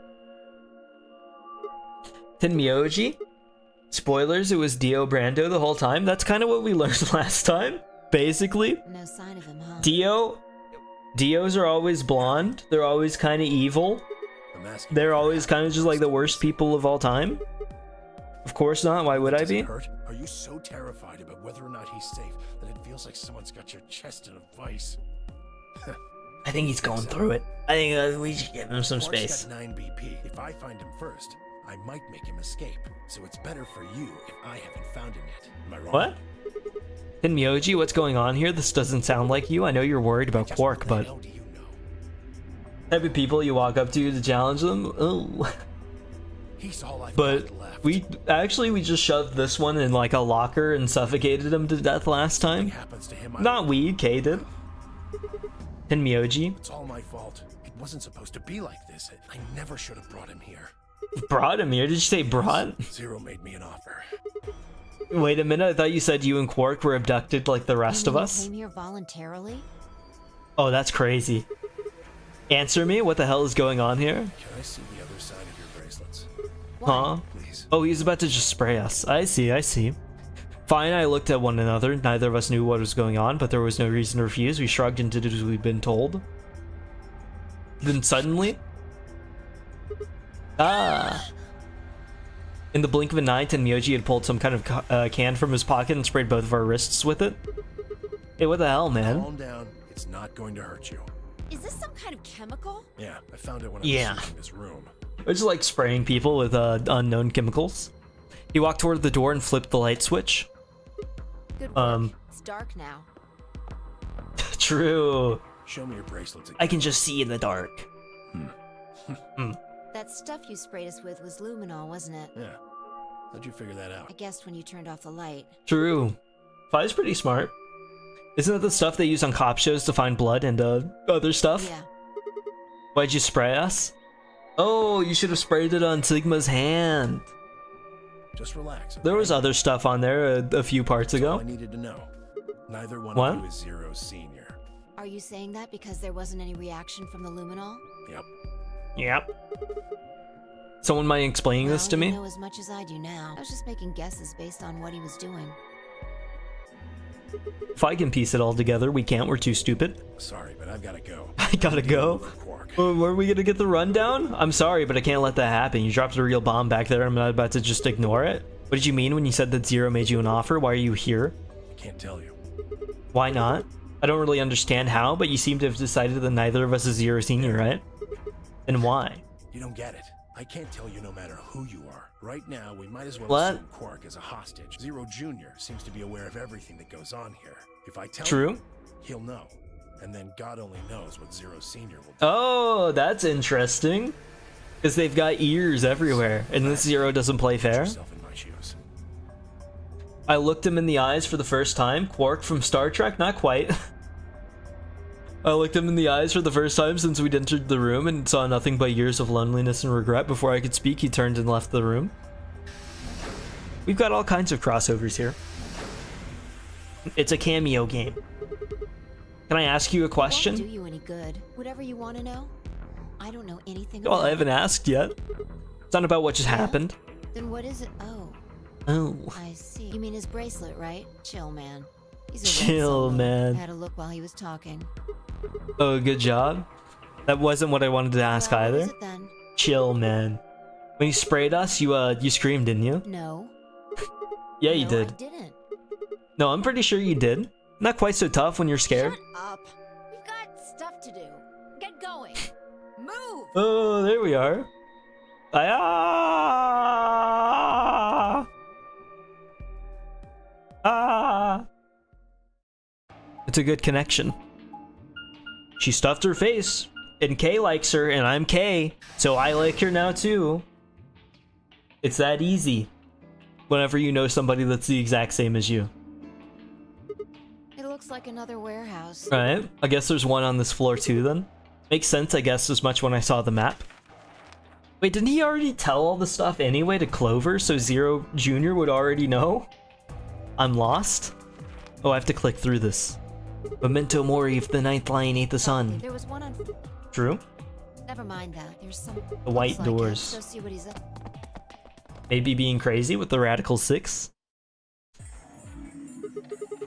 A: Tenmyoji? Spoilers, it was Dio Brando the whole time. That's kind of what we learned last time, basically.
B: No sign of him, huh?
A: Dios are always blonde. They're always kind of evil. They're always kind of just like the worst people of all time. Of course not. Why would I be?
D: Hurt? Are you so terrified about whether or not he's safe that it feels like someone's got your chest in a vice?
A: I think he's going through it. I think we should give him some
D: Quark's
A: space.
D: got 9 BP. If I find him first, I might make him escape. So it's better for you if I haven't found him yet. Am I wrong?
A: What? Tenmyoji, what's going on here? This doesn't sound like you. I know you're worried about Quark, but...
D: How do you know?
A: Type of people you walk up to challenge them? Oh.
D: He's all I've
A: But
D: got left.
A: we just shoved this one in like a locker and suffocated him to death last time.
D: Happens to him,
A: Not we, Kay did. Tenmyoji.
D: It's all my fault. It wasn't supposed to be like this. I never should have brought him here.
A: Brought him here? Did you say brought?
D: Zero made me an offer.
A: Wait a minute, I thought you said you and Quark were abducted like the rest
B: You
A: of
B: mean you
A: us?
B: came here voluntarily?
A: Oh, that's crazy. Answer me, what the hell is going on here?
D: Can I see the other side of your bracelets?
A: Huh?
D: Please.
A: Oh, he's about to just spray us. I see, I see. Fine, I looked at one another. Neither of us knew what was going on, but there was no reason to refuse. We shrugged and did as we'd been told. Then suddenly... In the blink of an eye, Tenmyoji had pulled some kind of can from his pocket and sprayed both of our wrists with it. Hey, what the hell, man?
D: Calm down. It's not going to hurt you.
C: Is this some kind of chemical?
D: Yeah, I found it when I
A: Yeah.
D: was searching this room.
A: It's like spraying people with unknown chemicals. He walked toward the door and flipped the light switch.
B: Good work. It's dark now.
A: True.
D: Show me your bracelets again.
A: I can just see in the dark.
B: That stuff you sprayed us with was luminol, wasn't it?
D: Yeah. How'd you figure that
B: I
D: out?
B: guessed when you turned off the light.
A: True. Fi's pretty smart. Isn't that the stuff they use on cop shows to find blood and other stuff?
B: Yeah.
A: Why'd you spray us? Oh, you should have sprayed it on Sigma's hand.
D: Just relax. Okay?
A: There was other stuff on there a few parts
D: That's all
A: ago.
D: I needed to know. Neither one
A: What?
D: of you is Zero Senior.
B: Are you saying that because there wasn't any reaction from the luminol?
D: Yep.
A: Yep. Someone mind explaining this to
B: You
A: me?
B: know as much as I do now. I was just making guesses based on what he was doing.
A: If I can piece it all together, we can't. We're too stupid.
D: Sorry, but I've got to go.
A: I gotta go.
D: Quark.
A: Where are we gonna get the rundown? I'm sorry, but I can't let that happen. You dropped a real bomb back there. I'm not about to just ignore it. What did you mean when you said that Zero made you an offer? Why are you here?
D: I can't tell you.
A: Why not? I don't really understand how, but you seem to have decided that neither of us is Zero Senior, right? And why?
D: You don't get it. I can't tell you no matter who you are. Right now, we might as well
A: What?
D: assume Quark is a hostage. Zero Jr. seems to be aware of everything that goes on here. If I tell
A: True.
D: him, he'll know. And then God only knows what Zero Senior will do.
A: Oh, that's interesting. Because they've got ears everywhere, and this Zero doesn't play
D: Put
A: fair.
D: yourself in my shoes.
A: I looked him in the eyes for the first time. Quark from Star Trek? Not quite. I looked him in the eyes for the first time since we'd entered the room and saw nothing but years of loneliness and regret. Before I could speak, he turned and left the room. We've got all kinds of crossovers here. It's a cameo game. Can I ask you a
B: Won't do
A: question?
B: you any good. Whatever you want to know. I don't know anything
A: Well,
B: about
A: I
B: it.
A: haven't asked yet. It's not about what just
B: Yeah?
A: happened.
B: Then what is it? Oh,
A: Oh.
B: I see. You mean his bracelet, right? Chill, man. He's a
A: Chill,
B: red solo.
A: man.
B: I had a look while he was talking.
A: Oh, good job. That wasn't what I wanted to ask
B: Well, what
A: either.
B: is it then?
A: Chill, man. When you sprayed us, you screamed, didn't you?
B: No.
A: Yeah, you
B: No,
A: did.
B: I didn't.
A: No, I'm pretty sure you did. Not quite so tough when you're scared.
B: Shut up. We've got stuff to do. Get going. Move.
A: Oh, there we are. Ah! Ah! It's a good connection. She stuffed her face, and Kay likes her, and I'm Kay, so I like her now too. It's that easy. Whenever you know somebody that's the exact same as you.
B: It looks like another warehouse.
A: Right? I guess there's one on this floor too then. Makes sense, I guess, as much when I saw the map. Wait, didn't he already tell all the stuff anyway to Clover, so Zero Jr. would already know? I'm lost? Oh, I have to click through this. Memento mori if the ninth lion ate the sun.
B: There was one on.
A: True?
B: Never mind that. There's some.
A: The white
B: looks like it.
A: doors.
B: Go see what he's up.
A: Maybe being crazy with the Radical 6?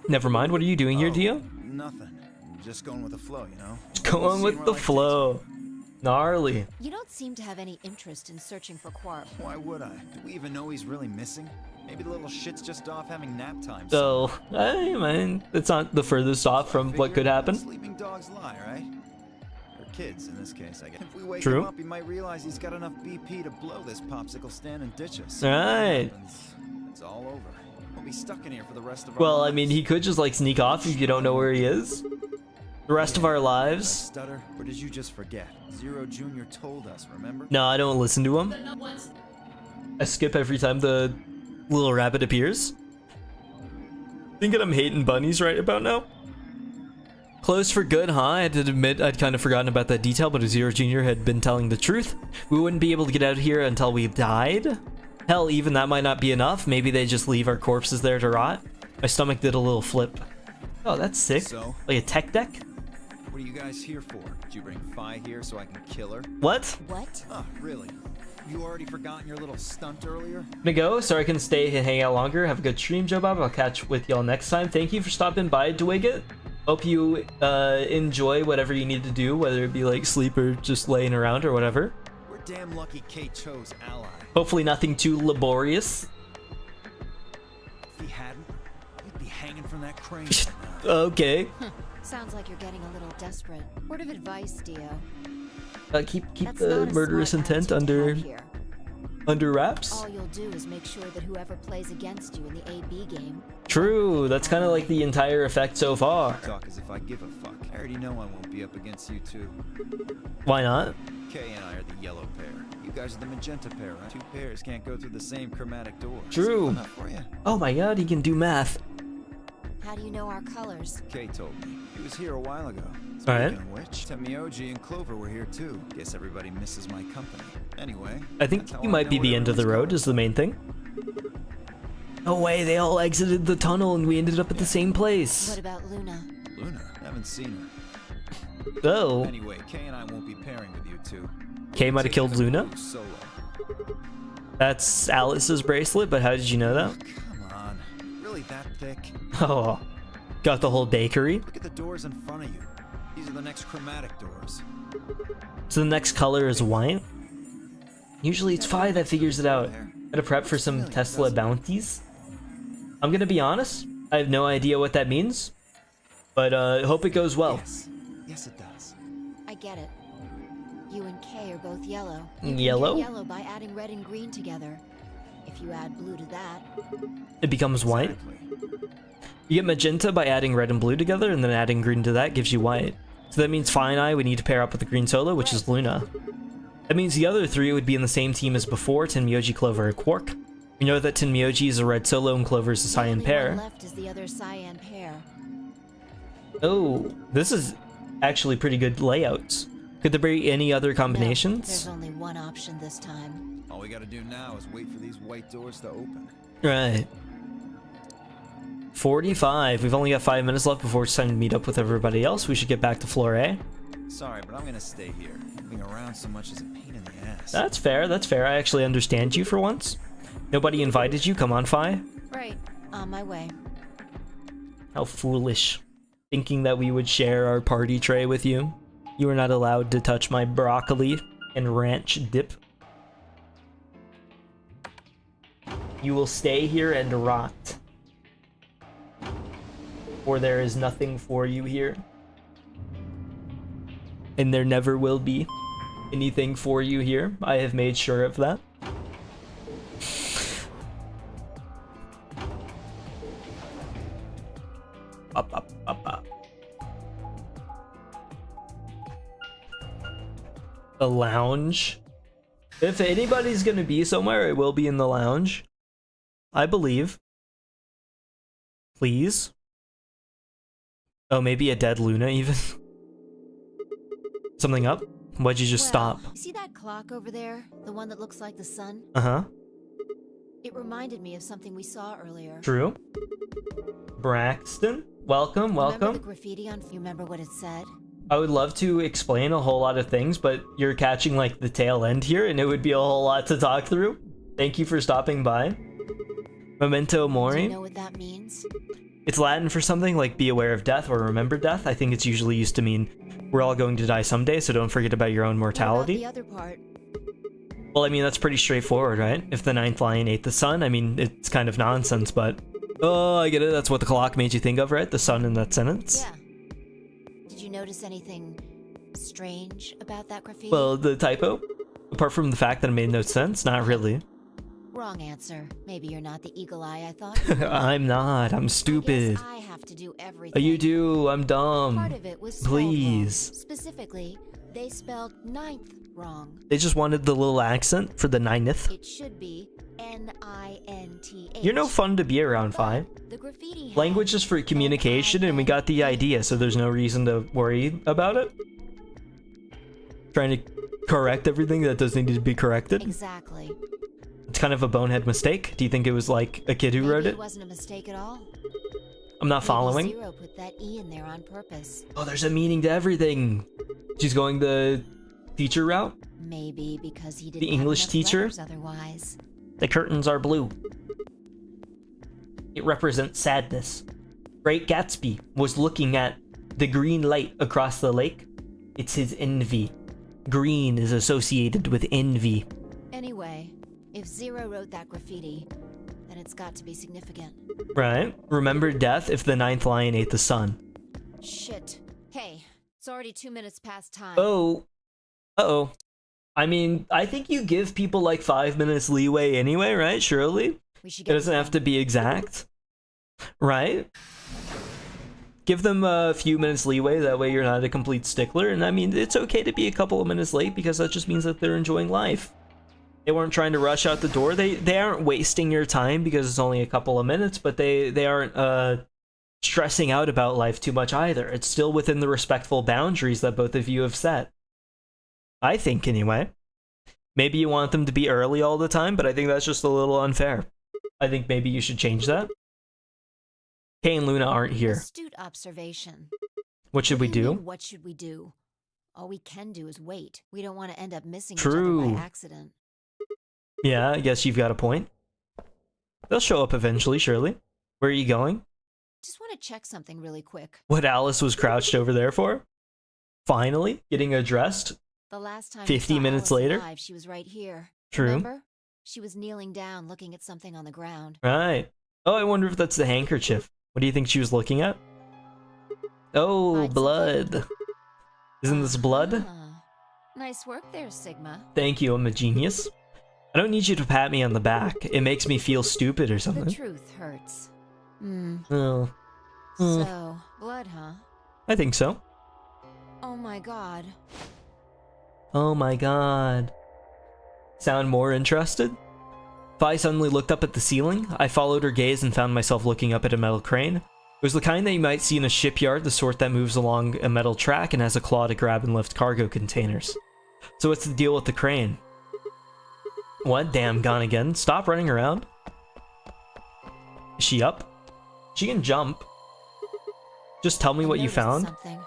A: Never mind, what are you doing here, Dio?
F: Nothing. Just going with the flow, you know?
A: Going with the flow. Gnarly.
B: You don't seem to have any interest in searching for Quark.
F: Why would I? Do we even know he's really missing? Maybe the little shit's just off having nap time.
A: So, I mean, it's not the furthest off from what could happen.
F: Sleeping dogs lie, right? Or kids, in this case, I guess. If we wake
A: True.
F: him up, he might realize he's got enough BP to blow this popsicle stand and ditch us.
A: Right.
F: It's all over. We'll be stuck in here for the rest of our
A: Well, I
F: lives.
A: mean, he could just like sneak off if you don't know where he is. The rest of our lives.
F: Stutter, or did you just forget? Zero Jr. told us, remember?
A: No, I don't listen to him. I skip every time the little rabbit appears. Thinking I'm hating bunnies right about now. Closed for good, huh? I had to admit I'd kind of forgotten about that detail, but if Zero Jr. had been telling the truth, we wouldn't be able to get out of here until we died. Hell, even that might not be enough. Maybe they just leave our corpses there to rot. My stomach did a little flip. Oh, that's sick.
F: So?
A: Like a tech deck?
F: What are you guys here for? Did you bring Phi here so I can kill her?
A: What?
B: What?
F: Oh, really? You already forgotten your little stunt earlier?
A: Gonna go, so I can stay and hang out longer. Have a good stream, Joe Bob. I'll catch with y'all next time. Thank you for stopping by, Dwigget. Hope you enjoy whatever you need to do, whether it be like sleep or just laying around or whatever.
F: We're damn lucky Kate chose ally.
A: Hopefully nothing too laborious.
F: If he hadn't, you'd be hanging from that crane.
A: Okay.
B: Sounds like you're getting a little desperate. Word of advice, Dio.
A: Keep
B: That's
A: the
B: not a
A: murderous
B: smart
A: intent
B: attitude to
A: under
B: have here.
A: wraps.
B: All you'll do is make sure that whoever plays against you in the AB game.
A: True. That's kind of like the entire effect so far.
F: Talk as if I give a fuck. I already know I won't be up against you two.
A: Why not?
F: Kay and I are the yellow pair. You guys are the magenta pair, right? Two pairs can't go through the same chromatic door.
A: True.
F: Enough for you.
A: Oh my god, he can do math.
B: How do you know our colors?
F: Kay told me. He was here a while ago.
A: Alright.
F: Speaking of which, Temioji and Clover were here too. Guess everybody misses my company. Anyway,
A: I think
F: that's how
A: you
F: I
A: might
F: know
A: be the
F: where
A: end of the
F: everyone's
A: road
F: going.
A: is the main thing. No way, they all exited the tunnel and we ended up at the same place.
B: What about Luna?
F: Luna? Haven't seen her.
A: Oh,
F: Anyway, Kay and I won't be pairing with you two.
A: Kay might have killed Luna?
F: Solo.
A: That's Alice's bracelet, but how did you know that?
F: Come on. Really that thick?
A: Oh, got the whole bakery.
F: Look at the doors in front of you. These are the next chromatic doors.
A: So the next color is white? Usually it's Phi that figures it out. Gotta prep for some Tesla bounties. I'm gonna be honest, I have no idea what that means, but hope it goes well.
F: Yes. Yes, it does.
B: I get it. You and Kay are both yellow. You can
A: Yellow?
B: get yellow by adding red and green together. If you add blue to that,
A: It becomes white.
F: Exactly.
A: You get magenta by adding red and blue together, and then adding green to that gives you white. So that means Phi and I would need to pair up with the green solo, which is Luna. That means the other three would be in the same team as before, Tenmyoji, Clover, and Quark. We know that Tenmyoji is a red solo and Clover is a
B: the
A: cyan
B: only
A: pair.
B: one left is the other cyan pair.
A: Oh, this is actually pretty good layouts. Could there be any other
B: No,
A: combinations?
B: there's only one option this time.
F: All we gotta do now is wait for these white doors to open.
A: Right. 45. We've only got 5 minutes left before it's time to meet up with everybody else. We should get back to floor A.
F: Sorry, but I'm gonna stay here. Moving around so much is a pain in the ass.
A: That's fair, that's fair. I actually understand you for once. Nobody invited you? Come on, Phi.
B: Right, on my way.
A: How foolish. Thinking that we would share our party tray with you. You are not allowed to touch my broccoli and ranch dip. You will stay here and rot. For there is nothing for you here. And there never will be anything for you here. I have made sure of that. Up. The lounge. If anybody's gonna be somewhere, it will be in the lounge. I believe. Please. Oh, maybe a dead Luna even. Something up? Why'd you just stop?
B: See that clock over there? The one that looks like the sun?
A: Uh-huh.
B: It reminded me of something we saw earlier.
A: True. Braxton, welcome,
B: Remember the
A: welcome.
B: graffiti on... You remember what it said?
A: I would love to explain a whole lot of things, but you're catching like the tail end here, and it would be a whole lot to talk through. Thank you for stopping by. Memento
B: Do
A: Mori.
B: you know what that means?
A: It's Latin for something like be aware of death or remember death. I think it's usually used to mean we're all going to die someday, so don't forget about your own mortality.
B: What about the other part?
A: Well, I mean, that's pretty straightforward, right? If the ninth lion ate the sun, I mean, it's kind of nonsense, but... Oh, I get it. That's what the clock made you think of, right? The sun in that sentence?
B: Yeah. Did you notice anything strange about that graffiti?
A: Well, the typo? Apart from the fact that it made no sense, not really.
B: Wrong answer. Maybe you're not the eagle eye I thought you were.
A: I'm not. I'm
B: I
A: stupid.
B: guess I have to do
A: Oh,
B: everything.
A: you do. I'm dumb.
B: Part of it was spelled
A: Please.
B: wrong. Specifically, they spelled ninth wrong.
A: They just wanted the little accent for the ninth.
B: It should be N-I-N-T-H.
A: You're no fun to be around, Fi.
B: The graffiti had
A: Language is for communication, and we got the idea, so there's no reason to worry about it. Trying to correct everything that doesn't need to be corrected.
B: Exactly.
A: It's kind of a bonehead mistake. Do you think it was like a kid who wrote
B: Maybe
A: it?
B: it wasn't a mistake at all.
A: I'm not
B: Maybe
A: following.
B: Zero put that E in there on purpose.
A: Oh, there's a meaning to everything. She's going the teacher route.
B: Maybe because he didn't
A: The
B: have
A: English
B: enough
A: teacher?
B: letters otherwise.
A: The curtains are blue. It represents sadness. Great Gatsby was looking at the green light across the lake. It's his envy. Green is associated with envy.
B: Anyway, if Zero wrote that graffiti, then it's got to be significant.
A: Right? Remember death if the ninth lion ate the sun.
B: Shit. Hey, it's already 2 minutes past time.
A: Oh. Uh-oh. I mean, I think you give people like 5 minutes leeway anyway, right? Surely?
B: We should
A: It
B: get
A: doesn't have to be exact. Right? Give them a few minutes leeway, that way you're not a complete stickler. And I mean, it's okay to be a couple of minutes late because that just means that they're enjoying life. They weren't trying to rush out the door. They aren't wasting your time because it's only a couple of minutes, but they aren't stressing out about life too much either. It's still within the respectful boundaries that both of you have set. I think, anyway. Maybe you want them to be early all the time, but I think that's just a little unfair. I think maybe you should change that. Kay and Luna aren't here.
B: Astute observation.
A: What should we
B: What do you
A: do?
B: mean, what should we do? All we can do is wait. We don't want to end up missing
A: True.
B: each other by accident.
A: Yeah, I guess you've got a point. They'll show up eventually, surely. Where are you going?
B: Just want to check something really quick.
A: What Alice was crouched over there for? Finally, getting addressed?
B: The last time
A: 50
B: we saw
A: minutes
B: Alice
A: later?
B: alive, she was right here.
A: True.
B: Remember? She was kneeling down, looking at something on the ground.
A: Right. Oh, I wonder if that's the handkerchief. What do you think she was looking at? Oh,
B: Find
A: blood. Isn't this blood?
B: Ah, nice work there, Sigma.
A: Thank you, I'm a genius. I don't need you to pat me on the back. It makes me feel stupid or
B: The
A: something.
B: truth hurts. Hmm.
A: Oh. Hmm.
B: So, blood, huh?
A: I think so.
B: Oh my god.
A: Oh my god. Sound more interested? Vi suddenly looked up at the ceiling. I followed her gaze and found myself looking up at a metal crane. It was the kind that you might see in a shipyard, the sort that moves along a metal track and has a claw to grab and lift cargo containers. So what's the deal with the crane? What? Damn, gone again. Stop running around. Is she up? She can jump. Just tell me
B: I
A: what you
B: noticed
A: found.
B: Something.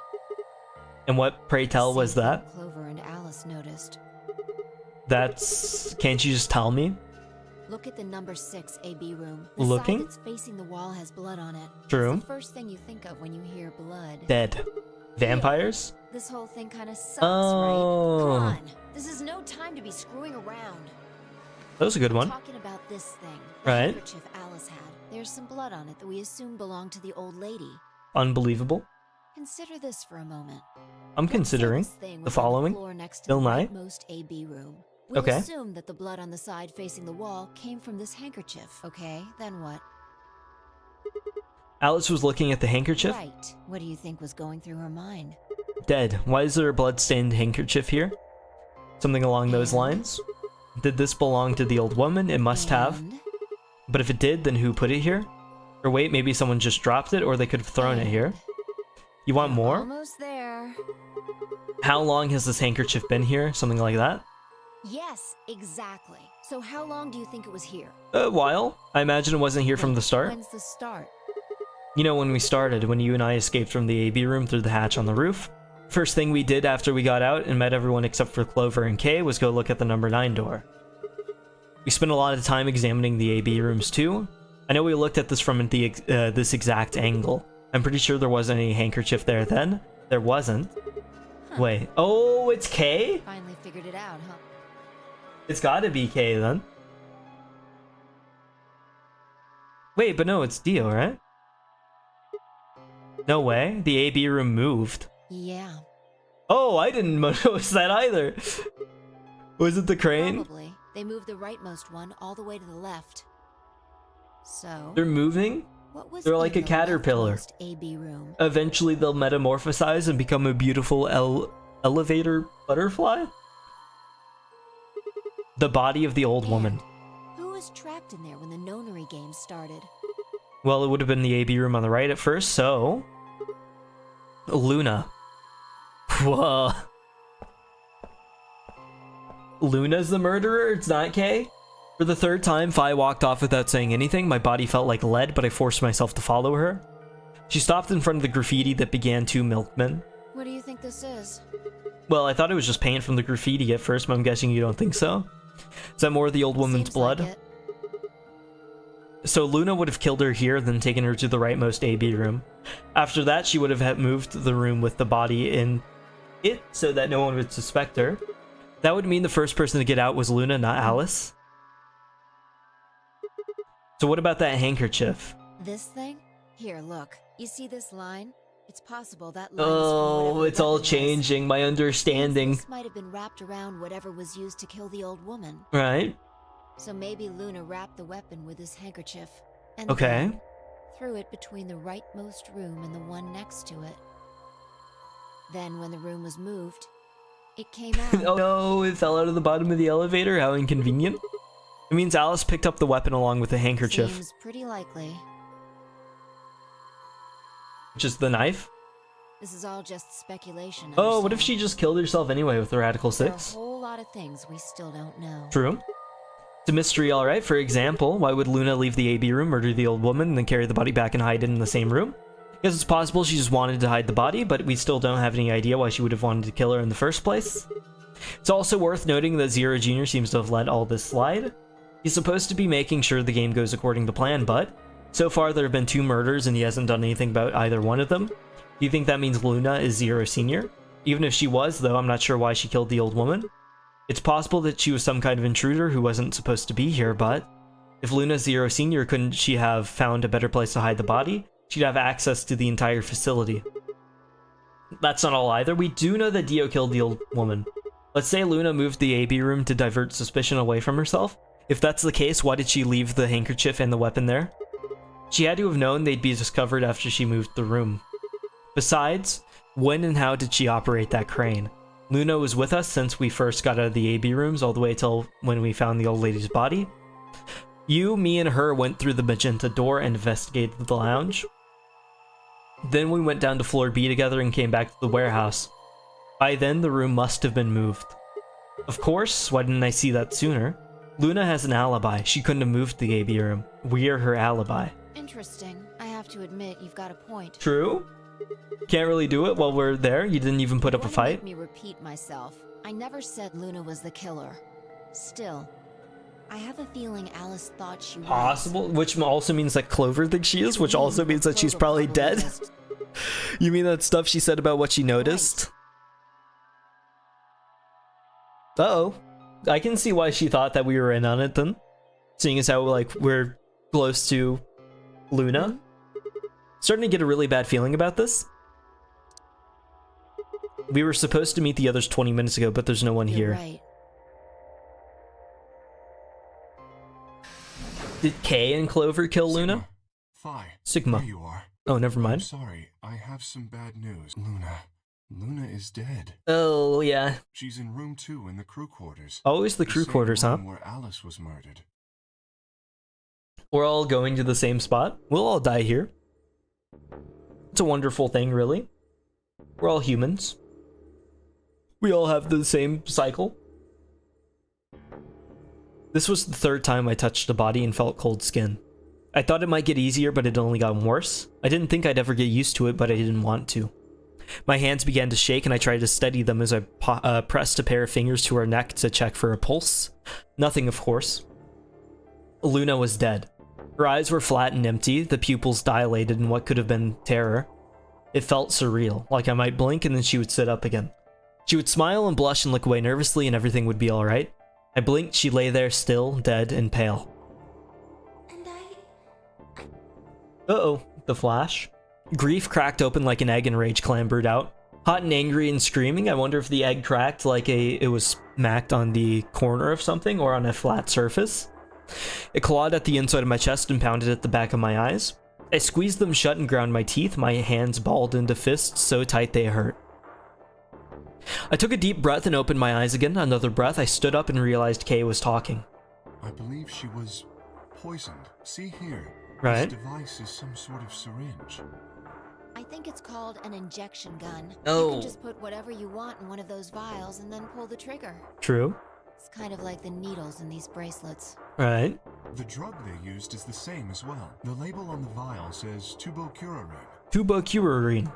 A: And what, pray tell, was
B: Same thing
A: that?
B: Clover and Alice noticed.
A: That's... Can't you just tell me?
B: Look at the number 6 AB room. The
A: Looking?
B: side that's facing the wall has blood on it.
A: True.
B: It's the first thing you think of when you hear blood.
A: Dead. Vampires?
B: This whole thing kind of sucks,
A: Oh.
B: right? Come on. This is no time to be screwing around.
A: That was a good one.
B: Talking about this thing. The
A: Right.
B: handkerchief Alice had. There's some blood on it that we assume belonged to the old lady.
A: Unbelievable.
B: Consider this for a moment.
A: I'm
B: Let's say
A: considering
B: this thing
A: the
B: was on
A: following.
B: floor next to
A: Bill
B: the
A: Nye.
B: rightmost AB room. We'll
A: Okay.
B: assume that the blood on the side facing the wall came from this handkerchief. Okay, then what?
A: Alice was looking at the handkerchief.
B: Right. What do you think was going through her mind?
A: Dead. Why is there a blood-stained handkerchief here? Something along those
B: And?
A: lines? Did this belong to the old woman? It must have.
B: And?
A: But if it did, then who put it here? Or wait, maybe someone just dropped it, or they could have thrown it here. You want
B: We're
A: more?
B: Almost there.
A: How long has this handkerchief been here? Something like that?
B: Yes, exactly. So how long do you think it was here?
A: A while. I imagine it wasn't here from the start.
B: When's the start?
A: You know, when we started, when you and I escaped from the AB room through the hatch on the roof. First thing we did after we got out and met everyone except for Clover and Kay was go look at the number 9 door. We spent a lot of time examining the AB rooms too. I know we looked at this from this exact angle. I'm pretty sure there wasn't any handkerchief there then. There wasn't.
B: Huh.
A: Wait. Oh, it's Kay?
B: Finally figured it out, huh?
A: It's gotta be Kay then. Wait, but no, it's Dio, right? No way. The AB room moved.
B: Yeah.
A: Oh, I didn't notice that either. Was it the crane?
B: Probably. They moved the rightmost one all the way to the left. So...
A: They're moving?
B: What was
A: They're like
B: in
A: a
B: the
A: caterpillar.
B: leftmost AB room?
A: Eventually they'll metamorphosize and become a beautiful elevator butterfly? The body of the old woman.
B: Who was trapped in there when the nonary game started?
A: Well, it would have been the AB room on the right at first, so... Luna. Whoa. Luna's the murderer? It's not Kay? For the third time, Fi walked off without saying anything. My body felt like lead, but I forced myself to follow her. She stopped in front of the graffiti that began 2 milkmen.
B: What do you think this is?
A: Well, I thought it was just paint from the graffiti at first, but I'm guessing you don't think so. Is that more of the old woman's
B: Seems
A: blood?
B: like it.
A: So Luna would have killed her here, then taken her to the rightmost AB room. After that, she would have moved the room with the body in it so that no one would suspect her. That would mean the first person to get out was Luna, not Alice. So what about that handkerchief?
B: This thing? Here, look. You see this line? It's possible that line is from
A: Oh,
B: whatever
A: it's all
B: weapon was.
A: changing. My understanding.
B: This might have been wrapped around whatever was used to kill the old woman.
A: Right?
B: So maybe Luna wrapped the weapon with this handkerchief. And
A: Okay.
B: then threw it between the rightmost room and the one next to it. Then when the room was moved, it came out.
A: Oh no, it fell out of the bottom of the elevator. How inconvenient. It means Alice picked up the weapon along with the handkerchief.
B: Seems pretty likely.
A: Which is the knife?
B: This is all just speculation.
A: Oh, what if
B: understand?
A: she just killed herself anyway with the Radical
B: There are a
A: 6?
B: whole lot of things we still don't know.
A: True. It's a mystery, alright. For example, why would Luna leave the AB room, murder the old woman, and then carry the body back and hide it in the same room? Because it's possible she just wanted to hide the body, but we still don't have any idea why she would have wanted to kill her in the first place. It's also worth noting that Zero Jr. seems to have let all this slide. He's supposed to be making sure the game goes according to plan, but so far there have been 2 murders and he hasn't done anything about either one of them. Do you think that means Luna is Zero Sr.? Even if she was, though, I'm not sure why she killed the old woman. It's possible that she was some kind of intruder who wasn't supposed to be here, but if Luna's Zero Sr., couldn't she have found a better place to hide the body? She'd have access to the entire facility. That's not all either. We do know that Dio killed the old woman. Let's say Luna moved the AB room to divert suspicion away from herself. If that's the case, why did she leave the handkerchief and the weapon there? She had to have known they'd be discovered after she moved the room. Besides, when and how did she operate that crane? Luna was with us since we first got out of the AB rooms all the way till when we found the old lady's body. You, me, and her went through the magenta door and investigated the lounge. Then we went down to floor B together and came back to the warehouse. By then, the room must have been moved. Of course, why didn't I see that sooner? Luna has an alibi. She couldn't have moved the AB room. We're her alibi.
B: Interesting. I have to admit, you've got a point.
A: True. Can't really do it while we're there. You didn't even put up a
B: Don't
A: fight.
B: Make me repeat myself. I never said Luna was the killer. Still, I have a feeling Alice thought she was.
A: Possible, which also means that Clover thinks she is, which also means that she's
B: Clover
A: probably dead.
B: just-
A: You mean that stuff she said about what she noticed? Uh-oh. I can see why she thought that we were in on it then. Seeing as how, like, we're close to Luna. Starting to get a really bad feeling about this. We were supposed to meet the others 20 minutes ago, but there's no one
B: You're
A: here.
B: right.
A: Did Kay and Clover kill Luna?
E: Phi.
A: Sigma.
E: There you are.
A: Oh, never
E: I'm
A: mind.
E: sorry, I have some bad news. Luna is dead.
A: Oh, yeah.
E: She's in room 2 in the crew quarters.
A: Always the crew
E: same
A: quarters, huh?
E: room where Alice was murdered.
A: We're all going to the same spot. We'll all die here. It's a wonderful thing, really. We're all humans. We all have the same cycle. This was the third time I touched a body and felt cold skin. I thought it might get easier, but it only got worse. I didn't think I'd ever get used to it, but I didn't want to. My hands began to shake and I tried to steady them as I pressed a pair of fingers to her neck to check for a pulse. Nothing, of course. Luna was dead. Her eyes were flat and empty, the pupils dilated in what could have been terror. It felt surreal, like I might blink and then she would sit up again. She would smile and blush and look away nervously and everything would be alright. I blinked, she lay there still, dead and pale.
C: And
A: Uh-oh, the flash. Grief cracked open like an egg and rage clambered out. Hot and angry and screaming, I wonder if the egg cracked like it was smacked on the corner of something or on a flat surface. It clawed at the inside of my chest and pounded at the back of my eyes. I squeezed them shut and ground my teeth, my hands balled into fists so tight they hurt. I took a deep breath and opened my eyes again. Another breath, I stood up and realized Kay was talking.
E: I believe she was poisoned. See here.
A: Right.
E: This device is some sort of syringe.
B: I think it's called an injection gun. You
A: Oh.
B: can just put whatever you want in one of those vials and then pull the trigger.
A: True.
B: It's kind of like the needles in these bracelets.
A: Right.
E: The drug they used is the same as well. The label on the vial says tubocurarine.
A: Tubocurarine.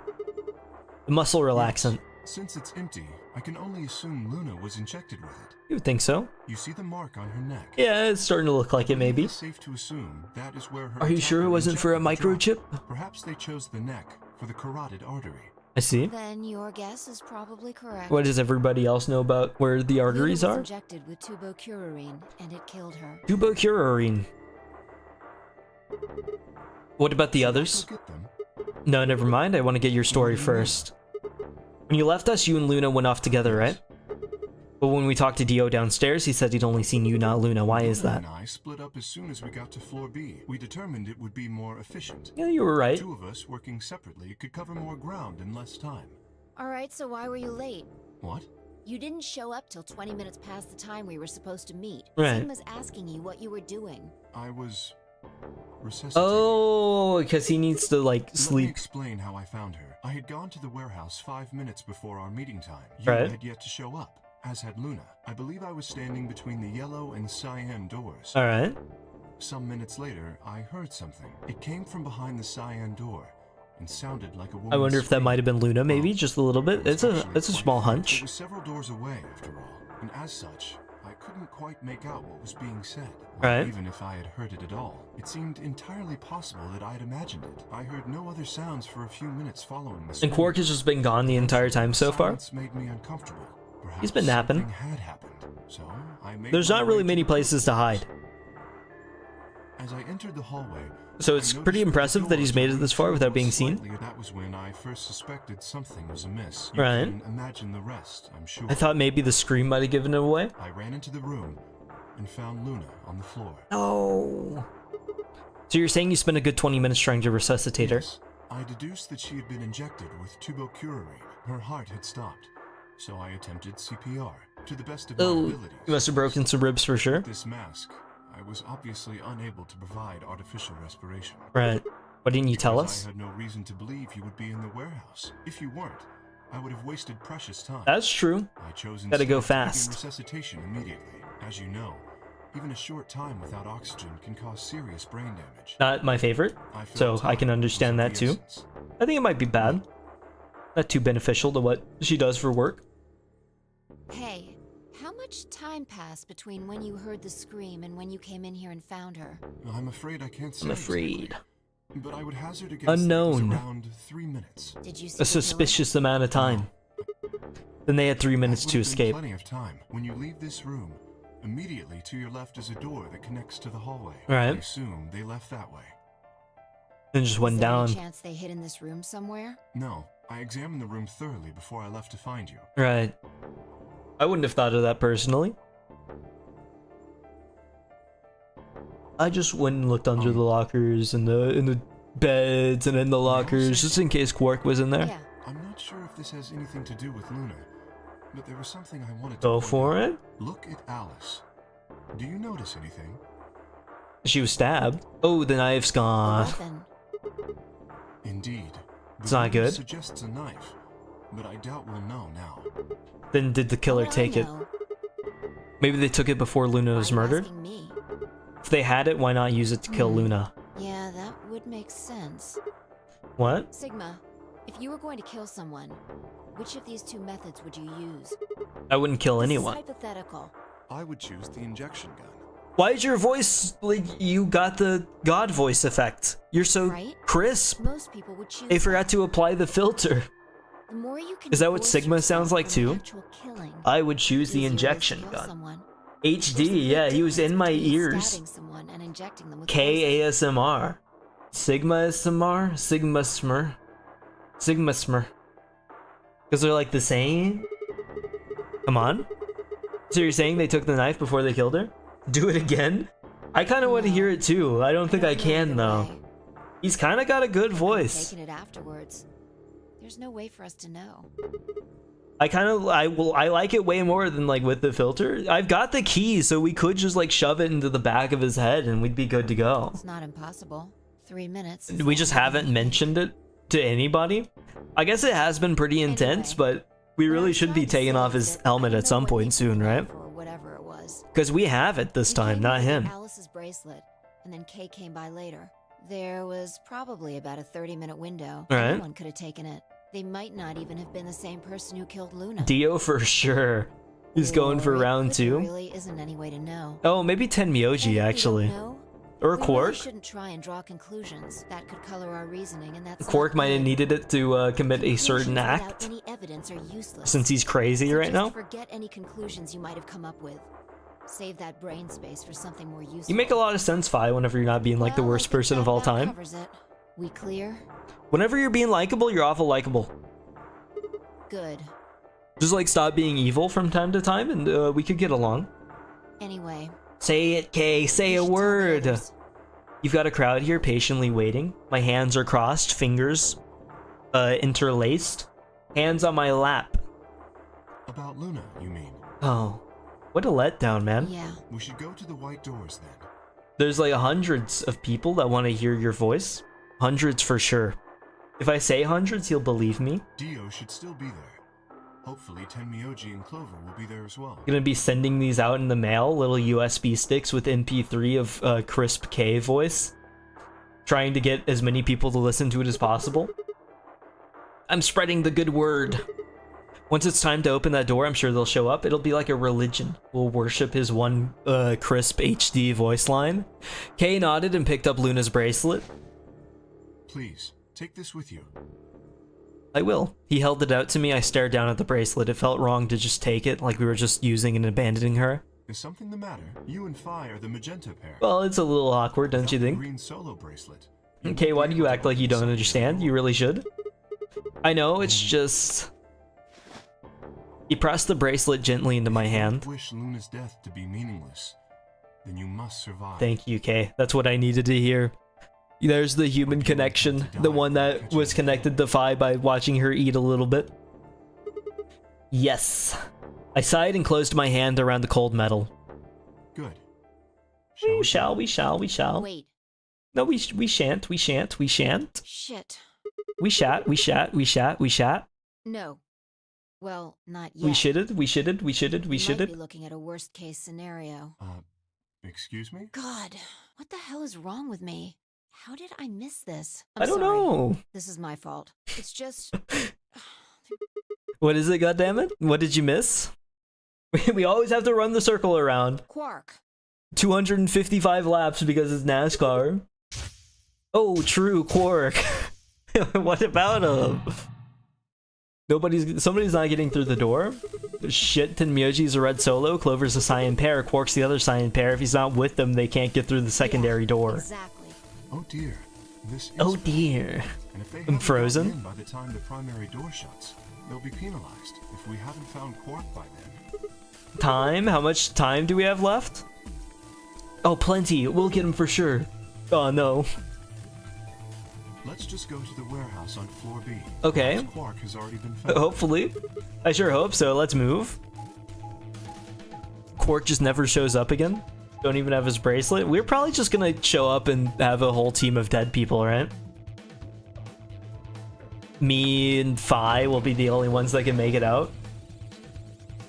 A: The muscle relaxant.
E: Since it's empty, I can only assume Luna was injected with it.
A: You would think so.
E: You see the mark on her neck?
A: Yeah, it's starting to look like it maybe.
E: It's safe to assume that is where her
A: Are you sure it
E: attacker
A: wasn't for a
E: injected the drug.
A: microchip?
E: Perhaps they chose the neck for the carotid artery.
A: I see.
B: Then your guess is probably correct.
A: What does everybody else know about where the arteries
B: Luna was
A: are?
B: injected with tubocurarine, and it killed her.
A: Tubocurarine. What about the others?
E: Go get them.
A: No, never mind. I want to get your story first. When you left us, you and Luna went off together, right? But when we talked to Dio downstairs, he said he'd only seen you, not Luna. Why is
E: Luna
A: that?
E: and I split up as soon as we got to floor B. We determined it would be more efficient.
A: Yeah, you were right.
E: Two of us working separately could cover more ground in less time.
B: Alright, so why were you late?
E: What?
B: You didn't show up till 20 minutes past the time we were supposed to meet.
A: Right.
B: Sim was asking you what you were doing.
E: I was resuscitating.
A: Oh, because he needs to, like,
E: Let me
A: sleep.
E: explain how I found her. I had gone to the warehouse 5 minutes before our meeting time. You
A: Right.
E: had yet to show up, as had Luna. I believe I was standing between the yellow and cyan doors.
A: Alright.
E: Some minutes later, I heard something. It came from behind the cyan door and sounded like a woman's
A: I wonder if that
E: scream.
A: might have been Luna, maybe,
E: Well,
A: just a little bit.
E: it was
A: It's a
E: actually quite
A: small
E: faint.
A: hunch.
E: It was several doors away, after all, and as such, I couldn't quite make out what was being said.
A: Right.
E: Even if I had heard it at all, it seemed entirely possible that I had imagined it. I heard no other sounds for a few minutes following this.
A: And Quark has just been gone the entire time so far.
E: Silence made me uncomfortable. Perhaps
A: He's been napping.
E: something had happened. So I made
A: There's
E: my
A: not
E: way
A: really
E: to
A: many
E: the
A: places to
E: doors.
A: hide.
E: As I entered the hallway,
A: So
E: I
A: it's
E: noticed
A: pretty
E: that the
A: impressive that he's
E: doors
A: made it
E: were
A: this far
E: each
A: without being
E: almost
A: seen.
E: slightly. That was when I first suspected something was amiss. You
A: Right.
E: can imagine the rest, I'm sure.
A: I thought maybe the scream might have given it away.
E: I ran into the room and found Luna on the floor.
A: Oh. So you're saying you spent a good 20 minutes trying to resuscitate her?
E: Yes, I deduced that she had been injected with tubocurarine. Her heart had stopped, so I attempted CPR to the best of my
A: Oh,
E: abilities.
A: you must have broken some ribs for sure.
E: With this mask, I was obviously unable to provide artificial respiration.
A: Right. Why didn't you tell
E: Because
A: us?
E: I had no reason to believe you would be in the warehouse. If you weren't, I would have wasted precious time.
A: That's true.
E: I chose
A: Gotta go
E: instead to begin
A: fast.
E: resuscitation immediately. As you know, even a short time without oxygen can cause serious brain damage.
A: Not my favorite,
E: I felt
A: so I
E: time
A: can
E: was
A: understand
E: of
A: that
E: the
A: too.
E: essence.
A: I think it might be bad. Not too beneficial to what she does for work.
B: Hey, how much time passed between when you heard the scream and when you came in here and found her?
E: I'm afraid I can't say.
A: I'm
E: exactly,
A: afraid.
E: but I would hazard a guess that it was
A: Unknown.
E: around 3 minutes.
B: Did you see
A: A
B: the killer?
A: suspicious amount of time. Then they had 3 minutes
E: That
A: to
E: would have been
A: escape.
E: Plenty of time. When you leave this room, immediately to your left is a door that connects to the hallway.
A: Right.
E: I assume they left that way.
A: And just
B: Is
A: went
B: there any
A: down.
B: chance they hid in this room somewhere?
E: No, I examined the room thoroughly before I left to find you.
A: Right. I wouldn't have thought of that personally. I just went and looked under the lockers and the beds and in the lockers just in case Quark was in there.
B: Yeah.
E: I'm not sure if this has anything to do with Luna, but there was something I wanted to
A: Go
E: point
A: for
E: out.
A: it.
E: Look at Alice. Do you notice anything?
A: She was stabbed. Oh, the knife's
B: A
A: gone.
B: weapon.
E: Indeed.
A: It's
E: The
A: not
E: wound
A: good.
E: Suggests a knife. but I doubt we'll know now.
A: Then did the killer
B: How would I
A: take it?
B: know?
A: Maybe they took it before Luna
B: Why
A: was
B: are you
A: murdered?
B: asking me?
A: If they had it, why not use it to kill Luna?
B: Yeah, that would make sense.
A: What?
B: Sigma, if you were going to kill someone, which of these two methods would you use?
A: I wouldn't kill
B: This is
A: anyone.
B: hypothetical.
F: I would choose the injection gun.
A: Why is your voice like you got the god voice effect? You're so
B: Right?
A: crisp.
B: Most people would choose
A: They forgot to apply the filter.
B: The more you can
A: Is that what
B: voice
A: Sigma
B: yourself
A: sounds like
B: from
A: too?
B: actual killing,
A: I would choose the
B: easier it is to
A: injection
B: kill
A: gun.
B: someone. There's a big
A: HD, yeah, he was in
B: difference
A: my
B: between
A: ears.
B: stabbing someone and injecting them with poison.
A: KASMR. Sigma SMR? Sigma Smr? Sigma Smr. Because they're like the same? Come on. So you're saying they took the knife before they killed her? Do it again? I kind of want to hear it too. I don't think I can though. He's kind of got a good voice.
B: Taking it afterwards. There's no way for us to know.
A: I like it way more than like with the filter. I've got the key, so we could just like shove it into the back of his head and we'd be good to go.
B: It's not impossible. 3 minutes.
A: We just haven't mentioned it to anybody. I guess it has been pretty intense, but we really should be taking off his helmet at some point soon, right?
B: Or whatever it was.
A: Because we have it this
B: We
A: time,
B: came
A: not
B: to get
A: him.
B: Alice's bracelet, and then Kay came by later. There was probably about a 30-minute window.
A: All right.
B: Anyone could have taken it. They might not even have been the same person who killed Luna.
A: Dio for sure. He's going for
B: Or it
A: round
B: could-
A: 2.
B: There really isn't any way to know.
A: Oh, maybe Tenmyoji
B: And if we don't
A: actually.
B: know,
A: Or
B: we really
A: Quark.
B: shouldn't try and draw conclusions. That could color our reasoning, and that's
A: Quark
B: not
A: might have
B: good.
A: needed it to commit a certain
B: Conclusions
A: act,
B: without any evidence are useless.
A: since he's crazy
B: So
A: right
B: just
A: now.
B: forget any conclusions you might have come up with. Save that brain space for something more useful.
A: You make a lot of sense, Fi, whenever you're not being like the
B: Well, I
A: worst
B: think
A: person
B: that
A: of all
B: about
A: time.
B: covers it. We clear?
A: Whenever you're being likable, you're awful likable.
B: Good.
A: Just like stop being evil from time to time and we could get along.
B: Anyway.
A: Say it, Kay, say
B: we
A: a
B: should tell the
A: word.
B: others.
A: You've got a crowd here patiently waiting. My hands are crossed, fingers interlaced, hands on my lap.
E: About Luna, you mean?
A: Oh, what a letdown, man.
B: Yeah.
E: We should go to the white doors then.
A: There's like hundreds of people that want to hear your voice. Hundreds for sure. If I say hundreds, he'll believe me.
E: Dio should still be there. Hopefully Tenmyoji and Clover will be there as well.
A: Gonna be sending these out in the mail, little USB sticks with MP3 of crisp K voice. Trying to get as many people to listen to it as possible. I'm spreading the good word. Once it's time to open that door, I'm sure they'll show up. It'll be like a religion. We'll worship his one crisp HD voice line. Kay nodded and picked up Luna's bracelet.
E: Please, take this with you.
A: I will. He held it out to me. I stared down at the bracelet. It felt wrong to just take it, like we were just using and abandoning her.
E: Is something the matter? You and Fi are the magenta pair.
A: Well, it's a little awkward, don't you
E: Without the
A: think?
E: green solo bracelet.
A: Okay, why do you act like you don't understand? You really should. I know, it's just... He pressed the bracelet gently into my hand.
E: Wish Luna's death to be meaningless. Then you must survive.
A: Thank you, Kay. That's what I needed to hear. There's the human connection, the one that was connected to Fi by watching her eat a little bit. Yes. I sighed and closed my hand around the cold metal.
E: Good.
A: We shall.
B: Wait.
A: No, we shan't.
B: Shit.
A: We shat.
B: No. Well, not yet.
A: We shitted.
B: We might be looking at a worst case scenario.
E: Excuse me?
B: God, what the hell is wrong with me? How did I miss this?
A: I don't know.
B: This is my fault. It's just...
A: What is it, goddammit? What did you miss? We always have to run the circle around.
B: Quark.
A: 255 laps because it's NASCAR. Oh, true, Quark. What about him? Somebody's not getting through the door. Shit, Tenmyoji's a red solo, Clover's a cyan pair, Quark's the other cyan pair. If he's not with them, they can't get through the secondary door.
B: Exactly.
E: Oh dear. This is
A: Oh dear.
E: And if they
A: I'm
E: haven't
A: frozen.
E: gotten in by the time the primary door shuts, they'll be penalized if we haven't found Quark by then.
A: Time? How much time do we have left? Oh, plenty. We'll get him for sure. Oh, no.
E: Let's just go to the warehouse on floor B.
A: Okay.
E: Perhaps Quark has already been found.
A: Hopefully. I sure hope so. Let's move. Quark just never shows up again. Don't even have his bracelet. We're probably just gonna show up and have a whole team of dead people, right? me and Phi will be the only ones that can make it out.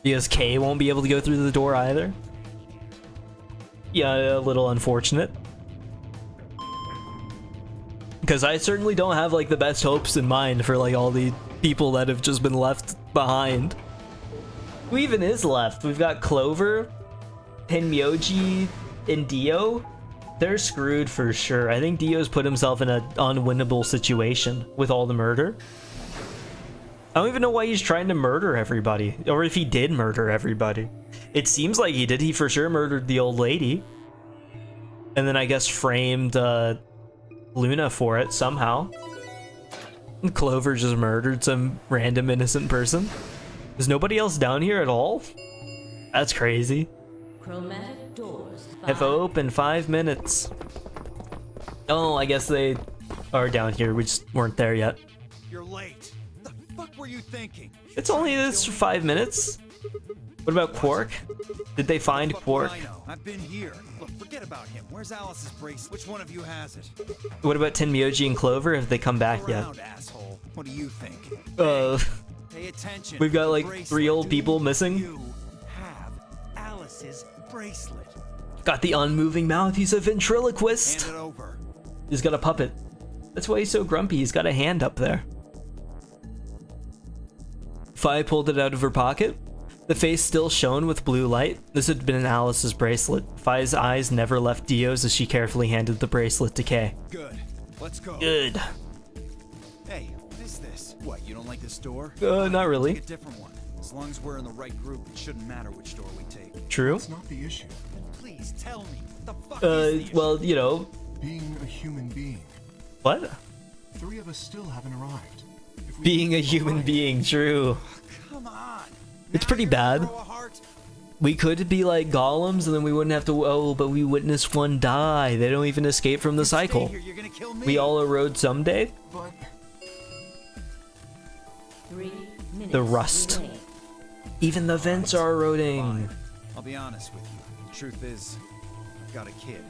A: Because Kay won't be able to go through the door either. Yeah, a little unfortunate. Because I certainly don't have like the best hopes in mind for like all the people that have just been left behind. Who even is left? We've got Clover, Tenmyoji, and Dio. They're screwed for sure. I think Dio's put himself in an unwinnable situation with all the murder. I don't even know why he's trying to murder everybody, or if he did murder everybody. It seems like he did. He for sure murdered the old lady. And then I guess framed Luna for it somehow. And Clover just murdered some random innocent person. Is nobody else down here at all? That's crazy.
G: Chromatic doors.
A: Have opened 5 minutes. Oh, I guess they are down here. We just weren't there yet.
F: You're late. The fuck were you thinking?
A: It's only this 5 minutes. What about Quark? Did they find
F: Fuck
A: Quark?
F: what I know. I've been here. Look, forget about him. Where's Alice's bracelet? Which one of you has it?
A: What about Tenmyoji and Clover? Have they come back yet?
F: Around, asshole. What do you think? Pay attention.
A: We've got like
F: Bracelet.
A: 3 old people missing.
F: You have Alice's bracelet.
A: Got the unmoving mouth. He's a ventriloquist.
F: Hand it over.
A: He's got a puppet. That's why he's so grumpy. He's got a hand up there. Fi pulled it out of her pocket. The face still shone with blue light. This had been Alice's bracelet. Fi's eyes never left Dio's as she carefully handed the bracelet to Kay.
F: Good. Let's go.
A: Good.
F: Hey, what is this? What, you don't like this door?
A: Not really.
F: Take a different one. As long as we're in the right group, it shouldn't matter which door we take.
A: True.
E: That's not the issue.
F: Then please tell me, what the fuck is the issue?
A: Well, you know.
E: Being a human being.
A: What?
E: 3 of us still haven't arrived. If we
A: Being a human being, true.
F: Come on.
A: It's
F: Now
A: pretty
F: you're gonna
A: bad.
F: throw a heart?
A: We could be like golems and then we wouldn't have to, oh, but we witnessed one die. They don't even escape from the
F: Stay
A: cycle.
F: here, you're gonna kill me.
A: We all erode someday.
E: But
G: 3 minutes.
A: The rust.
G: remain.
A: Even the vents are eroding.
F: Fine. I'll be honest with you. The truth is, I've got a kid.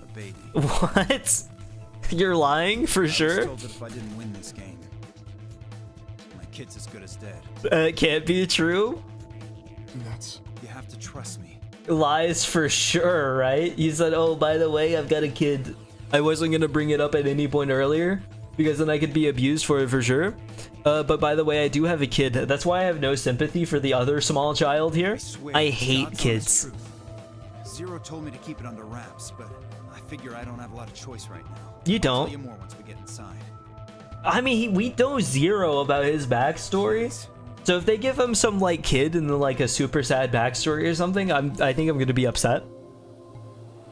F: A baby.
A: What? You're lying for
F: I was
A: sure?
F: told that if I didn't win this game, my kid's as good as dead.
A: It can't be true.
E: that's...
F: You have to trust me.
A: Lies for sure, right? You said, oh, by the way, I've got a kid. I wasn't going to bring it up at any point earlier because then I could be abused for it for sure. But by the way, I do have a kid. That's why I have no sympathy for the other small child here.
F: Swear,
A: I
F: it's
A: hate
F: God's honest
A: kids.
F: truth. Zero told me to keep it under wraps, but I figure I don't have a lot of choice right now.
A: You
F: I'll tell
A: don't.
F: you more once we get inside.
A: I mean, we know zero about his backstory. So if they give him some like kid and then like a super sad backstory or something, I think I'm gonna be upset.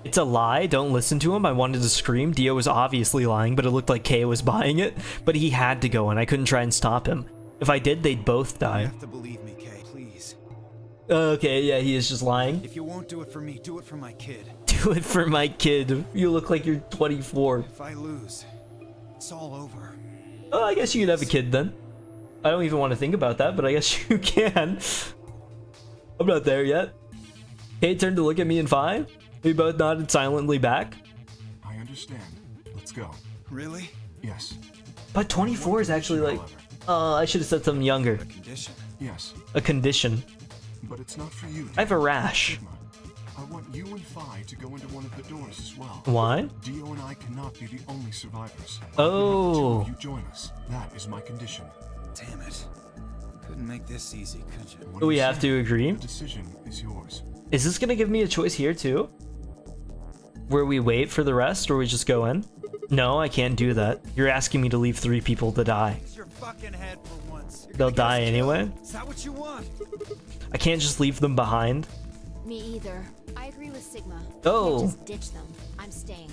A: It's a lie. Don't listen to him. I wanted to scream. Dio was obviously lying, but it looked like Kay was buying it. But he had to go, and I couldn't try and stop him. If I did, they'd both
F: You
A: die.
F: have to believe me, Kay. Please.
A: Okay, yeah, he is just lying.
F: If you won't do it for me, do it for my kid.
A: Do it for my kid. You look like you're 24.
F: If I lose, it's all over.
A: Oh, I guess you could have a kid then. I don't even want to think about that, but I guess you can. I'm not there yet. Kay turned to look at me and Fi. We both nodded silently back.
E: I understand. Let's go.
F: Really?
E: Yes.
A: But 24 is actually like...
E: However,
A: I should have said something younger.
F: A condition.
E: yes,
A: A condition.
E: but it's not for you.
A: I have a rash.
E: Sigma, I want you and Phi to go into one of the doors as well.
A: Why?
E: Dio and I cannot be the only survivors.
A: Oh.
E: You join us. That is my condition.
F: Damn it. Couldn't make this easy, could you?
E: What
A: Do we
E: you
A: have
E: say?
A: to agree?
E: The decision is yours.
A: Is this gonna give me a choice here too? Where we wait for the rest or we just go in? No, I can't do that. You're asking me to leave 3 people to die.
F: Use your fucking head for once. You're
A: They'll
F: gonna get
A: die
F: us
A: anyway?
F: killed. Is that what you want?
A: I can't just leave them behind.
B: Me either. I agree with Sigma.
A: Oh.
B: Can't just ditch them. I'm staying.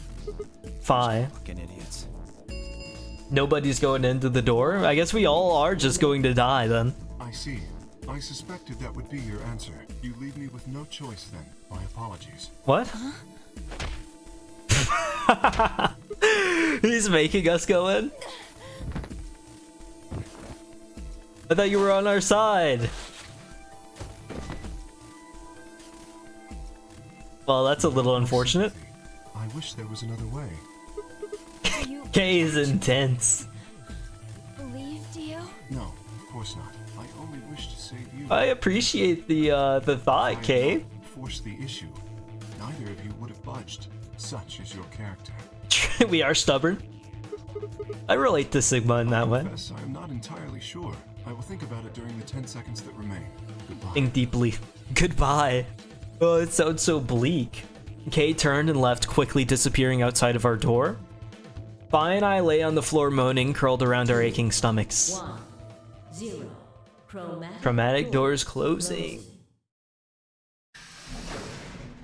A: Fi.
F: Fucking idiots.
A: Nobody's going into the door? I guess we all are just going to die then.
E: I see. I suspected that would be your answer. You leave me with no choice then. My apologies.
A: What? He's making us go in? I thought you were on our side. Well, that's a little unfortunate.
E: I wish there was another way.
B: You
A: Kay is intense.
E: No, of course not. I only wish to save you.
A: I appreciate the thought, Kay.
E: If I had not forced the issue, neither of you would have budged. Such is your character.
A: We are stubborn. I relate to Sigma in that way.
E: Confess, I am not entirely sure. I will think about it during the 10 seconds that remain. Goodbye.
A: Think deeply. Goodbye. Oh, it sounds so bleak. Kay turned and left, quickly disappearing outside of our door. Fi and I lay on the floor moaning, curled around our aching stomachs.
G: 1, 0.
A: Chromatic doors closing.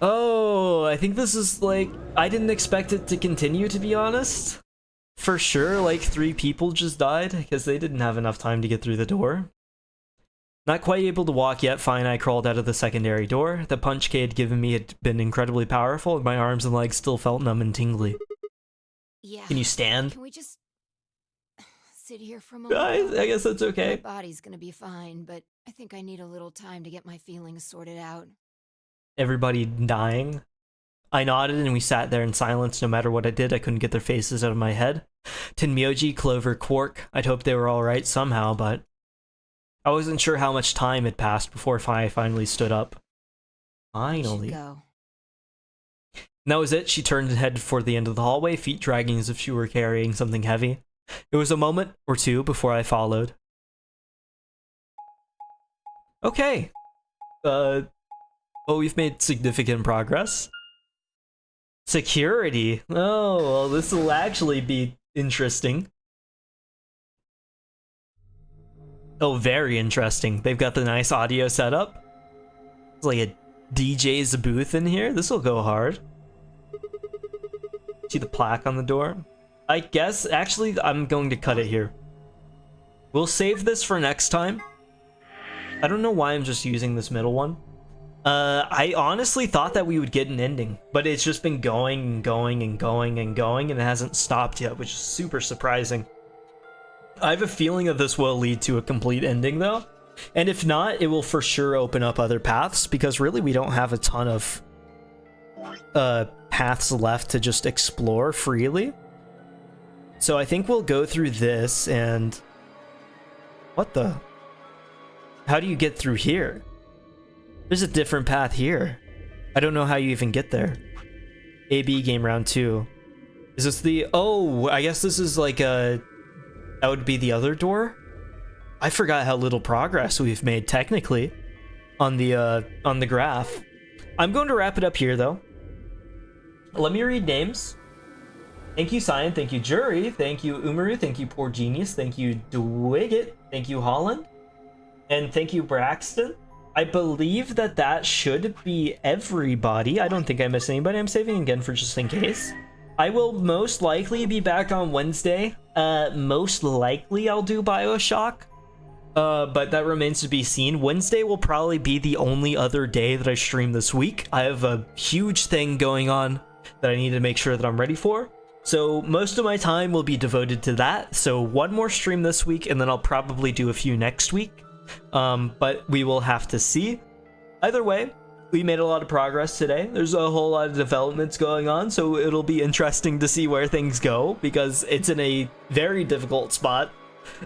A: Oh, I think this is like... I didn't expect it to continue, to be honest. For sure, like 3 people just died, because they didn't have enough time to get through the door. Not quite able to walk yet, Fi and I crawled out of the secondary door. The punch Kay had given me had been incredibly powerful, and my arms and legs still felt numb and tingly.
B: Yeah.
A: Can you stand?
B: Can we just sit here for a moment?
A: I guess that's
B: My
A: okay.
B: body's gonna be fine, but I think I need a little time to get my feelings sorted out.
A: Everybody dying. I nodded and we sat there in silence. No matter what I did, I couldn't get their faces out of my head. Tenmyoji, Clover, Quark. I'd hoped they were alright somehow, but I wasn't sure how much time had passed before Fi finally stood up.
B: We should
A: Finally.
B: go.
A: And that was it. She turned and headed for the end of the hallway, feet dragging as if she were carrying something heavy. It was a moment or two before I followed. Okay. Well, we've made significant progress. Security. Oh, well, this will actually be interesting. Oh, very interesting. They've got the nice audio setup. It's like a DJ's booth in here. This will go hard. See the plaque on the door? I guess, actually, I'm going to cut it here. We'll save this for next time. I don't know why I'm just using this middle one. I honestly thought that we would get an ending, but it's just been going and going and going and going, and it hasn't stopped yet, which is super surprising. I have a feeling that this will lead to a complete ending, though. And if not, it will for sure open up other paths, because really we don't have a ton of paths left to just explore freely. So I think we'll go through this and... What the? How do you get through here? There's a different path here. I don't know how you even get there. AB game round 2. Is this the... Oh, I guess this is like a... That would be the other door? I forgot how little progress we've made technically on the graph. I'm going to wrap it up here though. Let me read names. Thank you, Cyan. Thank you, Jury. Thank you, Umaru. Thank you, Poor Genius. Thank you, Dwigget. Thank you, Holland. And thank you, Braxton. I believe that that should be everybody. I don't think I missed anybody. I'm saving again for just in case. I will most likely be back on Wednesday. Most likely I'll do BioShock. But that remains to be seen. Wednesday will probably be the only other day that I stream this week. I have a huge thing going on that I need to make sure that I'm ready for. So most of my time will be devoted to that. So one more stream this week, and then I'll probably do a few next week. But we will have to see. Either way, we made a lot of progress today. There's a whole lot of developments going on, so it'll be interesting to see where things go, because it's in a very difficult spot.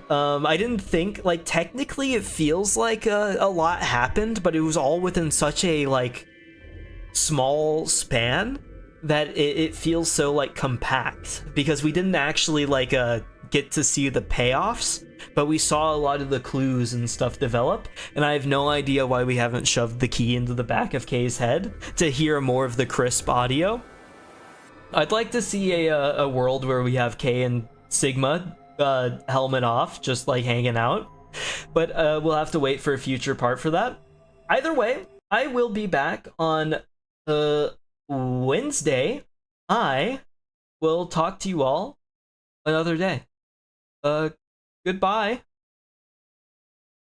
A: I didn't think, like, technically it feels like a lot happened, but it was all within such a, like, small span that it feels so, like, compact, because we didn't actually, like, get to see the payoffs, but we saw a lot of the clues and stuff develop, and I have no idea why we haven't shoved the key into the back of Kay's head to hear more of the crisp audio. I'd like to see a world where we have Kay and Sigma helmet off, just like hanging out, but we'll have to wait for a future part for that. Either way, I will be back on Wednesday. I will talk to you all another day. Goodbye.